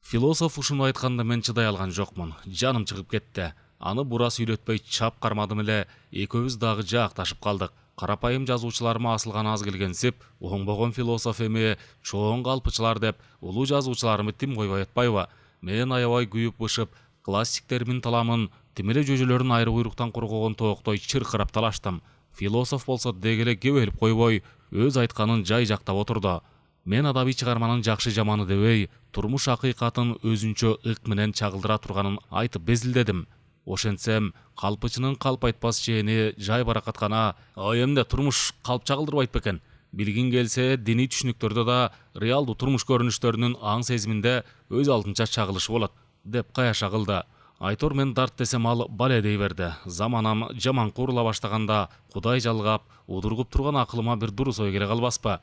Философ ушуну айтканда мен чыдай алган жокмун. Жаным чыгып кетти. Аны бура сүйлөтпөй чап кармадым эле, экөөбүз дагы жаакташып калдык. Карапайым жазуучуларыма асылган аз келгенсип, оңбогон философ эми, чоң калпычылар деп, улуу жазуучуларымы тим койбой атпайбы? Мен аябай күйүп бышып, классиктеримин таламын, тимире жөжөлөрүн айры буйруктан кургогон тооктой чыркырап талаштым. Философ болсо дегеле кебелип койбой, өз айтканын жай жактап отурду. Мен адабий чыгарманын жакшы жаманы дебей, турмуш акыйкатын өзүнчө ык менен чагылдыра турганын айтып безилдедим. Ошентсем, калпычынын калп айтпас чээни жай баракат гана, эмне турмуш калп чагылдырбайт бекен? Билгин келсе, диний түшүнүктөрдө да реалдуу турмуш көрүнүштөрүнүн аң сезиминде өз алдынча чагылышы болот, деп каяша кылды. Айтор мен дарт десем ал бале дей берди. Заманам жаман курула баштаганда, Кудай жалгап, удургуп турган акылыма бир дурус ой келе калбаспы?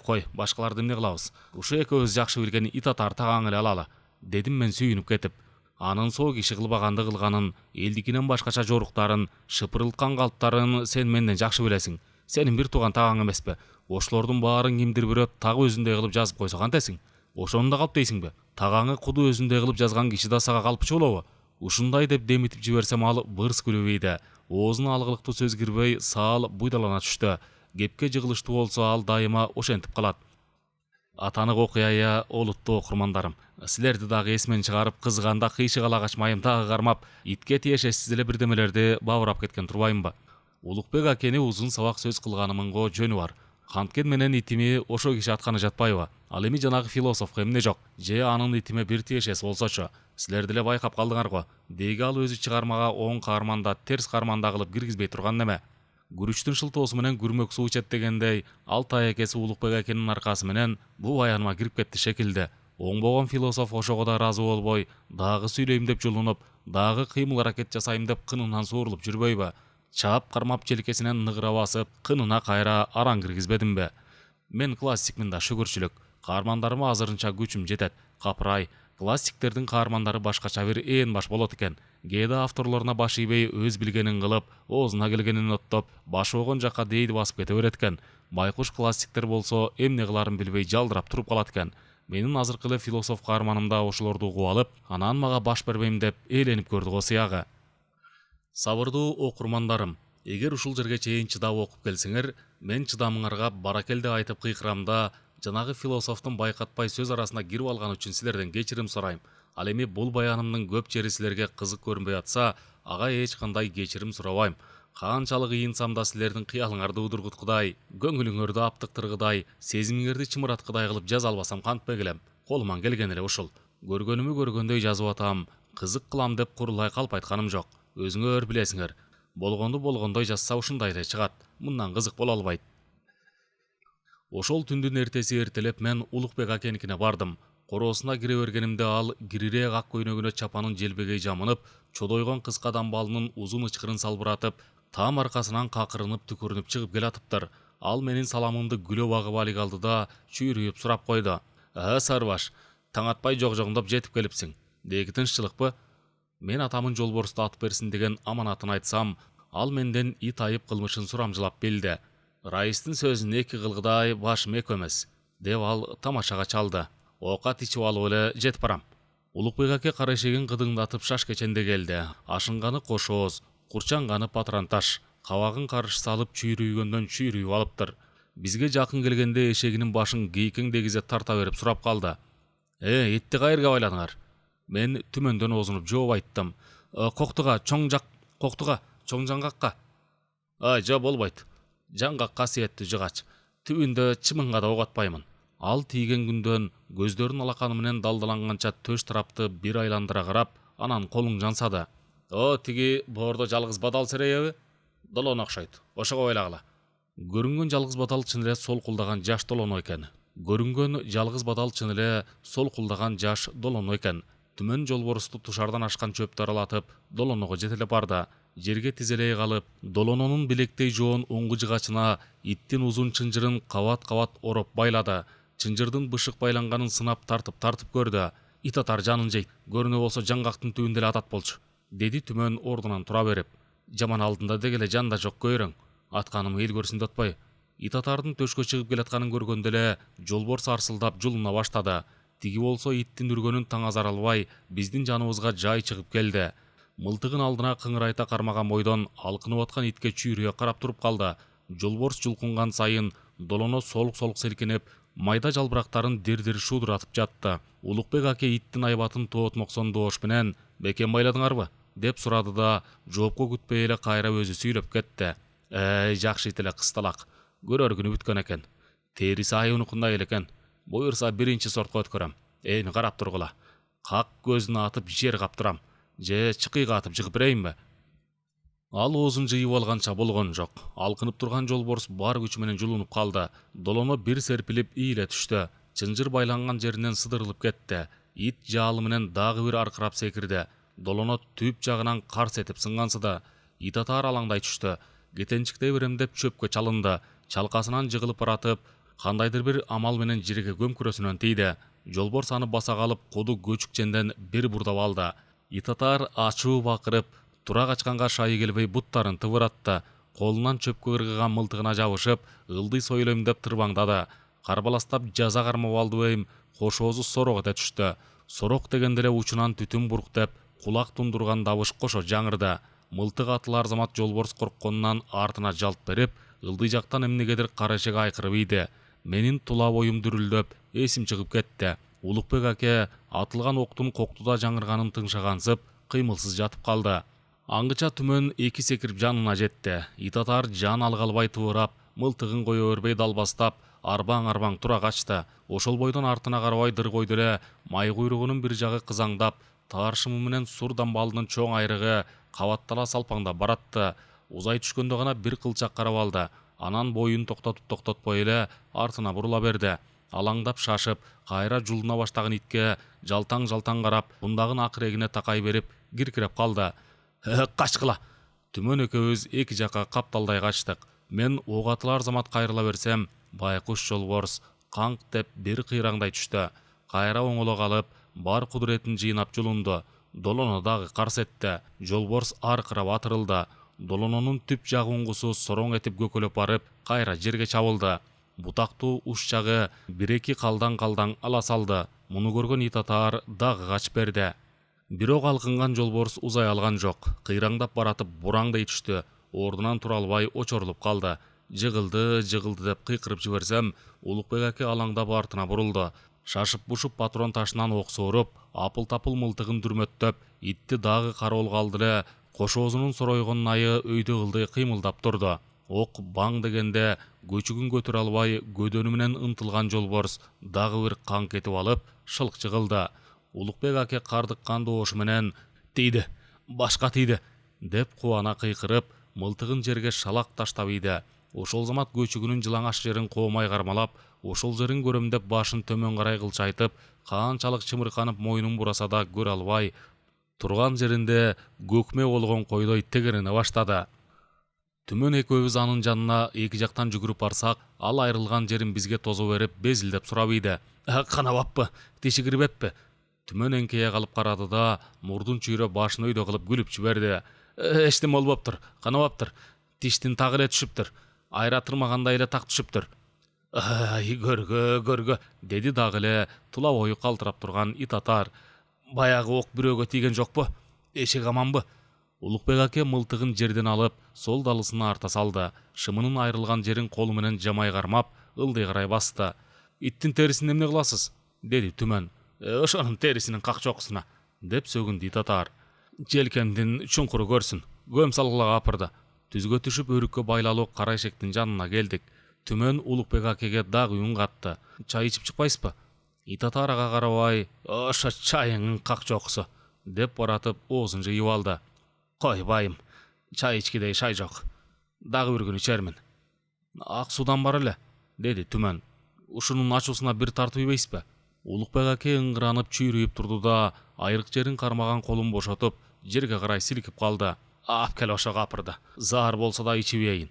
Кой, башкаларды эмне кылабыз? Ушу экөөбүз жакшы билген итатар тагаңы эле алалы, дедим мен сүйүнүп кетип. Анын соо киши кылбаганды кылганын, элдикинен башкача жоруктарын, шыпырылткан калптарын сен менден жакшы билесиң. Сенин бир тууган тааң эмеспи? Ошолордун баарын кимдир бирөө тагы өзүндөй кылып жазып койсо кантесиң? Ошону да калп дейсиңби? Тагаңы куду өзүндөй кылып жазган киши да сага калпчы болобу? Ушундай деп демитип жиберсем ал бырс күлүбейди. Оозуна алгылыктуу сөз кирбей, саал буйдалана түштү. Кепке жыгылыштуу болсо ал дайыма ошентип калат. Атанык окуя олуттуу окурмандарым. Силерди дагы эсмен чыгарып, кызганда кыйшыгала качмайым тагы кармап, итке тиешеси эле бирдемелерди бабырап кеткен турбаймбы? Улукбек акени узун сабак сөз кылганымынго жөнү бар. Канткен менен итими ошо киши атканы жатпайбы? Ал эми жанагы философко эмне жок? Же анын итиме бир тиешеси болсочу? Силер деле байкап калдыңар го. Деги ал өзү чыгармага оң каарманда, терс каарманда кылып киргизбей турган неме? Гүрүчтүн шылтоосу менен күрмөк суу ичет дегендей, ал таекеси Улукбек акенин аркасы менен бул баяныма кирип кетти шекилде. Оңбогон философ ошого да ыраазы болбой, дагы сүйлөйм деп жулунуп, дагы кыймыл аракет жасайм деп кынынан суурулуп жүрбөйбү? Чаап кармап желкесинен ныгыра басып, кынына кайра араң киргизбедимби? Мен классикмин да, шүгүрчүлүк. Каармандарыма азырынча күчүм жетет. Капырай, классиктердин каармандары башкача бир ээн баш болот экен. Кээде авторлоруна баш ийбей, өз билгенин кылып, оозуна келгенин оттоп, башы огон жакка дейди басып кете берет экен. Байкуш классиктер болсо эмне кыларын билбей жалдырап туруп калат экен. Менин азыркы эле философ каарманым да ошолорду угуп алып, анан мага баш бербейм деп ээленип көрдү го сыягы. Сабырдуу окурмандарым, эгер ушул жерге чейин чыдап окуп келсеңер, мен чыдамыңарга баракелде айтып кыйкырамда, жанагы философтун байкатпай сөз арасына кирип алган үчүн силерден кечирим сурайм. Ал эми бул баянымдын көп жери силерге кызык көрүнбөй атса, ага эч кандай кечирим сурабайм. Канчалык ыйынсам да силердин кыялыңарды удургуткудай, көңүлүңөрдү аптыктыргыдай, сезимиңерди чымыраткыдай кылып жаза албасам кантпай келем. Колуман келген эле ушул. Көргөнүмү көргөндөй жазып атам, кызык кылам деп курулай калп айтканым жок. Өзүңөр билесиңер. Болгонду болгондой жазса ушундай эле чыгат. Мындан кызык боло албайт. Ошол түндүн эртеси эртелеп мен Улукбек акеникине бардым. Короосуна кире бергенимде ал кирирээк ак көйнөгүнө чапанын желбегей жамынып, чодойгон кыска дамбалынын узун ычкырын салбыратып, таам аркасынан какырынып түкүрүнүп чыгып келатыптыр. Ал менин саламымды күлө багып алик алды да чүйрүйүп сурап койду. Сарбаш, таң атпай жок-жогундап жетип келипсиң. Деги тынччылыкпы? Мен атамын жолборсту атып берсин деген аманатын айтсам, ал менден ит айып кылмышын сурамжылап билди. Раистин сөзүн эки кылгыдай башым эки эмес, деп ал тамашага чалды. Оокат ичип алып эле жетип барам. Улукбек аке кара эшегин кыдыңдатып шашкеченде келди. Ашынганы кошооз, курчанганы патронташ, кабагын карыш салып чүйрүйгөндөн чүйрүйүп алыптыр. Бизге жакын келгенде эшегинин башын кейкең дегизе тарта берип сурап калды. Этти кайерге байладыңар? Мен түмөндөн озунуп жооп айттым. Коктуга, чоң жаңгакка. Жо болбойт. Жаңгак касиеттүү жыгач. Түбүндө чымынга да ок атпаймын. Ал тийген күндөн көздөрүн алаканы менен далдаланганча төш тарапты бир айландыра карап, анан колуң жансады. Тиги боордо жалгыз бадал серейеби? Долоно окшойт. Ошого байлагыла. Көрүнгөн жалгыз бадал чын эле солкулдаган жаш долоно экен. Түмөн жолборусту тушардан ашкан чөптү аралатып, долоного жетелеп барды. Жерге тизелей калып, долононун билектей жоон оңгу жыгачына иттин узун чынжырын кабат-кабат ороп байлады. Чынжырдын бышык байланганын сынап тартып көрдү. Ит атар жанын жейт. Көрүнө болсо жаңгактын түбүндө эле атат болчу, деди түмөн ордунан тура берип. Жаман алдында дегеле жанда жок көйрөң. Атканым эл көрсүн деп атпай. Ит атардын төшкө чыгып келатканын көргөндө эле жолборс арсылдап жулуна баштады. Тиги болсо иттин үргөнүн таң азар албай, биздин жаныбызга жай чыгып келди. Мылтыгын алдына кыңырайта кармаган бойдон алкынып аткан итке чүйрүгө карап туруп калды. Жолборс жулкунган сайын долоно солук селкинип, майда жалбырактарын дир-дир шуудуратып жатты. Улукбек аке иттин айбатын тоотмоксон доош менен «Бекен байладыңарбы?» деп сурады да, жоопко күтпөй эле кайра өзү сүйлөп кетти. Жакшы ит эле кысталак. Көрөр күнү бүткөн экен. Териси айыбыныкындай эле экен. Буюрса биринчи сортко өткөрөм. Эми карап тургула. Как көзүнө атып жер каптырам. Же чыкыйга атып жыгып берейинби? Ал оозун жыйып алганча болгон жок. Алкынып турган жолборс бар күчү менен жулунуп калды. Долоно бир серпилип ийле түштү. Чынжыр байланган жеринен сыдырылып кетти. Ит жаалы менен дагы бир аркырап секирди. Долоно түп жагынан карс этип сынгансыды. Ит атаар алаңдай түштү. Кетенчиктей берем деп чөпкө чалынды. Чалкасынан жыгылып баратып, кандайдыр бир амал менен жерге көмкүрөсүнөн тийди. Жолборс аны баса калып, коду көчүкченден бир бурдап алды. Ит атаар ачуу бакырып, тура качканга шайы келбей буттарын тыбыратты. Колунан чөпкө ыргыган мылтыгына жабышып, ылдый сойлойм деп тырбаңдады. Карбаластап жаза кармап алды бейим, кошоозу сорок эте түштү. Сорок дегенде эле учунан түтүн бурук деп, кулак тундурган добуш кошо жаңырды. Мылтык атылар замат жолборс коркконунан артына жалт берип, ылдый жактан эмнегедир кара эшек айкырып ийди. Менин тула боюм дүрүлдөп, эсим чыгып кетти. Улукбек аке атылган октун коктуда жаңырганын тыңшагансып, кыймылсыз жатып калды. Аңгыча түмөн эки секирип жанына жетти. Ит атаар жан алга албай тыбырап, мылтыгын кое бербей далбастап, арбаң тура качты. Ошол бойдон артына карабай дыр койду эле, май куйругунун бир жагы кызаңдап, тааршымы менен сур дамбалынын чоң айрыгы кабаттала салпаңдап баратты. Узай түшкөндө гана бир кылчак карап алды. Анан боюн токтотпой эле артына бурула берди. Алаңдап шашып, кайра жулуна баштаган итке жалтаң карап, бундагын акырегине такай берип, киркиреп калды. Качкыла! Түмөн экөөбүз эки жакка капталдай качтык. Мен ок атылар замат кайрыла берсем, байкуш жолборс канк деп бир кыйраңдай түштү. Кайра оңоло калып, бар кудуретин жыйнап жулунду. Долоно дагы карс этти. Жолборс аркырап атырылды. Долононун түп жагы уңгусу сороң этип көкөлөп барып, кайра жерге чабылды. Бутактуу уш жагы бир-эки калдаң ала салды. Муну көргөн ит атаар дагы качып берди. Бирок алкынган жолборс узай алган жок. Кыйраңдап баратып бураңдай түштү. Ордунан тура албай очорулуп калды. Жыгылды деп кыйкырып жиберсем, Улукбек аке алаңдап артына бурулду. Шашып-бушуп патрон ташынан ок сооруп, апыл-тапыл мылтыгын дүрмөттөп, итти дагы кароолго алды эле, кошоозунун соройгон айы өйдө ылдый кыймылдап турду. Ок баң дегенде көчүгүн көтөрө албай көдөнү менен ынтылган жолборс дагы бир канк этип алып, шылк жыгылды. Улукбек аке кардыккан доошу менен «Тийди, башка тийди» деп кубана кыйкырып, мылтыгын жерге шалак таштап ийди. Ошол замат көчүгүнүн жылаңаш жерин коомай кармалап, ошол жерин көрөм деп башын төмөн карай кылчайтып, канчалык чымырканып мойнун бураса да көрө албай, турган жеринде көкмө болгон койдой тегерене баштады. Түмөн экөөбүз анын жанына эки жактан жүгүрүп барсак, ал айрылган жерин бизге тозо берип, безилдеп сурап ийди. Канабаппы? Тиши кирбеппи? Түмөн эңкейе калып карады да, мурдун чүйрө башын өйдө кылып күлүп жиберди. Эчтеме болбоптур, канабаптыр. Тиштин так эле түшүптүр. Айратырмагандай эле так түшүптүр. Көргө, деди дагы эле тула бою калтырап турган ит атаар. Баягы ок бирөөгө тийген жокпу? Эшек аманбы? Улукбек аке мылтыгын жерден алып, сол далысына арта салды. Шымынын айрылган жерин колу менен жамай кармап, ылдый карай басты. Иттин терисин эмне кыласыз? Деди Түмөн. Ошонун терисинин какчокусуна, деп сөгүндү Итатаар. Желкемдин чуңкуру көрсүн. Көм салгылага апырды. Түзгө түшүп өрүккө байлалуу кара эшектин жанына келдик. Түмөн Улукбек акеге дагы үн катты. Чай ичип чыкпайсызбы? Итатаар ага карабай, ошо чайыңын какчокусу, деп баратып оозун жыйып алды. Койбайм, чай ичкидей шай жок. Дагы бир күн ичермин. Ак судан бар эле, деди Түмөн. Ушунун ачуусуна бир тартып ийбейсизби? Улукбек аке ыңгыранып чүйрүйүп турду да, айрык жерин кармаган колун бошотуп, жерге карай силкип калды. Ап кел ошого апырды. Заар болсо да ичип ийейин.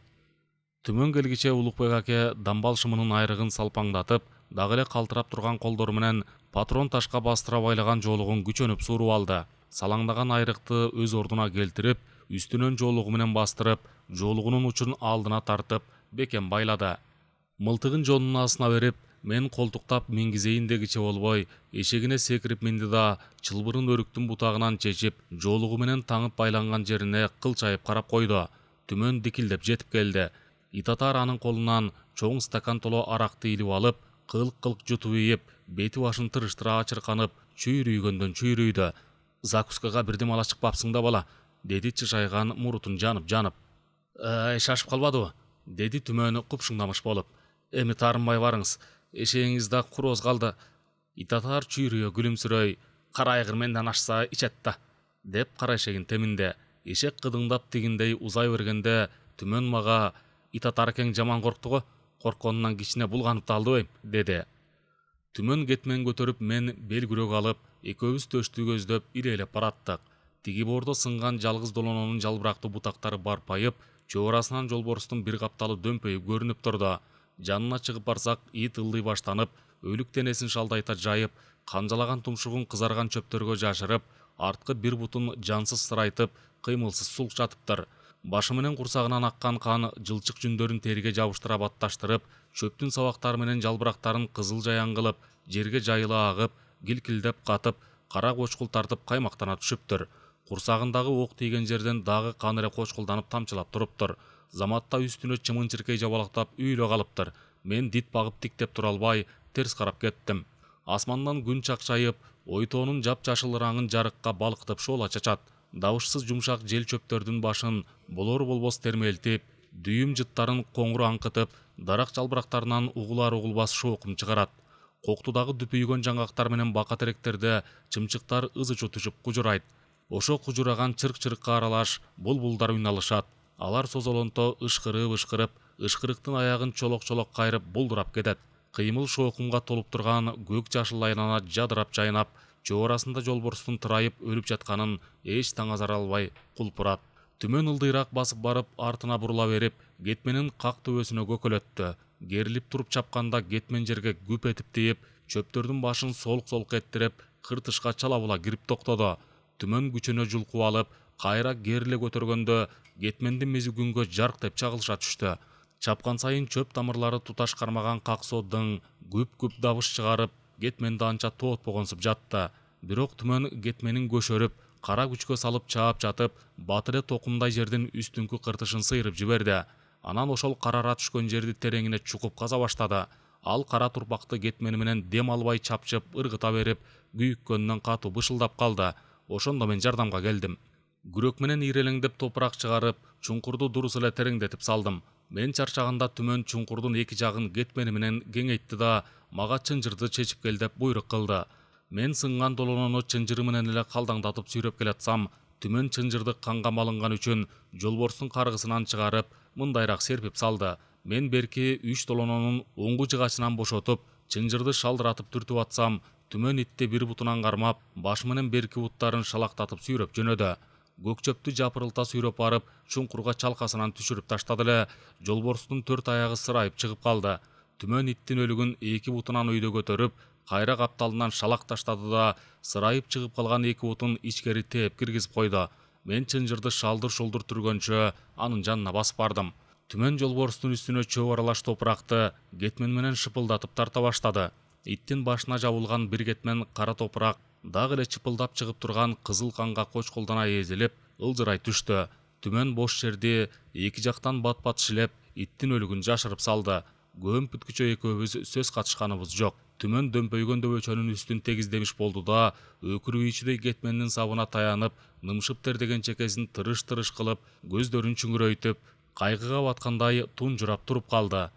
Түмөн келгиче Улукбек аке дамбал шымынын айрыгын салпаңдатып, дагы эле калтырап турган колдору менен патрон ташка бастыра байлаган жоолугун күчөнүп suurуп алды. Салаңдаган айрыкты өз ордуна келтирип, үстүнөн жоолугу менен бастырып, жоолугунун учун алдына тартып, бекем байлады. Мылтыгын жонунун астына берип, мен колтуктап мингизейин дегиче болбой, эшегине секирип минди да, чылбырын өрүктүн бутагынан чечип, жоолугу менен таңып байланган жерине кылчайып карап койду. Түмөн дикилдеп жетип келди. Итатаар анын колунан чоң стакан толо аракты илип алып, кылк-кылк жутуп ийип, бети башын тырыштыра ачырканып, чүйрүйгөндөн чүйрүйдү. Закускага бирдеме ала чыкпапсың да бала, деди чышайган мурутун жанып. Шашып калбадыбы? Деди Түмөн купшуңдамыш болуп. Эми таарынбай барыңыз, эшегиңиз да курооз калды. Итатаар чүйрүйө күлүмсүрөй, кара айгыр менден ашса ичет да, деп кара эшегин теминде. Эшек кыдыңдап тигиндей узай бергенде Түмөн мага: Итатаар экең жаман коркту го, коркконунан кичине булганып да алдыбайм, деди. Түмөн кетмен көтөрүп, мен бел күрөк алып, экөөбүз төштү көздөп ирелеп бараттык. Тиги боордо сынган жалгыз долононун жалбырактуу бутактары барпайып, чөбөрасынан жолборстун бир капталы дөмпөйүп көрүнүп турду. Жанына чыгып барсак, ит ылдый баштанып, өлүк денесин шалдайта жайып, канжалаган тумшугун кызарган чөптөргө жашырып, арткы бир бутун жансыз сырайтып, кыймылсыз сулк жатыптыр. Башы менен курсагынан аккан кан жылчык жүндөрүн териге жабыштыра батташтырып, чөптүн сабактары менен жалбырактарын кызыл жаян кылып, жерге жайыла агып, килкилдеп катып, кара кочкул тартып каймактана түшүптүр. Курсагындагы ок тийген жерден дагы кан эле кочкулданып тамчылап туруптур. Заматта үстүнө чымын-чиркей жабалактап үйлө калыптыр. Мен дит багып тиктеп тура албай, терс карап кеттим. Асмандан күн чакчайып, ойтоонун жапжашыл ыраңын жарыкка балкытып шоола чачат. Дабышсыз жумшак жел чөптөрдүн башын болор болбос термелтип, дүйүм жыттарын коңур аңкытып, дарак жалбырактарынан угулар угулбас шоокум чыгарат. Коктудагы дүпүйгөн жаңгактар менен бака теректерде чымчыктар ызычу түшүп кужурайт. Ошо кужураган чырк-чырыкка аралаш булбулдар үн алышат. Алар созолонто ышкырып, ышкырыктын аягын чолок-чолок кайрып булдурап кетет. Кыймыл шоокумга толуп турган көк жашыл айлана жадырап жайнап, чөбөрасында жолборстун тырайып өлүп жатканын эч таңазара албай кулпурат. Түмөн ылдыйраак басып барып, артына бурула берип, кетменин как төбөсүнө көкөлөттү. Керилип туруп чапканда кетмен жерге күп этип тийип, чөптөрдүн башын солк-солк эттирип, кыртышка чала-була кирип токтоду. Түмөн күчөнө жулкуп алып, кайра кериле көтөргөндө кетмендин мези күнгө жарк деп чагылыша түштү. Чапкан сайын чөп тамырлары туташ кармаган каксоодун күп-күп дабыш чыгарып, кетменди анча тоотпогонсуп жатты. Бирок Түмөн кетменин көшөрүп, кара күчкө салып чаап жатып, бат эле токумдай жердин үстүңкү кыртышын сыйрып жиберди. Анан ошол карара түшкөн жерди тереңине чукуп каза баштады. Ал кара турпакты кетмени менен дем албай чапчып, ыргыта берип, күйүккөнүнөн катуу бышылдап калды. Ошондо мен жардамга келдим. Күрөк менен ирелеңдеп топурак чыгарып, чуңкурду дурус эле тереңдетип салдым. Мен чарчаганда Түмөн чуңкурдун эки жагын кетмени менен кеңейтти да, мага чынжырды чечип кел деп буйрук кылды. Мен сынган долонону чынжыры менен эле калдаңдатып сүйрөп келатсам, Түмөн чынжырды канга малынган үчүн жолборстун каргысынан чыгарып, мындайраак серпип салды. Мен берки 3 долононун оңгу жыгачынан бошотуп, чынжырды шалдыратып түртүп атсам, Түмөн итти бир бутунан кармап, башы менен берки буттарын шалактатып сүйрөп жөнөдү. Көкчөптү жапырылта сүйрөп барып, чуңкурга чалкасынан түшүрүп таштады эле, жолборстун 4 аягы сырайып чыгып калды. Түмөн иттин өлүгүн 2 бутунан өйдө көтөрүп, кайра капталынан шалак таштады да, сырайып чыгып калган 2 бутун ичкери тээп киргизип койду. Мен чынжырды шалдыр-шулдур түргөнчө анын жанына басып бардым. Түмөн жолборстун үстүнө чөп аралаш топуракты кетмен менен шыпылдатып тарта баштады. Иттин башына жабылган бир кетмен кара топурак дагы эле чыпылдап чыгып турган кызыл канга кочколдана эзилип ылжырай түштү. Түмөн бош жерди эки жактан бат-бат шилеп, иттин өлүгүн жашырып салды. Көмпүткүчө экөөбүз сөз катышканыбыз жок. Түмөн дөмпөйгөн дөбөчөнүн үстүн тегиздемиш болду да, өкүрүү ичидей кетменин сабына таянып, нымшып тердеген чекесин тырыш-тырыш кылып, көздөрүн чүңүрөйтүп, кайгыга баткандай тунжурап туруп калды.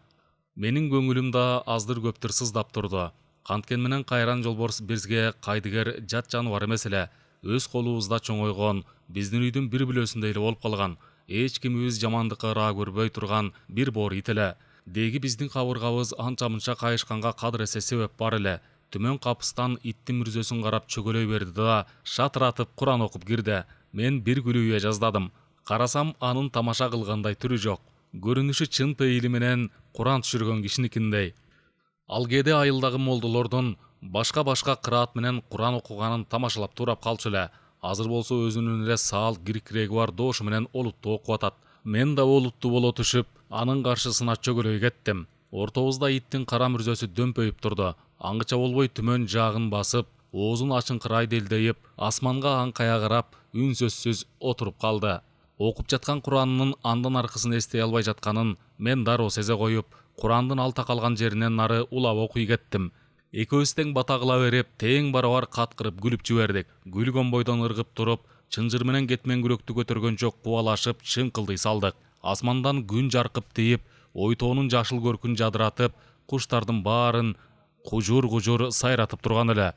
Менин көңүлүм да аздыр көптүр сыздап турду. Канткен менен кайран жолборс бизге кайдыгер жат жаныбар эмес эле. Өз колубузда чоңойгон, биздин үйдүн бир бүлөсүндөй эле болуп калган. Эч кимибиз жамандыкка ыраа көрбөй турган бир боор ит эле. Деги биздин кабыргабыз анча-мынча кайышканга кадыр эсе себеп бар эле. Түмөн капыстан иттин мүрзөсүн карап чөгөлөй берди да, шатыратып Куран окуп кирди. Мен бир күлүүгө жаздадым. Карасам, анын тамаша кылгандай түрү жок. Көрүнүшү чын пейили менен Куран түшүргөн кишиникиндей. Ал кээде айылдагы молдолордун башка кыраат менен Куран окуганын тамашалап турап калчу эле. Азыр болсо өзүнүн эле саал киркиреги бар доошу менен олуттуу окуп атат. Мен да олуттуу боло түшүп, анын каршысына чөгөлөй кеттим. Ортобузда иттин кара мүрзөсү дөмпөйүп турду. Аңгыча болбой түмөн жаагын басып, оозун ачыңкырай делдейип, асманга аңкая карап, үнсөзсүз отуруп калды. Окуп жаткан Куранынын андан аркысын эстей албай жатканын мен дароо сезе коюп, Курандын алта калган жеринен нары улап окуй кеттим. Экөөбүз тең бата кыла берип, тең барабар каткырып күлүп жибердик. Күлгөн бойдон ыргып туруп, чынжыр менен кетмен күрөктү көтөргөнчө кубалашып, чыңкылдый салдык. Асмандан күн жаркып тийип, ойтоонун жашыл көркүн жадыратып, куштардын баарын кужур сайратып турган эле.